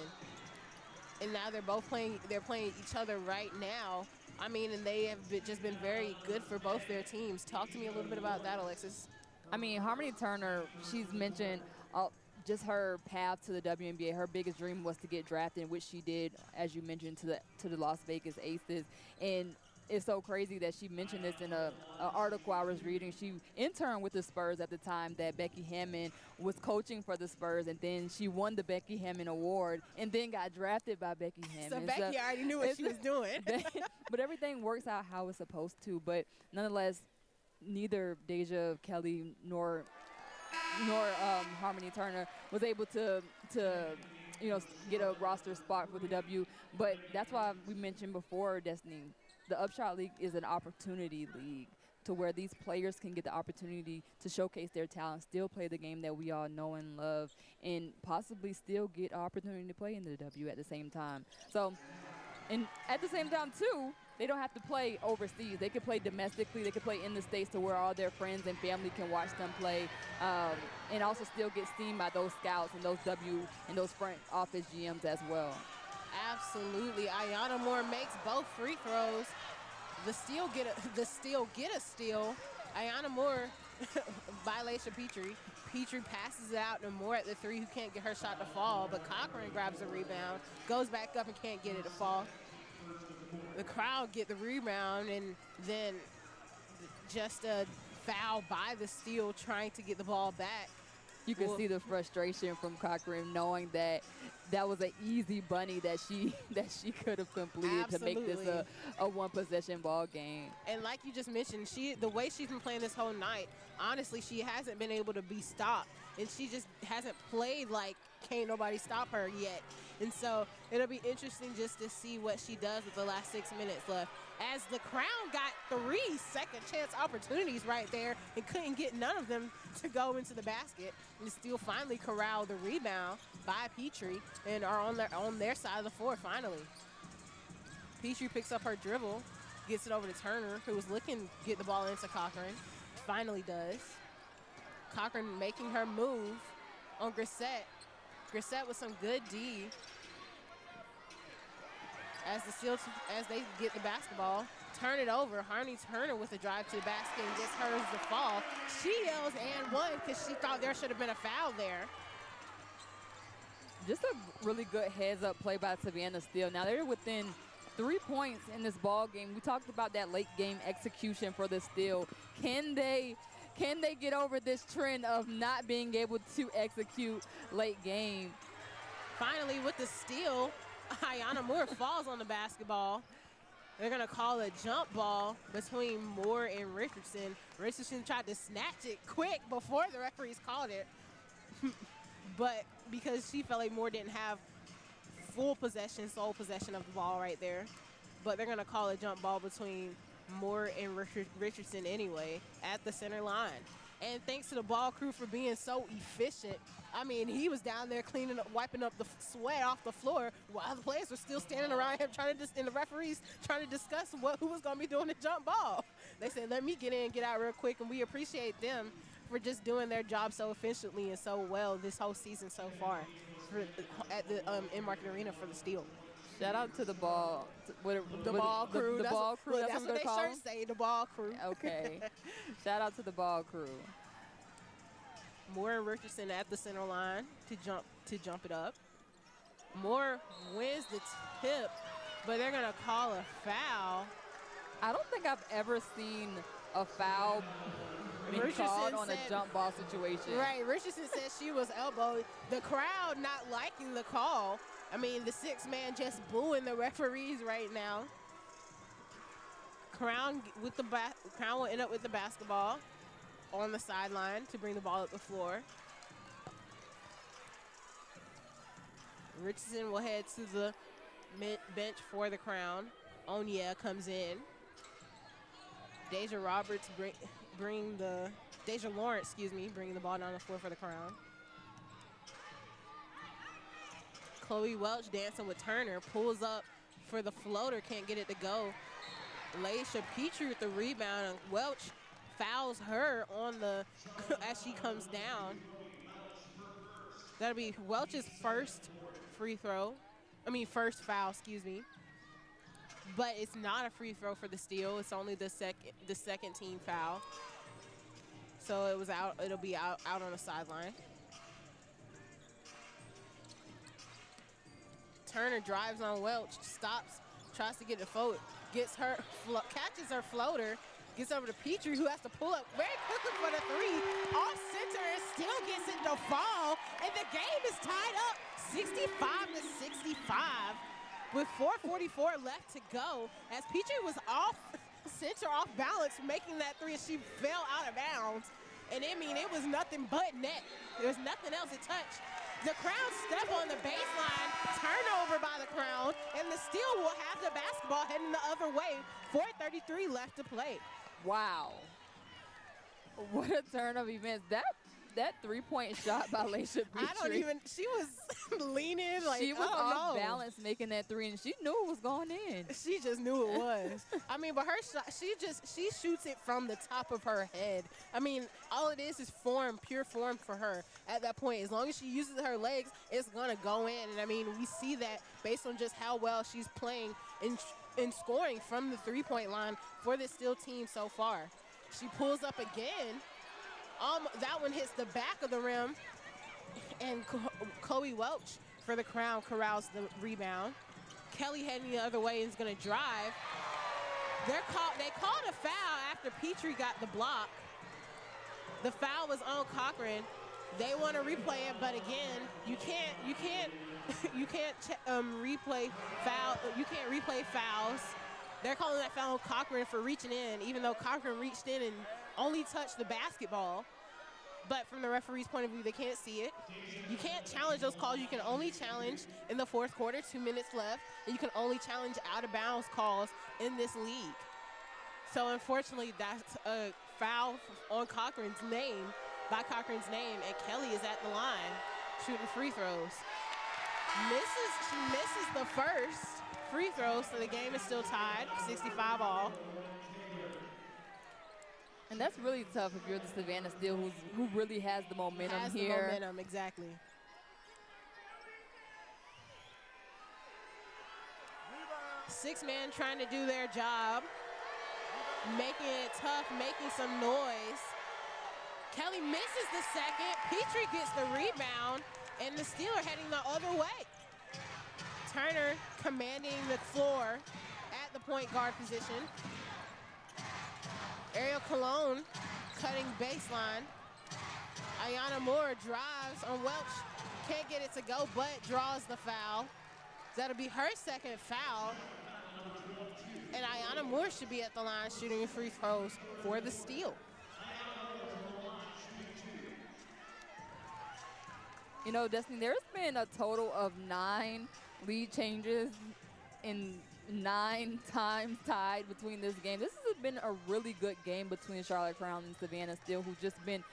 And now they're both playing. They're playing each other right now. I mean, and they have just been very good for both their teams. Talk to me a little bit about that, Alexis. I mean, Harmony Turner, she's mentioned just her path to the WNBA. Her biggest dream was to get drafted, which she did, as you mentioned, to the Las Vegas Aces. And it's so crazy that she mentioned this in an article I was reading. She interned with the Spurs at the time that Becky Hammon was coaching for the Spurs, and then she won the Becky Hammon Award and then got drafted by Becky Hammon. So Becky already knew what she was doing. But everything works out how it's supposed to. But nonetheless, neither Deja Kelly nor Harmony Turner was able to get a roster spot for the W. But that's why we mentioned before, Destiny, the UPSHOT League is an opportunity league to where these players can get the opportunity to showcase their talent, still play the game that we all know and love, and possibly still get an opportunity to play in the W at the same time. So, and at the same time, too, they don't have to play overseas. They can play domestically. They can play in the States to where all their friends and family can watch them play, and also still get seen by those scouts and those those front office GMs as well. Absolutely. Ayanna Moore makes both free throws. The Steel get a steal. Ayanna Moore violation Petrie. Petrie passes it out to Moore at the three, who can't get her shot to fall, but Cochran grabs the rebound, goes back up and can't get it to fall. The crowd get the rebound, and then just a foul by the Steel trying to get the ball back. You can see the frustration from Cochran, knowing that that was an easy bunny that she could have completed. Absolutely. To make this a one-possession ball game. And like you just mentioned, the way she's been playing this whole night, honestly, she hasn't been able to be stopped. And she just hasn't played like can't nobody stop her yet. And so it'll be interesting just to see what she does with the last 6 minutes left. As the Crown got 3 second chance opportunities right there and couldn't get none of them to go into the basket. And Steel finally corralled the rebound. by Petrie and are on their side of the floor finally. Petrie picks up her dribble, gets it over to Turner, who was looking to get the ball into Cochran. Finally does. Cochran making her move on Grissett. Grissett with some good D. As they get the basketball, turn it over. Harney Turner with a drive to the basket and gets hers to fall. She yells and one because she thought there should have been a foul there. Just a really good heads-up play by Savannah Steel. Now they're within 3 points in this ball game. We talked about that late game execution for the Steel. Can they get over this trend of not being able to execute late game? Finally, with the steal, Ayana Moore falls on the basketball. They're going to call a jump ball between Moore and Richardson. Richardson tried to snatch it quick before the referees called it. But because she felt like Moore didn't have sole possession of the ball right there. But they're going to call a jump ball between Moore and Richardson anyway at the center line. And thanks to the ball crew for being so efficient. I mean, he was down there cleaning up, wiping up the sweat off the floor while the players were still standing around him and the referees trying to discuss who was going to be doing the jump ball. They said, let me get in and get out real quick, and we appreciate them for just doing their job so efficiently and so well this whole season so far at the in-market arena for the Steel. Shout out to the ball. The ball crew. The ball crew. That's what they shirts say, the ball crew. Okay. Shout out to the ball crew. Moore and Richardson at the center line to jump it up. Moore wins the tip, but they're going to call a foul. I don't think I've ever seen a foul being called on a jump ball situation. Right. Richardson said she was elbowed. The crowd not liking the call. I mean, the sixth man just booing the referees right now. Crown will end up with the basketball on the sideline to bring the ball up the floor. Richardson will head to the bench for the Crown. Onya comes in. Deja Lawrence, bringing the ball down the floor for the Crown. Chloe Welch dancing with Turner, pulls up for the floater, can't get it to go. Laisha Petrie with the rebound, and Welch fouls her on as she comes down. That'll be Welch's first foul, excuse me. But it's not a free throw for the Steel. It's only the second team foul. So it'll be out on the sideline. Turner drives on Welch, stops, tries to get the float, catches her floater, gets over to Petrie, who has to pull up very quickly for the three, off center, and still gets it to fall, and the game is tied up 65-65 with 4:44 left to go, as Petrie was off center, off balance, making that three, and she fell out of bounds, and I mean, it was nothing but net. There was nothing else to touch. The Crown step on the baseline, turnover by the Crown, and the Steel will have the basketball heading the other way. 4:33 left to play. Wow. What a turn of events. That three-point shot by Laisha Petrie. She was leaning like, she was off balance making that three, and she knew it was going in. She just knew it was. I mean, but her shot, she shoots it from the top of her head. I mean, all it is form, pure form for her at that point. As long as she uses her legs, it's going to go in. And I mean, we see that based on just how well she's playing in scoring from the three-point line for this Steel team so far. She pulls up again. That one hits the back of the rim, and Chloe Welch for the Crown corrals the rebound. Kelly heading the other way is going to drive. They called a foul after Petrie got the block. The foul was on Cochran. They want to replay it, but again, you can't replay foul. You can't replay fouls. They're calling that foul on Cochran for reaching in, even though Cochran reached in and only touched the basketball. But from the referee's point of view, they can't see it. You can't challenge those calls. You can only challenge in the fourth quarter, 2 minutes left, and you can only challenge out-of-bounds calls in this league. So unfortunately, that's a foul on Cochran's name, by Cochran's name, and Kelly is at the line shooting free throws. She misses the first free throw, so the game is still tied, 65 all. And that's really tough if you're the Savannah Steel, who really has the momentum here. Has the momentum, exactly. Six-man trying to do their job, making it tough, making some noise. Kelly misses the second. Petrie gets the rebound, and the Steel are heading the other way. Turner commanding the floor at the point guard position. Ariel Cologne cutting baseline. Ayana Moore drives on Welch. Can't get it to go, but draws the foul. That'll be her second foul. And Ayana Moore should be at the line shooting free throws for the Steel. You know, Destiny, there's been a total of 9 lead changes in 9 times tied between this game. This has been a really good game between Charlotte Crown and Savannah Steel, who've just been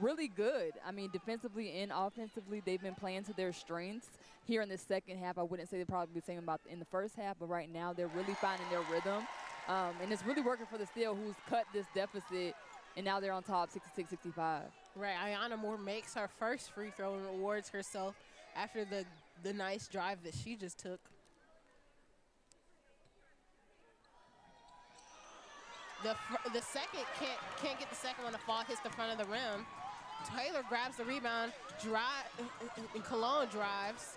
really good. I mean, defensively and offensively, they've been playing to their strengths. Here in the second half, I wouldn't say they're probably the same about in the first half, but right now they're really finding their rhythm. And it's really working for the Steel, who's cut this deficit, and now they're on top 66-65. Right, Ayana Moore makes her first free throw and rewards herself after the nice drive that she just took. The second can't get the second one to fall, hits the front of the rim. Taylor grabs the rebound, and Cologne drives.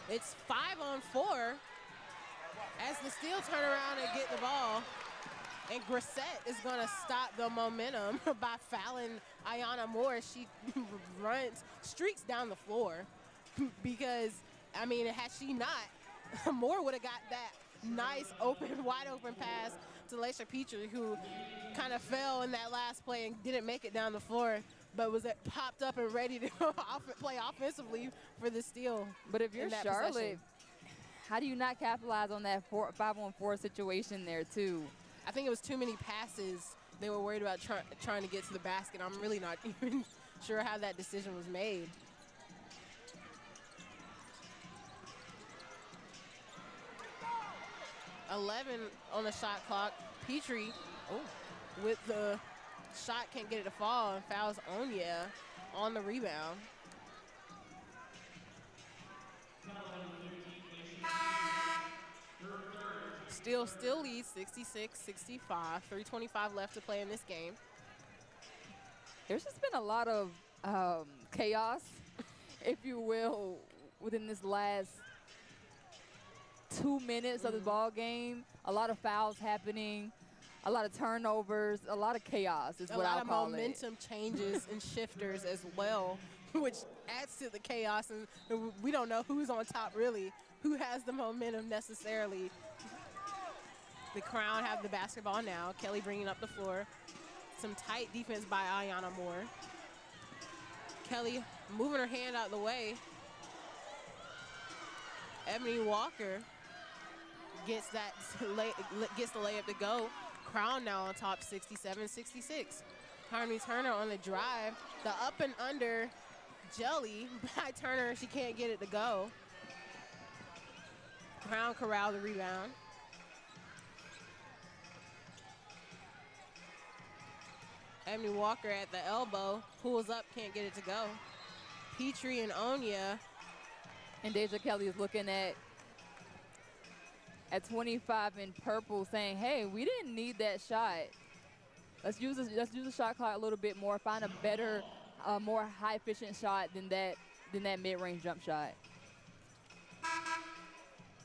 It's 5-on-4 as the Steel turn around and get the ball. And Grissett is going to stop the momentum by fouling Ayana Moore. She streaks down the floor because, I mean, had she not, Moore would have got that nice wide open pass to Laisha Petrie, who kind of fell in that last play and didn't make it down the floor, but was popped up and ready to play offensively for the Steel. But if you're Charlotte, how do you not capitalize on that 5-on-4 situation there, too? I think it was too many passes. They were worried about trying to get to the basket. I'm really not even sure how that decision was made. .11 on the shot clock. Petrie, with the shot, can't get it to fall, and fouls Onya on the rebound. Steel still leads 66-65, 3:25 left to play in this game. There's just been a lot of chaos, if you will, within this last 2 minutes of the ball game. A lot of fouls happening, a lot of turnovers, a lot of chaos is what I'll call it. A lot of momentum changes and shifters as well, which adds to the chaos, and we don't know who's on top really, who has the momentum necessarily. The Crown have the basketball now. Kelly bringing up the floor. Some tight defense by Ayana Moore. Kelly moving her hand out the way. Ebony Walker gets the layup to go. Crown now on top 67-66. Harmony Turner on the drive. The up and under jelly by Turner. She can't get it to go. Crown corral the rebound. Ebony Walker at the elbow, pulls up, can't get it to go. Petrie and Onya. And Deja Kelly is looking at 25 in purple, saying, hey, we didn't need that shot. Let's use the shot clock a little bit more, find a better, more high-efficient shot than that mid-range jump shot.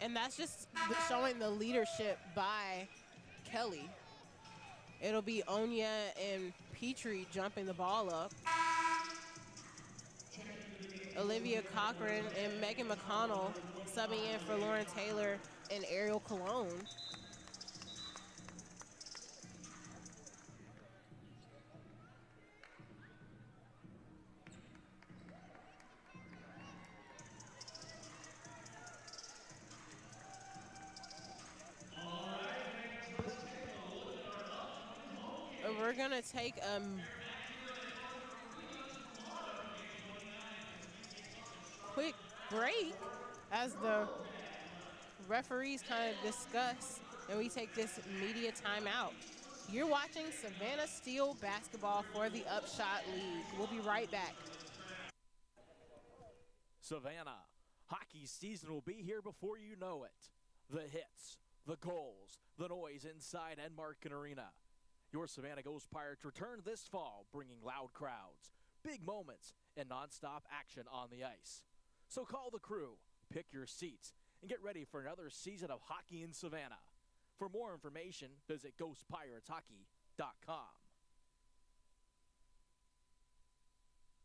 And that's just showing the leadership by Kelly. It'll be Onya and Petrie jumping the ball up. Olivia Cochran and Megan McConnell subbing in for Lauren Taylor and Ariel Cologne. We're gonna take break as the referees kind of discuss, and we take this media timeout. You're watching Savannah Steel basketball for the UPSHOT League. We'll be right back. Savannah, hockey season will be here before you know it. The hits, the goals, the noise inside Enmarken Arena. Your Savannah Ghost Pirates return this fall, bringing loud crowds, big moments, and nonstop action on the ice. So call the crew, pick your seats, and get ready for another season of hockey in Savannah. For more information, visit ghostpirateshockey.com.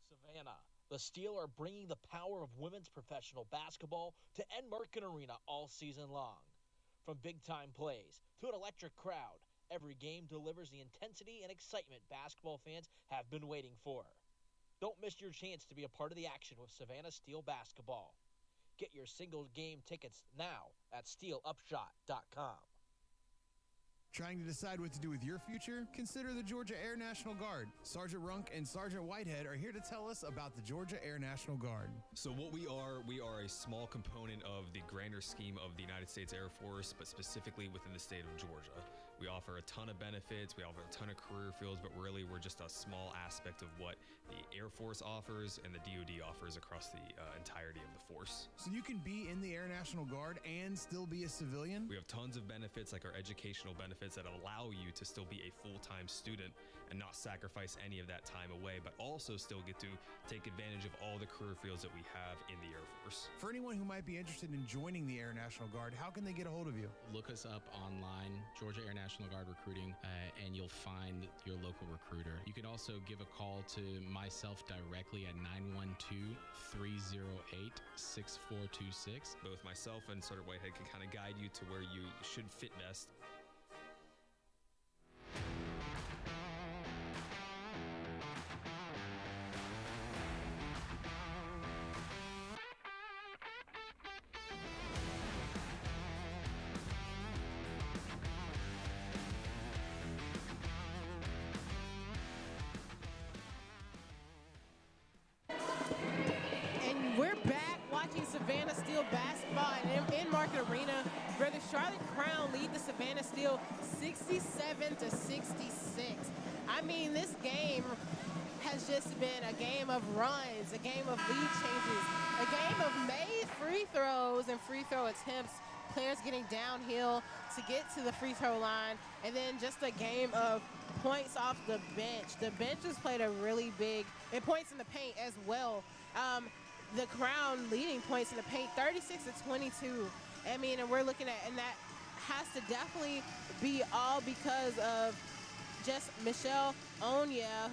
Savannah, the Steel are bringing the power of women's professional basketball to Enmarken Arena all season long. From big-time plays to an electric crowd, every game delivers the intensity and excitement basketball fans have been waiting for. Don't miss your chance to be a part of the action with Savannah Steel basketball. Get your single game tickets now at steelupshot.com. Trying to decide what to do with your future? Consider the Georgia Air National Guard. Sergeant Runk and Sergeant Whitehead are here to tell us about the Georgia Air National Guard. So what we are a small component of the grander scheme of the United States Air Force, but specifically within the state of Georgia. We offer a ton of benefits, we offer a ton of career fields, but really we're just a small aspect of what the Air Force offers and the DoD offers across the entirety of the force. So you can be in the Air National Guard and still be a civilian? We have tons of benefits, like our educational benefits that allow you to still be a full-time student and not sacrifice any of that time away, but also still get to take advantage of all the career fields that we have in the Air Force. For anyone who might be interested in joining the Air National Guard, how can they get a hold of you? Look us up online, Georgia Air National Guard Recruiting, and you'll find your local recruiter. You can also give a call to myself directly at 912-308-6426. Both myself and Sergeant Whitehead can kind of guide you to where you should fit best. Savannah Steel basketball in Market Arena, where the Charlotte Crown lead the Savannah Steel 67-66. I mean, this game has just been a game of runs, a game of lead changes, a game of made free throws and free throw attempts, players getting downhill to get to the free throw line, and then just a game of points off the bench. The bench has played a really big, and points in the paint as well. The Crown leading points in the paint, 36-22. I mean, and we're looking at, and that has to definitely be all because of just Michelle Onya,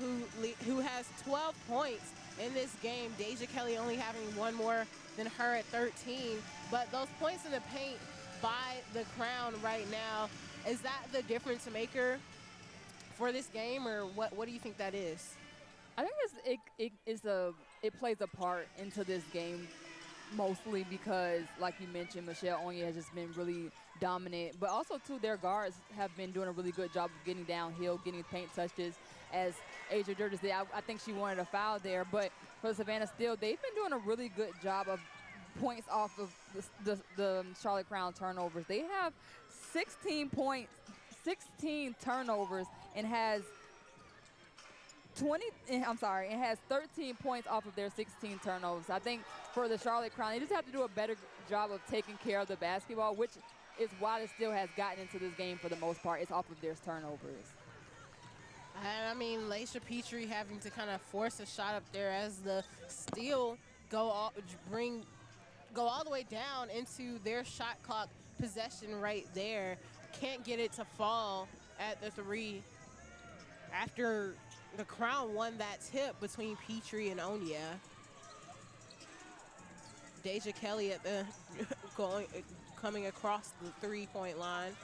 who has 12 points in this game. Deja Kelly only having one more than her at 13. But those points in the paint by the Crown right now, is that the difference maker for this game, or what do you think that is? I think it plays a part into this game, mostly because, like you mentioned, Michelle Onya has just been really dominant. But also, too, their guards have been doing a really good job of getting downhill, getting paint touches. As Asia Durgis did, I think she wanted a foul there. But for the Savannah Steel, they've been doing a really good job of points off of the Charlotte Crown turnovers. They have 16 points, 16 turnovers, and has 13 points off of their 16 turnovers. I think for the Charlotte Crown, they just have to do a better job of taking care of the basketball, which is why it still has gotten into this game for the most part. It's off of their turnovers. And I mean, Laisha Petrie having to kind of force a shot up there as the Steel go all the way down into their shot clock possession right there. Can't get it to fall at the three after the Crown won that tip between Petrie and Onya. Deja Kelly at the coming across the three-point line,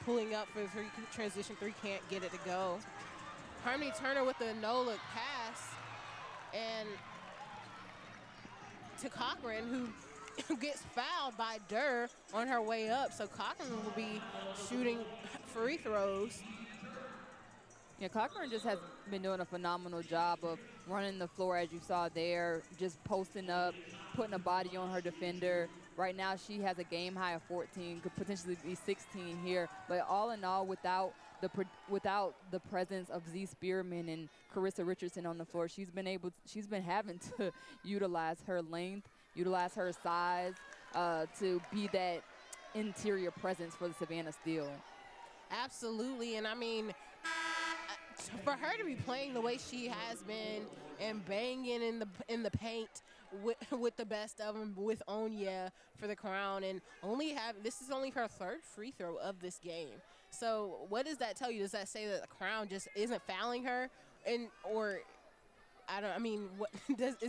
pulling up for the transition three, can't get it to go. Harmony Turner with the no-look pass, and to Cochran, who gets fouled by Durr on her way up. So Cochran will be shooting free throws. Yeah, Cochran just has been doing a phenomenal job of running the floor, as you saw there, just posting up, putting a body on her defender. Right now, she has a game high of 14, could potentially be 16 here. But all in all, without the presence of Z Spearman and Carissa Richardson on the floor, she's been having to utilize her length, utilize her size to be that interior presence for the Savannah Steel. Absolutely, and I mean, for her to be playing the way she has been and banging in the paint with the best of them, with Onya for the crown, and this is only her third free throw of this game. So what does that tell you? Does that say that the crown just isn't fouling her, is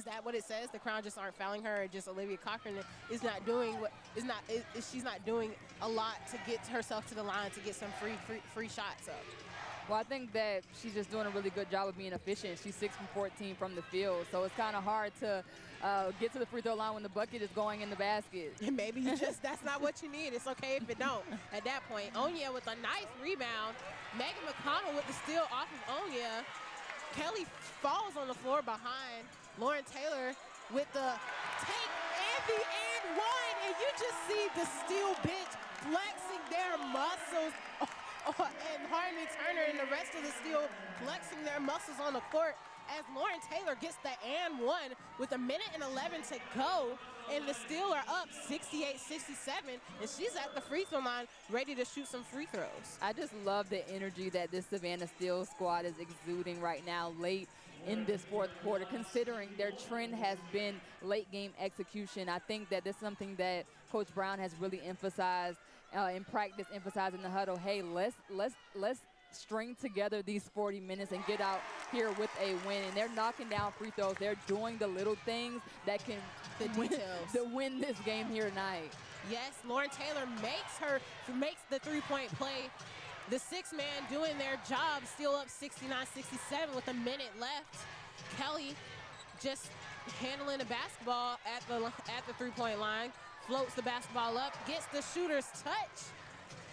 that what it says? The crown just aren't fouling her, or just Olivia Cochran is not doing she's not doing a lot to get herself to the line to get some free shots up. Well, I think that she's just doing a really good job of being efficient. She's 6 from 14 from the field, so it's kind of hard to get to the free throw line when the bucket is going in the basket. And maybe that's not what you need. It's okay if it don't at that point. Onya with a nice rebound. Megan McConnell with the steal off of Onya. Kelly falls on the floor behind Lauren Taylor with the take and the and one. And you just see the Steel bench flexing their muscles. And Harmony Turner and the rest of the Steel flexing their muscles on the court as Lauren Taylor gets the and one with 1:11 to go. And the Steel are up 68-67, and she's at the free throw line ready to shoot some free throws. I just love the energy that this Savannah Steel squad is exuding right now late in this fourth quarter, considering their trend has been late game execution. I think that this is something that Coach Brown has really emphasized in practice, emphasizing the huddle. Hey, let's string together these 40 minutes and get out here with a win. And they're knocking down free throws. They're doing the little things that can win this game here tonight. Yes, Lauren Taylor makes the three-point play. The six-man doing their job, still up 69-67 with a minute left. Kelly just handling the basketball at the three-point line, floats the basketball up, gets the shooter's touch.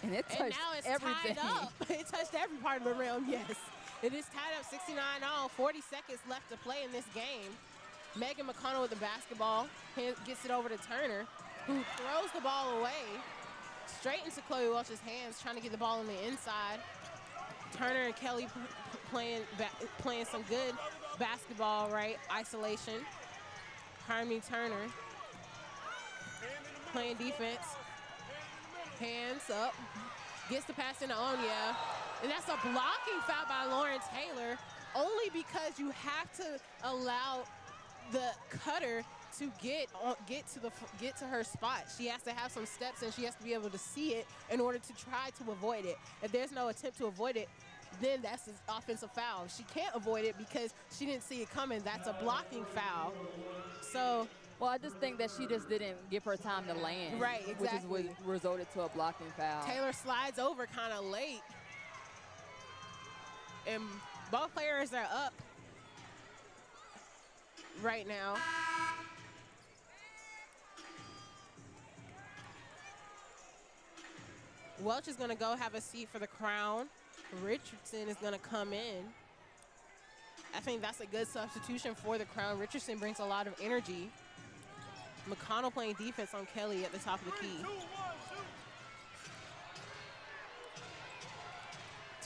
And it touched now it's everything. tied up. It touched every part of the rim, yes. It is tied up 69-all, 40 seconds left to play in this game. Megan McConnell with the basketball, gets it over to Turner, who throws the ball away, straight into Chloe Welch's hands, trying to get the ball on the inside. Turner and Kelly playing some good basketball, right? Isolation. Harmony Turner playing defense. Hands up. Gets the pass into Onya. And that's a blocking foul by Lauren Taylor, only because you have to allow the cutter to get to her spot. She has to have some steps, and she has to be able to see it in order to try to avoid it. If there's no attempt to avoid it, then that's an offensive foul. If she can't avoid it because she didn't see it coming, that's a blocking foul. So, well, I just think that she just didn't give her time to land. Right, exactly. Which is what resulted to a blocking foul. Taylor slides over kind of late. And both players are up right now. Welch is going to go have a seat for the crown. Richardson is going to come in. I think that's a good substitution for the crown. Richardson brings a lot of energy. McConnell playing defense on Kelly at the top of the key.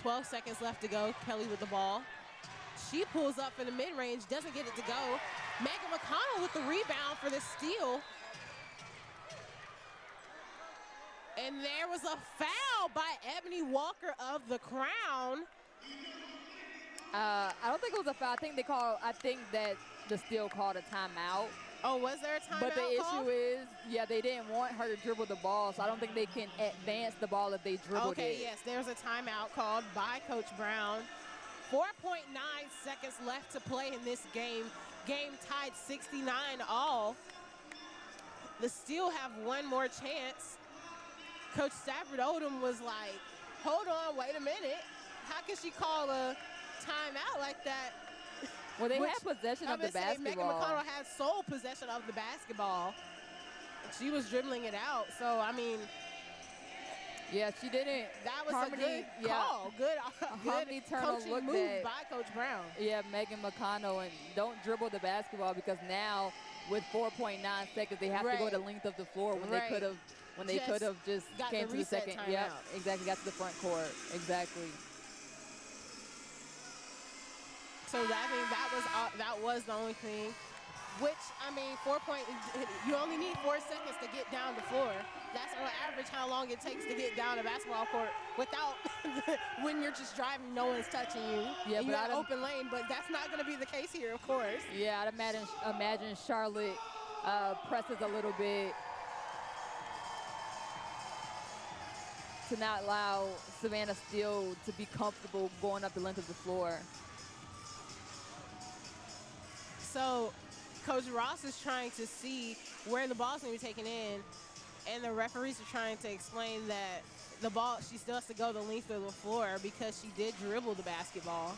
12 seconds left to go. Kelly with the ball. She pulls up for the mid-range, doesn't get it to go. Megan McConnell with the rebound for the steal. And there was a foul by Ebony Walker of the Crown. I don't think it was a foul. I think that the Steel called a timeout. Oh, was there a timeout But the call? issue is, they didn't want her to dribble the ball, so I don't think they can advance the ball if they dribbled it. Okay, yes, there's a timeout called by Coach Brown. 4.9 seconds left to play in this game. Game tied 69-all. The Steel have one more chance. Coach Stafford Odom was like, hold on, wait a minute. How can she call a timeout like that? Well, they had possession of the basketball. Megan McConnell had sole possession of the basketball. She was dribbling it out. So, I mean. Yeah, she didn't. That was Harmony, a good call. Good Harmony Turner coaching move by Coach Brown. Yeah, Megan McConnell, and don't dribble the basketball because now with 4.9 seconds, they have to go the length of the floor when they could have just came to the second. Yeah, exactly. Got to the front court. Exactly. So that was the only thing. Which, I mean, you only need 4 seconds to get down the floor. That's on average how long it takes to get down a basketball court without, when you're just driving, no one's touching you. Yeah, and you got an open lane, but that's not going to be the case here, of course. Yeah, I'd imagine Charlotte presses a little bit to not allow Savannah Steel to be comfortable going up the length of the floor. So Coach Ross is trying to see where the ball's going to be taken in, and the referees are trying to explain that the ball, she still has to go the length of the floor because she did dribble the basketball.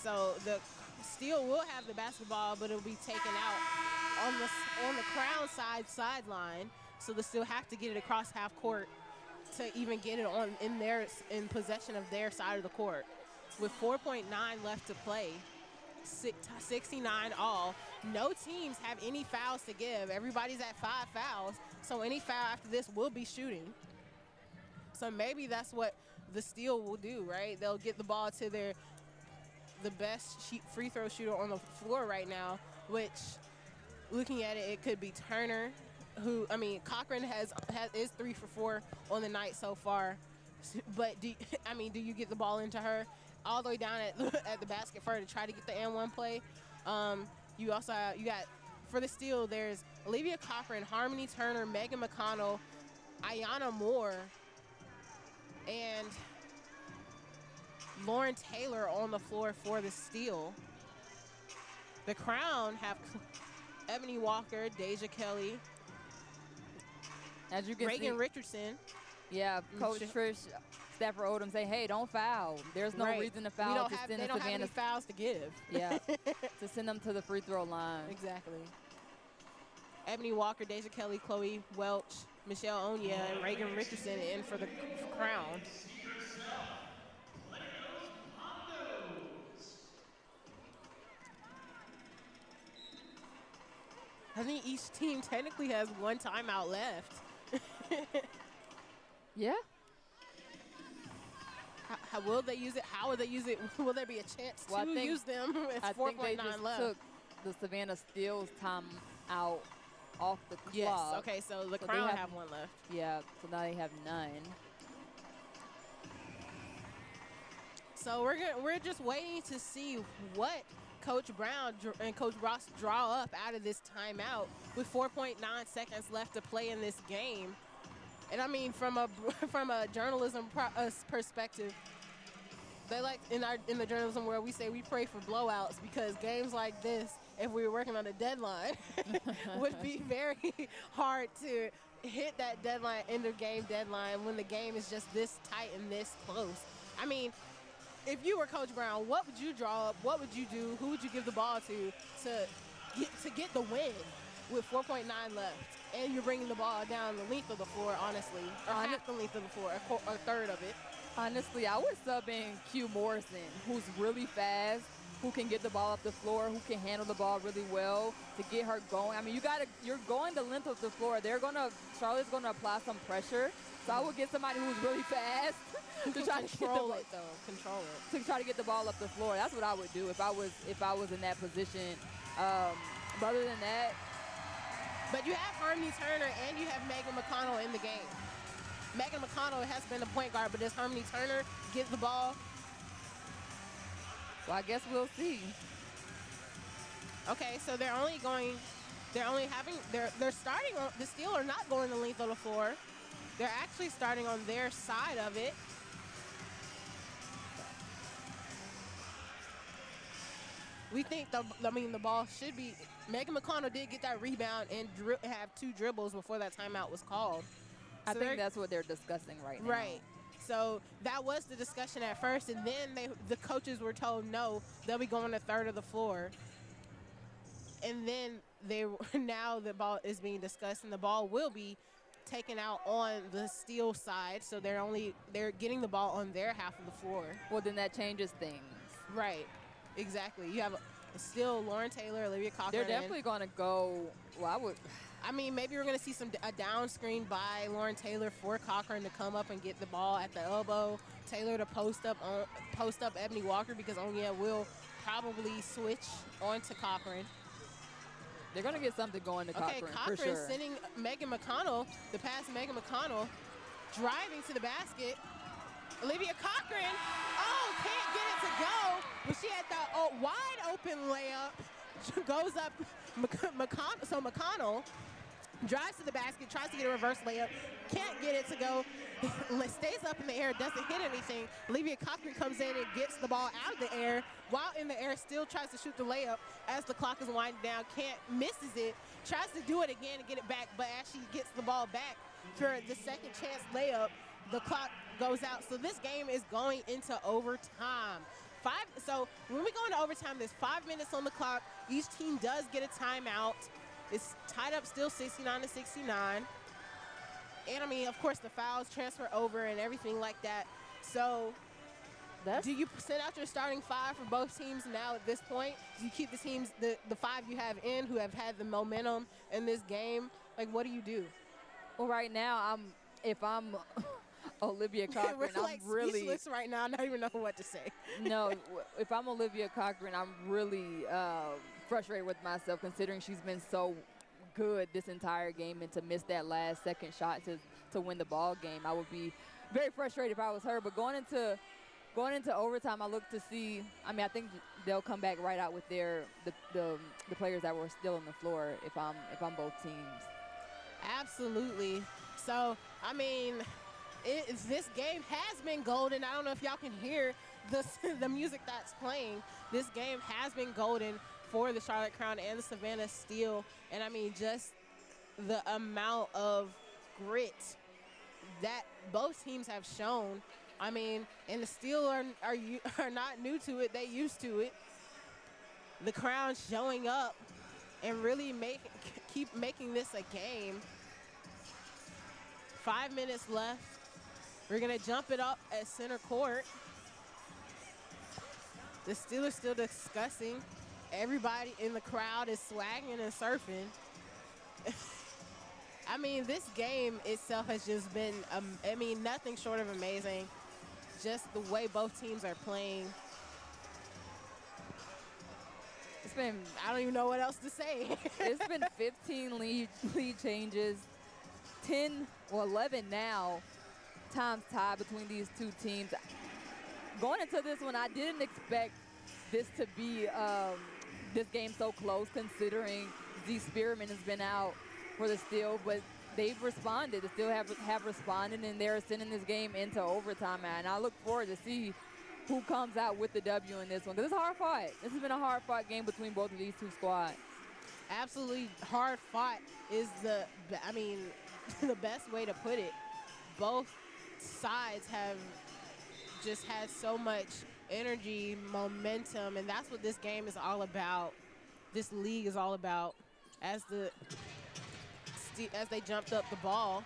So the Steel will have the basketball, but it'll be taken out on the Crown sideline. So they still have to get it across half court to even get it in possession of their side of the court. With 4.9 left to play, 69 all. No teams have any fouls to give. Everybody's at 5 fouls, so any foul after this will be shooting. So maybe that's what the Steel will do, right? They'll get the ball to the best free throw shooter on the floor right now, which, looking at it, it could be Turner, Cochran is 3 for 4 on the night so far. But do you get the ball into her all the way down at the basket for her to try to get the and-one play? You got, for the Steel, there's Olivia Cochran, Harmony Turner, Megan McConnell, Ayanna Moore, and Lauren Taylor on the floor for the Steel. The Crown have Ebony Walker, Deja Kelly, as you can Reagan see, Richardson. Yeah, Coach Trish Stafford Odom say, hey, don't foul. There's no reason to foul. They don't have any fouls to give. Yeah, to send them to the free throw line. Exactly. Ebony Walker, Deja Kelly, Chloe Welch, Michelle Onya, and Reagan Richardson in for the Crown. I think each team technically has 1 timeout left. Yeah. How will they use it? How will they use it? Will there be a chance to use them? It's 4.9 left. I think they just took the Savannah Steel's time out off the clock. Yes, okay, so the Crown have 1 left. Yeah, so now they have 9. So we're just waiting to see what Coach Brown and Coach Ross draw up out of this timeout with 4.9 seconds left to play in this game. And I mean, from a journalism perspective, they like in the journalism world, we say we pray for blowouts, because games like this, if we were working on a deadline, would be very hard to hit that deadline, end of game deadline, when the game is just this tight and this close. I mean, if you were Coach Brown, what would you draw up? What would you do? Who would you give the ball to get the win with 4.9 left? And you're bringing the ball down the length of the floor, honestly, or half the length of the floor, a third of it. Honestly, I would sub in Q Morrison, who's really fast, who can get the ball up the floor, who can handle the ball really well to get her going. I mean, you're going the length of the floor. Charlotte's gonna apply some pressure. So I would get somebody who's really fast to try to control it. To try to get the ball up the floor. That's what I would do if I was in that position. But other than that. But you have Harmony Turner and you have Megan McConnell in the game. Megan McConnell has been a point guard, but does Harmony Turner get the ball? Well, I guess we'll see. Okay, so they're starting on, the Steel are not going the length of the floor. They're actually starting on their side of it. We think the ball should be. Megan McConnell did get that rebound and have 2 dribbles before that timeout was called. I think that's what they're discussing right now. Right. So that was the discussion at first, and then the coaches were told no, they'll be going a third of the floor. And then now the ball is being discussed, and the ball will be taken out on the Steel side. So they're getting the ball on their half of the floor. Well, then that changes things. Right. Exactly. You have still Lauren Taylor, Olivia Cochran. They're definitely going to go. Well, I mean, maybe we're going to see a down screen by Lauren Taylor for Cochran to come up and get the ball at the elbow. Taylor to post up Ebony Walker, because Onya will probably switch onto Cochran. They're going to get something going to Cochran, Cochran for sure. sending Megan McConnell, the pass to Megan McConnell, driving to the basket. Olivia Cochran, can't get it to go. But she had the wide open layup. Goes up, McConnell drives to the basket, tries to get a reverse layup, can't get it to go. Stays up in the air, doesn't hit anything. Olivia Cochran comes in and gets the ball out of the air. While in the air, still tries to shoot the layup as the clock is winding down. Misses it, tries to do it again and get it back, but as she gets the ball back for the second chance layup, the clock goes out. So this game is going into overtime. So when we go into overtime, there's 5 minutes on the clock. Each team does get a timeout. It's tied up still 69-69. And, I mean, of course, the fouls transfer over and everything like that. So do you send out your starting five for both teams now at this point? Do you keep the teams, the five you have in who have had the momentum in this game? Like, what do you do? Well, right now, if I'm Olivia Cochran, We're like speechless right now. I don't even know what to say. No, if I'm Olivia Cochran, I'm really frustrated with myself, considering she's been so good this entire game, and to miss that last second shot to win the ball game, I would be very frustrated if I was her. But going into overtime, I look to see. I mean, I think they'll come back right out with the players that were still on the floor. If I'm both teams. Absolutely. So I mean, this game has been golden. I don't know if y'all can hear the music that's playing. This game has been golden for the Charlotte Crown and the Savannah Steel. And I mean, just the amount of grit that both teams have shown. I mean, and the Steel are not new to it. They used to it. The Crown showing up and really keep making this a game. 5 minutes left. We're going to jump it up at center court. The Steelers still discussing. Everybody in the crowd is swagging and surfing. I mean, this game itself has just been, I mean, nothing short of amazing. Just the way both teams are playing. It's been, I don't even know what else to say. It's been 15 lead changes, 11 now, times tied between these two teams. Going into this one, I didn't expect this to be this game so close, considering Z Spearman has been out for the Steel, but they've responded. The Steel have responded, and they're sending this game into overtime, and I look forward to see who comes out with the W in this one, because it's hard fought. This has been a hard fought game between both of these two squads. Absolutely hard fought is the best way to put it. Both sides have just had so much energy, momentum, and that's what this game is all about. This league is all about. As they jumped up the ball,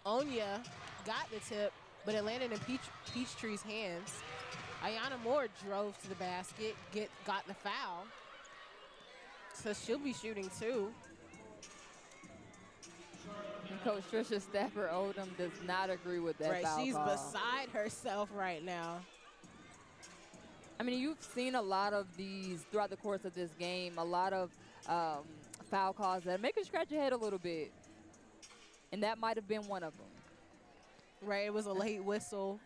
Onya got the tip, but it landed in Peachtree's hands. Ayana Moore drove to the basket, got the foul, so she'll be shooting too. And Coach Trisha Stafford Odom does not agree with that foul She's call. beside herself right now. I mean, you've seen a lot of these throughout the course of this game, a lot of foul calls that make you scratch your head a little bit, and that might have been one of them. Right, it was a late whistle.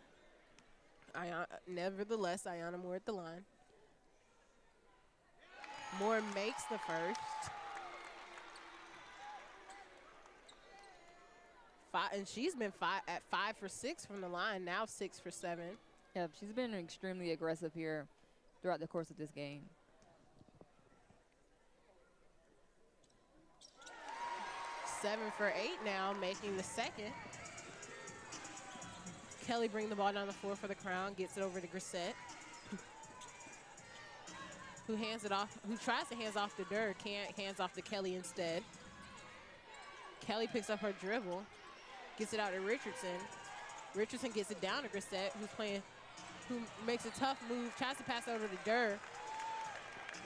Nevertheless, Ayana Moore at the line. Moore makes the first. And she's been 5 for 6 from the line, now 6 for 7. Yeah, she's been extremely aggressive here throughout the course of this game. Seven for 8 now, making the second. Kelly bringing the ball down the floor for the Crown, gets it over to Grissett, who hands it off, who tries to hands off to Durr, can't, hands off to Kelly instead. Kelly picks up her dribble, gets it out to Richardson. Richardson gets it down to Grissett, who's playing who makes a tough move, tries to pass over to Durr,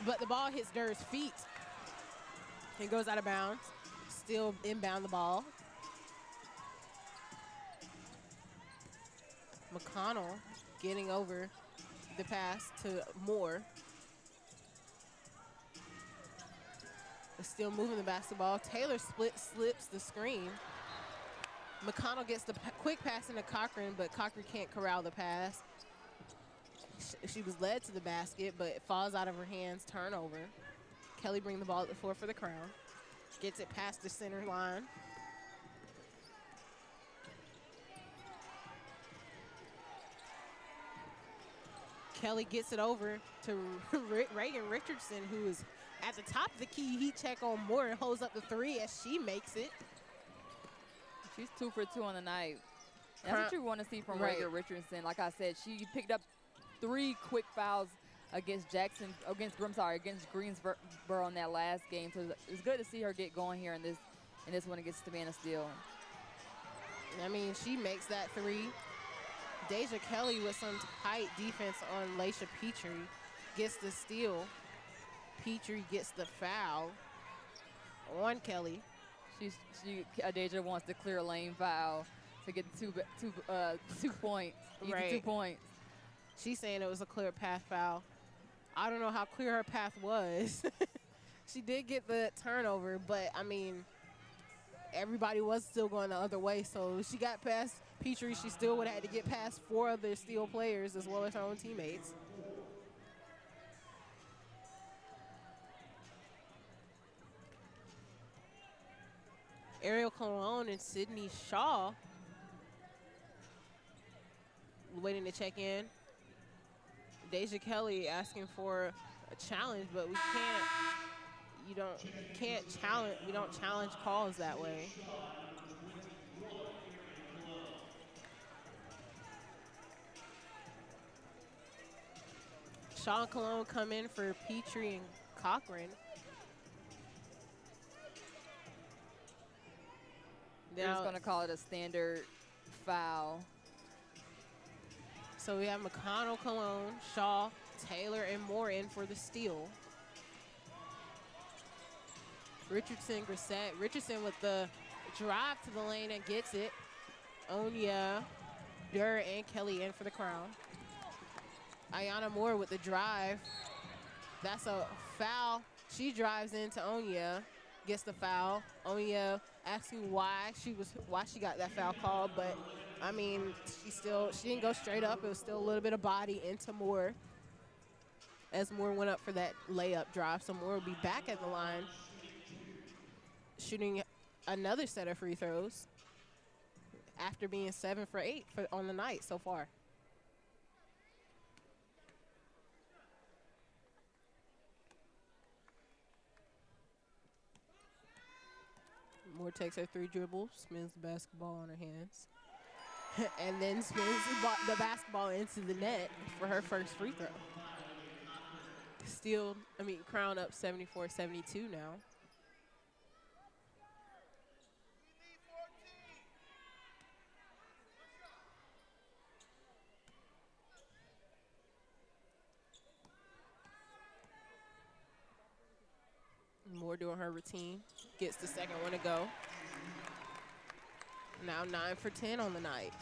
but the ball hits Durr's feet and goes out of bounds. Still inbound the ball. McConnell getting over the pass to Moore. Still moving the basketball. Taylor slips the screen. McConnell gets the quick pass into Cochran, but Cochran can't corral the pass. She was led to the basket, but it falls out of her hands. Turnover. Kelly brings the ball at the floor for the Crown. Gets it past the center line. Kelly gets it over to Reagan Richardson, who is at the top of the key. He check on Moore and holds up the three as she makes it. She's 2 for 2 on the night. That's what you want to see from Reagan Richardson. Like I said, she picked up 3 quick fouls against Greensboro in that last game. So it's good to see her get going here in this one against Savannah Steel. I mean, she makes that 3. Deja Kelly with some tight defense on Laisha Petrie gets the steal. Petrie gets the foul on Kelly. Deja wants to clear lane foul to get 2 points. Easy 2 points. She's saying it was a clear path foul. I don't know how clear her path was. She did get the turnover, but I mean, everybody was still going the other way. So she got past Petrie. She still would have had to get past 4 other Steel players as well as her own teammates. Ariel Colon and Sydney Shaw waiting to check in. Deja Kelly asking for a challenge, but we don't challenge calls that way. Shaw and Cologne come in for Petrie and Cochran. They're just going to call it a standard foul. So we have McConnell, Cologne, Shaw, Taylor, and Moore in for the steal. Richardson, Grissett. Richardson with the drive to the lane and gets it. Onya, Durr, and Kelly in for the Crown. Ayana Moore with the drive. That's a foul. She drives into Onya, gets the foul. Onya asking why she got that foul called, but I mean, she didn't go straight up. It was still a little bit of body into Moore as Moore went up for that layup drive. So Moore will be back at the line shooting another set of free throws after being 7 for 8 on the night so far. Moore takes her 3 dribbles, spins the basketball on her hands, and then spins the basketball into the net for her first free throw. Crown up 74-72 now. Moore doing her routine, gets the second one to go. Now 9 for 10 on the night.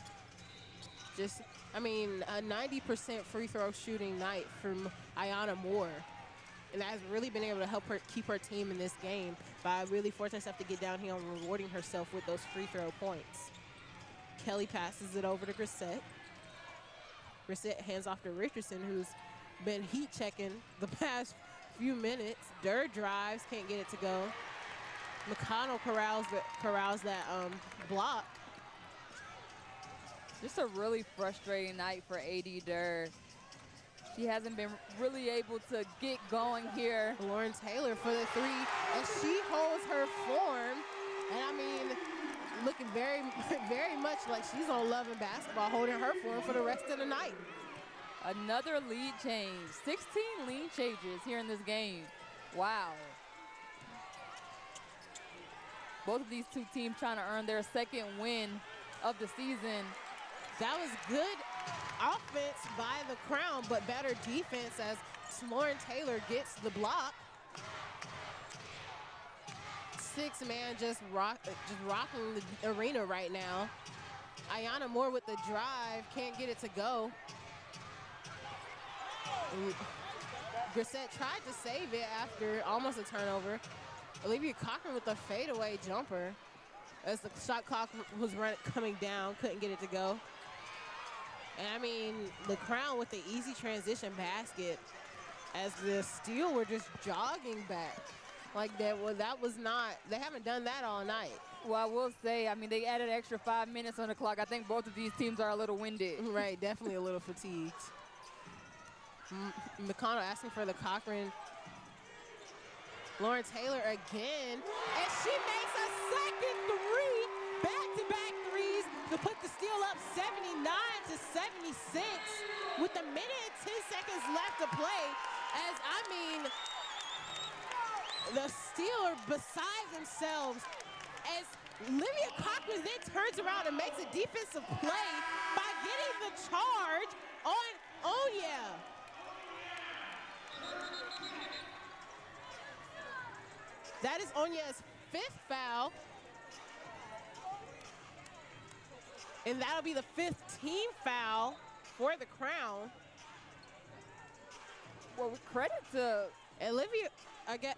A 90% free throw shooting night from Ayana Moore. And has really been able to help her keep her team in this game by really forcing herself to get down here and rewarding herself with those free throw points. Kelly passes it over to Grissett. Grissett hands off to Richardson, who's been heat checking the past few minutes. Durr drives, can't get it to go. McConnell corrals that block. Just a really frustrating night for AD Durr. She hasn't been really able to get going here. Lauren Taylor for the 3, and she holds her form. And looking very, very much like she's on Love and Basketball, holding her form for the rest of the night. Another lead change. 16 lead changes here in this game. Wow. Both of these two teams trying to earn their second win of the season. That was good offense by the Crown, but better defense as Lauren Taylor gets the block. 6-man just rocking the arena right now. Ayana Moore with the drive, can't get it to go. Grissett tried to save it after almost a turnover. Olivia Cochran with the fadeaway jumper as the shot clock was coming down, couldn't get it to go. And I mean, the Crown with the easy transition basket as the Steel were just jogging back. Like that was not, they haven't done that all night. Well, I will say, I mean, they added an extra 5 minutes on the clock. I think both of these teams are a little winded. Right, definitely a little fatigued. McConnell asking for the Cochran. Lauren Taylor again, and she makes a second three, back-to-back threes to put the Steel up 79-76 with a minute and 10 seconds left to play. As I mean, the Steel are beside themselves as Olivia Cochran then turns around and makes a defensive play by getting the charge on Onya. That is Onya's 5th foul. And that'll be the 15th foul for the Crown. Well, credit to Olivia,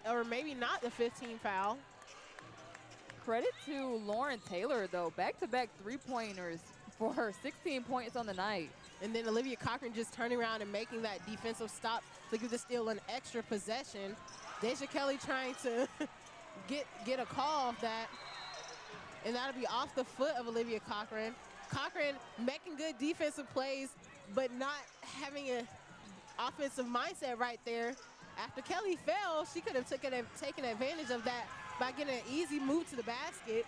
or maybe not the 15th foul. Credit to Lauren Taylor, though. Back-to-back three-pointers for her 16 points on the night. And then Olivia Cochran just turning around and making that defensive stop to give the Steel an extra possession. Deja Kelly trying to get a call off that. And that'll be off the foot of Olivia Cochran. Cochran making good defensive plays, but not having an offensive mindset right there. After Kelly fell, she could have taken advantage of that by getting an easy move to the basket.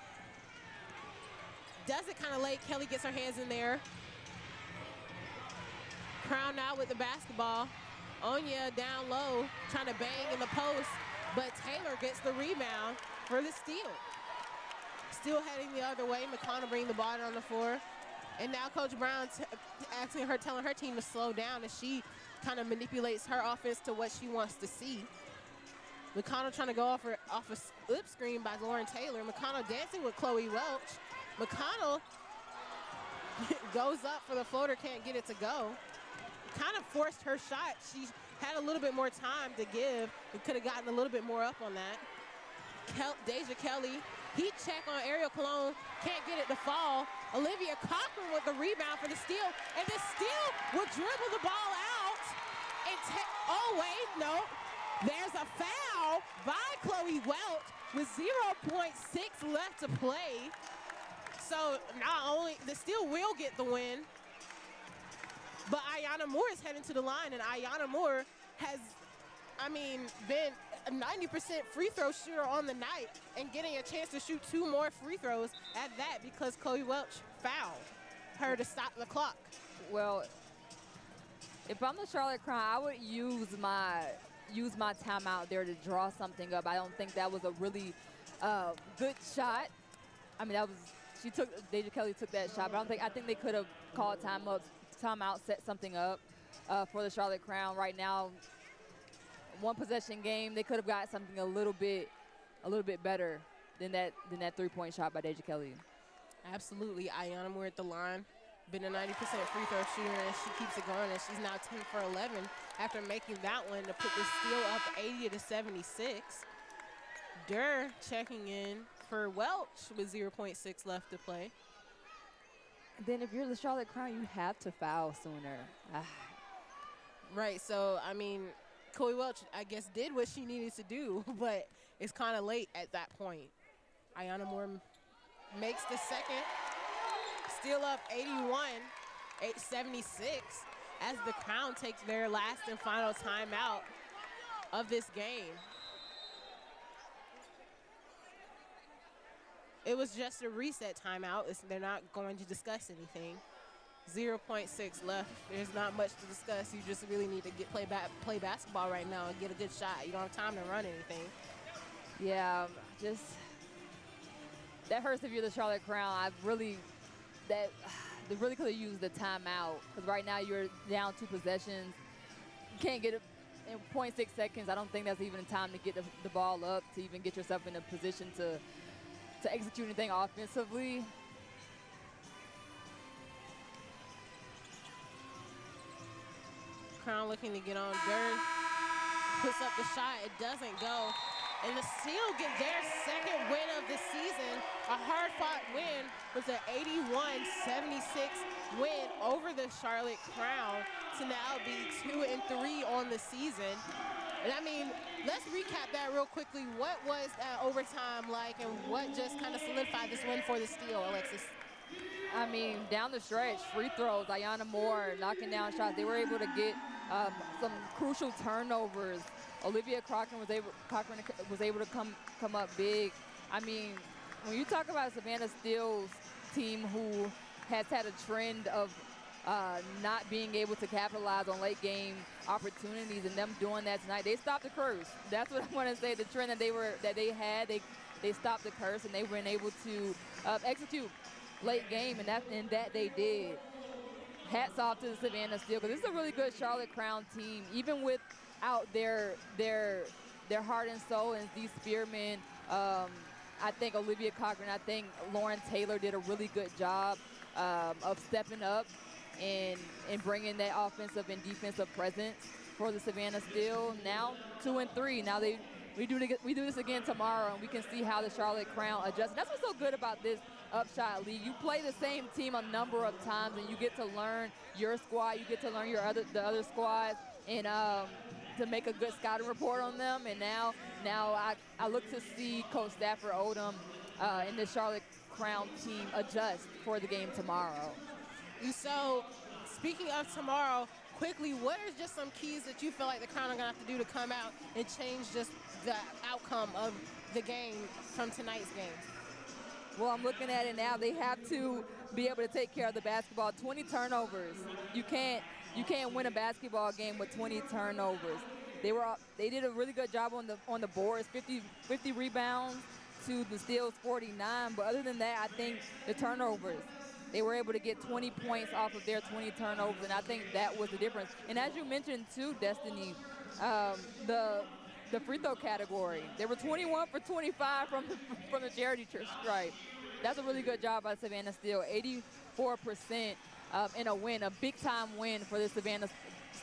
Does it kind of late. Kelly gets her hands in there. Crown now with the basketball. Onya down low, trying to bang in the post, but Taylor gets the rebound for the Steel. Steel heading the other way. McConnell bringing the ball on the floor. And now Coach Brown telling her team to slow down as she kind of manipulates her offense to what she wants to see. McConnell trying to go off a slip screen by Lauren Taylor. McConnell dancing with Chloe Welch. McConnell goes up for the floater, can't get it to go. Kind of forced her shot. She had a little bit more time to give. We could have gotten a little bit more up on that. Deja Kelly, heat check on Ariel Cologne, can't get it to fall. Olivia Cochran with the rebound for the Steel, and the Steel will dribble the ball out. And oh wait, no. There's a foul by Chloe Welch with 0.6 left to play. So not only, the Steel will get the win, but Ayana Moore is heading to the line, and Ayana Moore has, I mean, been a 90% free throw shooter on the night and getting a chance to shoot 2 more free throws at that because Chloe Welch fouled her to stop the clock. Well, if I'm the Charlotte Crown, I would use my timeout there to draw something up. I don't think that was a really good shot. I mean, Deja Kelly took that shot, but I think they could have called timeout, set something up for the Charlotte Crown. Right now, one possession game, they could have got something a little bit better than that 3-point shot by Deja Kelly. Absolutely. Ayana Moore at the line. Been a 90% free throw shooter, and she keeps it going, and she's now 10 for 11 after making that one to put the Steel up 80-76. Durr checking in for Welch with 0.6 left to play. Then if you're the Charlotte Crown, you have to foul sooner. Right, so, I mean, Chloe Welch, I guess, did what she needed to do, but it's kind of late at that point. Ayana Moore makes the second. Steel up 81-76 as the Crown takes their last and final timeout of this game. It was just a reset timeout. They're not going to discuss anything. 0.6 left. There's not much to discuss. You just really need to play basketball right now and get a good shot. You don't have time to run anything. Yeah, that hurts if you're the Charlotte Crown. they really could have used the timeout, because right now you're down 2 possessions. You can't get it in 0.6 seconds. I don't think that's even time to get the ball up to even get yourself in a position to execute anything offensively. Crown looking to get on dirt. Puts up the shot. It doesn't go. And the Steel get their second win of the season. A hard-fought win with an 81-76 win over the Charlotte Crown to now be 2-3 on the season. And I mean, let's recap that real quickly. What was that overtime like, and what just kind of solidified this win for the Steel, Alexis? I mean, down the stretch, free throws, Ayanna Moore knocking down shots. They were able to get some crucial turnovers. Olivia Cochran was able to come up big. I mean, when you talk about Savannah Steel's team, who has had a trend of not being able to capitalize on late game opportunities, and them doing that tonight, they stopped the curse. That's what I want to say. The trend that they had, they stopped the curse, and they were able to execute late game, and that they did. Hats off to the Savannah Steel, because this is a really good Charlotte Crown team, even without their heart and soul, and these Spearmen. I think Olivia Cochran, I think Lauren Taylor did a really good job of stepping up and bringing that offensive and defensive presence for the Savannah Steel. Now 2-3. Now we do this again tomorrow, and we can see how the Charlotte Crown adjusts. That's what's so good about this UPSHOT League. You play the same team a number of times, and you get to learn your squad. You get to learn the other squads, and to make a good scouting report on them. And now I look to see Coach Stafford Odom and the Charlotte Crown team adjust for the game tomorrow. So, speaking of tomorrow, quickly, what are just some keys that you feel like the Crown are going to have to do to come out and change just the outcome of the game from tonight's game? Well, I'm looking at it now. They have to be able to take care of the basketball. 20 turnovers. You can't win a basketball game with 20 turnovers. They did a really good job on the boards. 50 rebounds to the Steel's 49. But other than that, I think the turnovers. They were able to get 20 points off of their 20 turnovers, and I think that was the difference. And as you mentioned too, Destiny, the free throw category, they were 21 for 25 from the charity stripe. That's a really good job by Savannah Steel. 84% in a win, a big-time win for the Savannah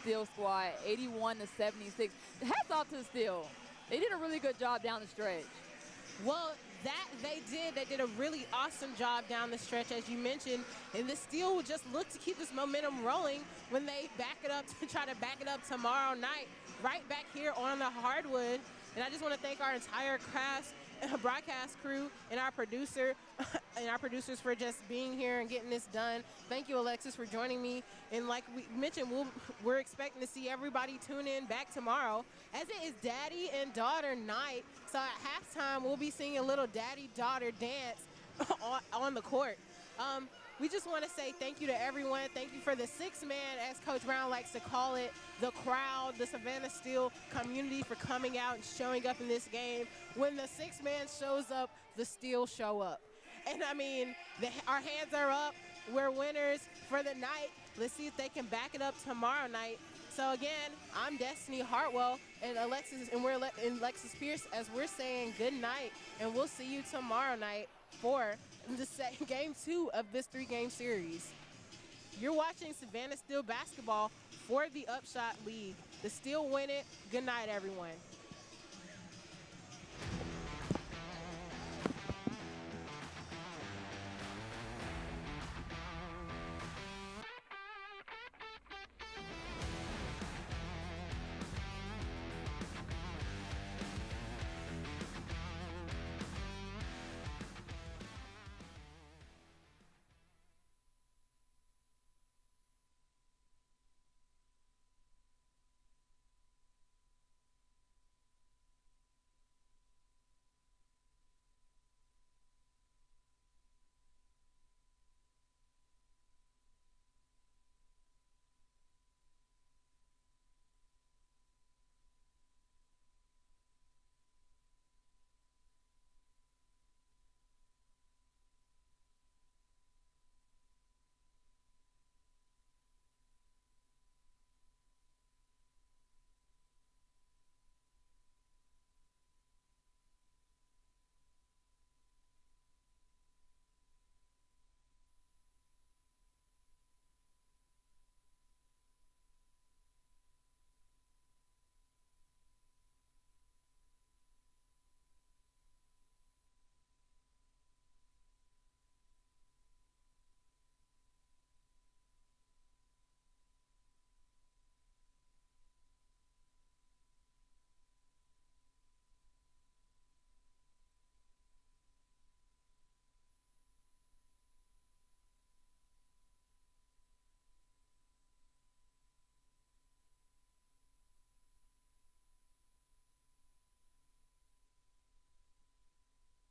Steel squad, 81-76. Hats off to the Steel. They did a really good job down the stretch. Well, that they did. They did a really awesome job down the stretch, as you mentioned. And the Steel will just look to keep this momentum rolling when they back it up, to try to back it up tomorrow night, right back here on the hardwood. And I just want to thank our entire cast, broadcast crew, and our producer and our producers for just being here and getting this done. Thank you, Alexis, for joining me. And like we mentioned, we're expecting to see everybody tune in back tomorrow, as it is daddy and daughter night. So at halftime, we'll be seeing a little daddy-daughter dance on the court. We just want to say thank you to everyone. Thank you for the six-man, as Coach Brown likes to call it, the crowd, the Savannah Steel community, for coming out and showing up in this game. When the six-man shows up, the Steel show up. And, I mean, our hands are up. We're winners for the night. Let's see if they can back it up tomorrow night. So, again, I'm Destiny Hartwell and Alexis, and we're in Alexis Pierce, as we're saying good night, and we'll see you tomorrow night for the game 2 of this 3-game series. You're watching Savannah Steel basketball for the UPSHOT League. The Steel win it. Good night, everyone.